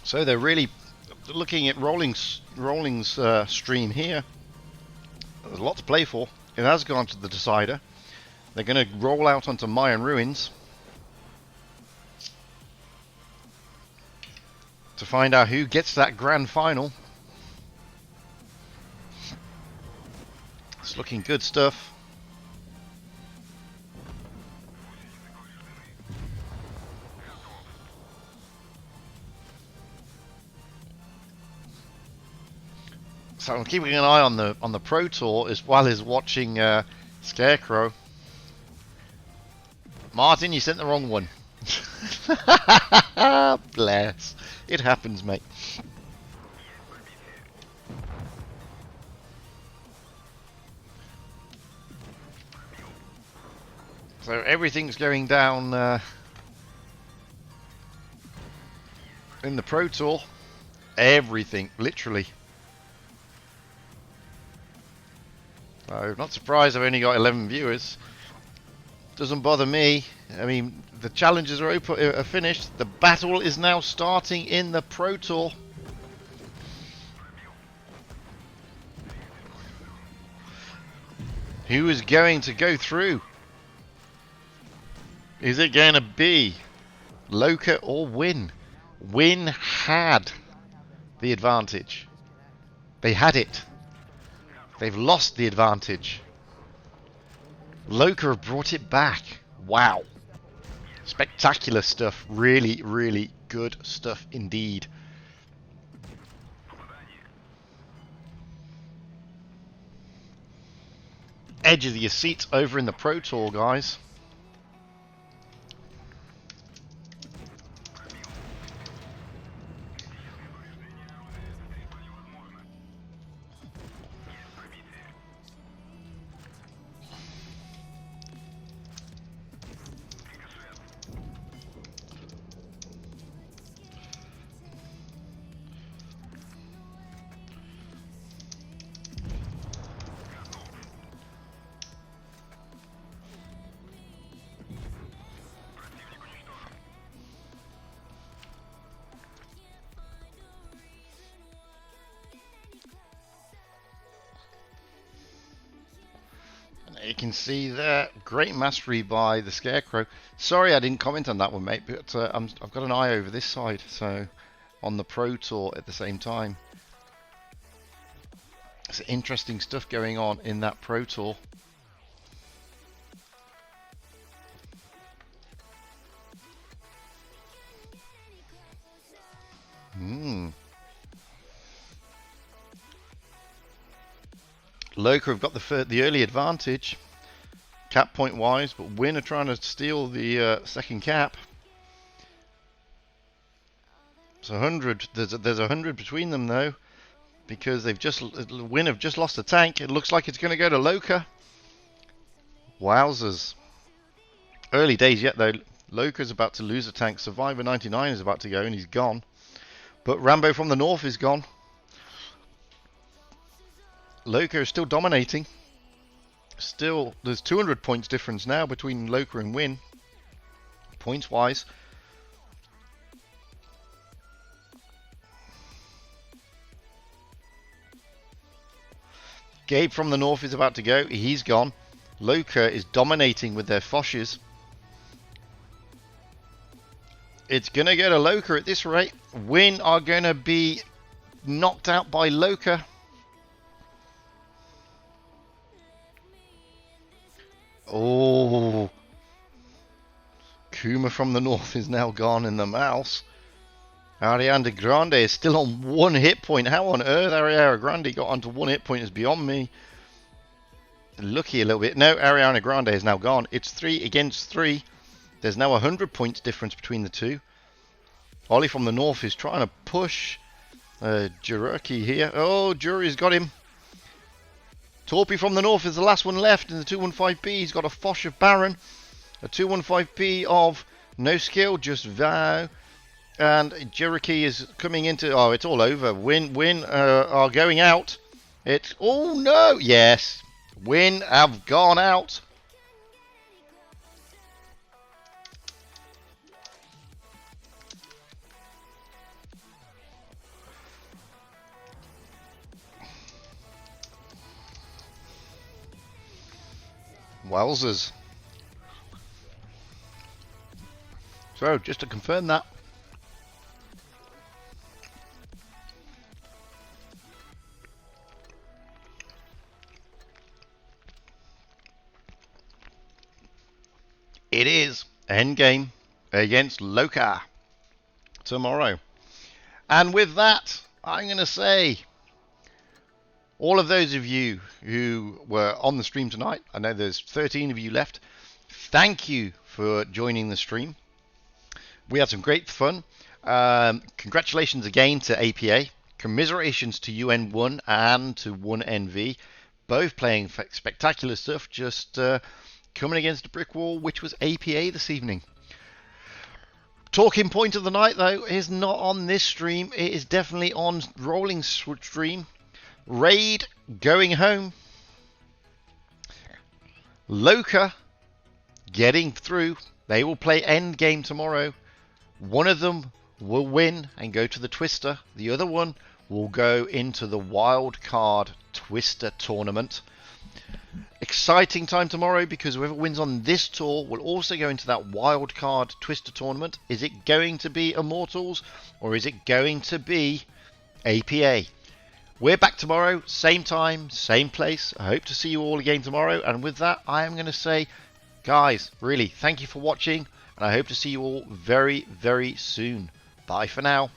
So they're really looking at Rolling's stream here. There's a lot to play for. It has gone to the decider. They're going to roll out onto Mayan Ruins to find out who gets that grand final. It's looking good stuff. So I'm keeping an eye on the Pro Tour as well as watching Scarecrow. Martin, you sent the wrong one. Bless. It happens, mate. So everything's going down in the Pro Tour. Everything, literally. So, not surprised I've only got 11 viewers. Doesn't bother me. I mean, the challenges are finished. The battle is now starting in the Pro Tour. Who is going to go through? Is it going to be Loka or Win? Win had the advantage. They had it. They've lost the advantage. Loka have brought it back. Wow. Spectacular stuff. Really, really good stuff indeed. Edge of your seats over in the Pro Tour, guys. You can see there, great mastery by the Scarecrow. Sorry I didn't comment on that one, mate, but I've got an eye over this side, so on the Pro Tour at the same time. It's interesting stuff going on in that Pro Tour. Loka have got the early advantage. cap point wise, but Win are trying to steal the second cap. It's 100. There's 100 between them though, because Win have just lost a tank. It looks like it's going to go to Loka. Wowzers. Early days yet though. Loka's about to lose a tank. Survivor 99 is about to go and he's gone. But Rambo from the north is gone. Loka is still dominating. Still, there's 200 points difference now between Loka and Win. Points wise. Gabe from the north is about to go. He's gone. Loka is dominating with their Foshes. It's going to go to Loka at this rate. Win are going to be knocked out by Loka. Oh. Kuma from the north is now gone in the mouse. Ariana Grande is still on 1 hit point. How on earth Ariana Grande got onto 1 hit point is beyond me. Lucky a little bit. No, Ariana Grande is now gone. It's 3 against 3. There's now 100 points difference between the two. Ollie from the north is trying to push Juroki here. Oh, Jury's got him. Torpy from the north is the last one left in the 215p. He's got a Fosh of Baron. A 215p of no skill, just Vow. And Juroki is coming into... Oh, it's all over. Win are going out. It's... Oh, no! Yes. Win have gone out. Wowzers. So, just to confirm that. It is endgame against Loka tomorrow. And with that, I'm going to say, all of those of you who were on the stream tonight, I know there's 13 of you left, thank you for joining the stream. We had some great fun. Congratulations again to APA. Commiserations to UN1 and to 1NV. Both playing spectacular stuff, just coming against a brick wall, which was APA this evening. Talking point of the night, though, is not on this stream. It is definitely on Rolling stream. Raid going home. Loka getting through. They will play end game tomorrow. One of them will win and go to the Twister. The other one will go into the wild card Twister tournament. Exciting time tomorrow, because whoever wins on this tour will also go into that wild card Twister tournament. Is it going to be Immortals or is it going to be APA? We're back tomorrow, same time, same place. I hope to see you all again tomorrow. And with that, I am going to say, guys, really, thank you for watching. And I hope to see you all very, very soon. Bye for now.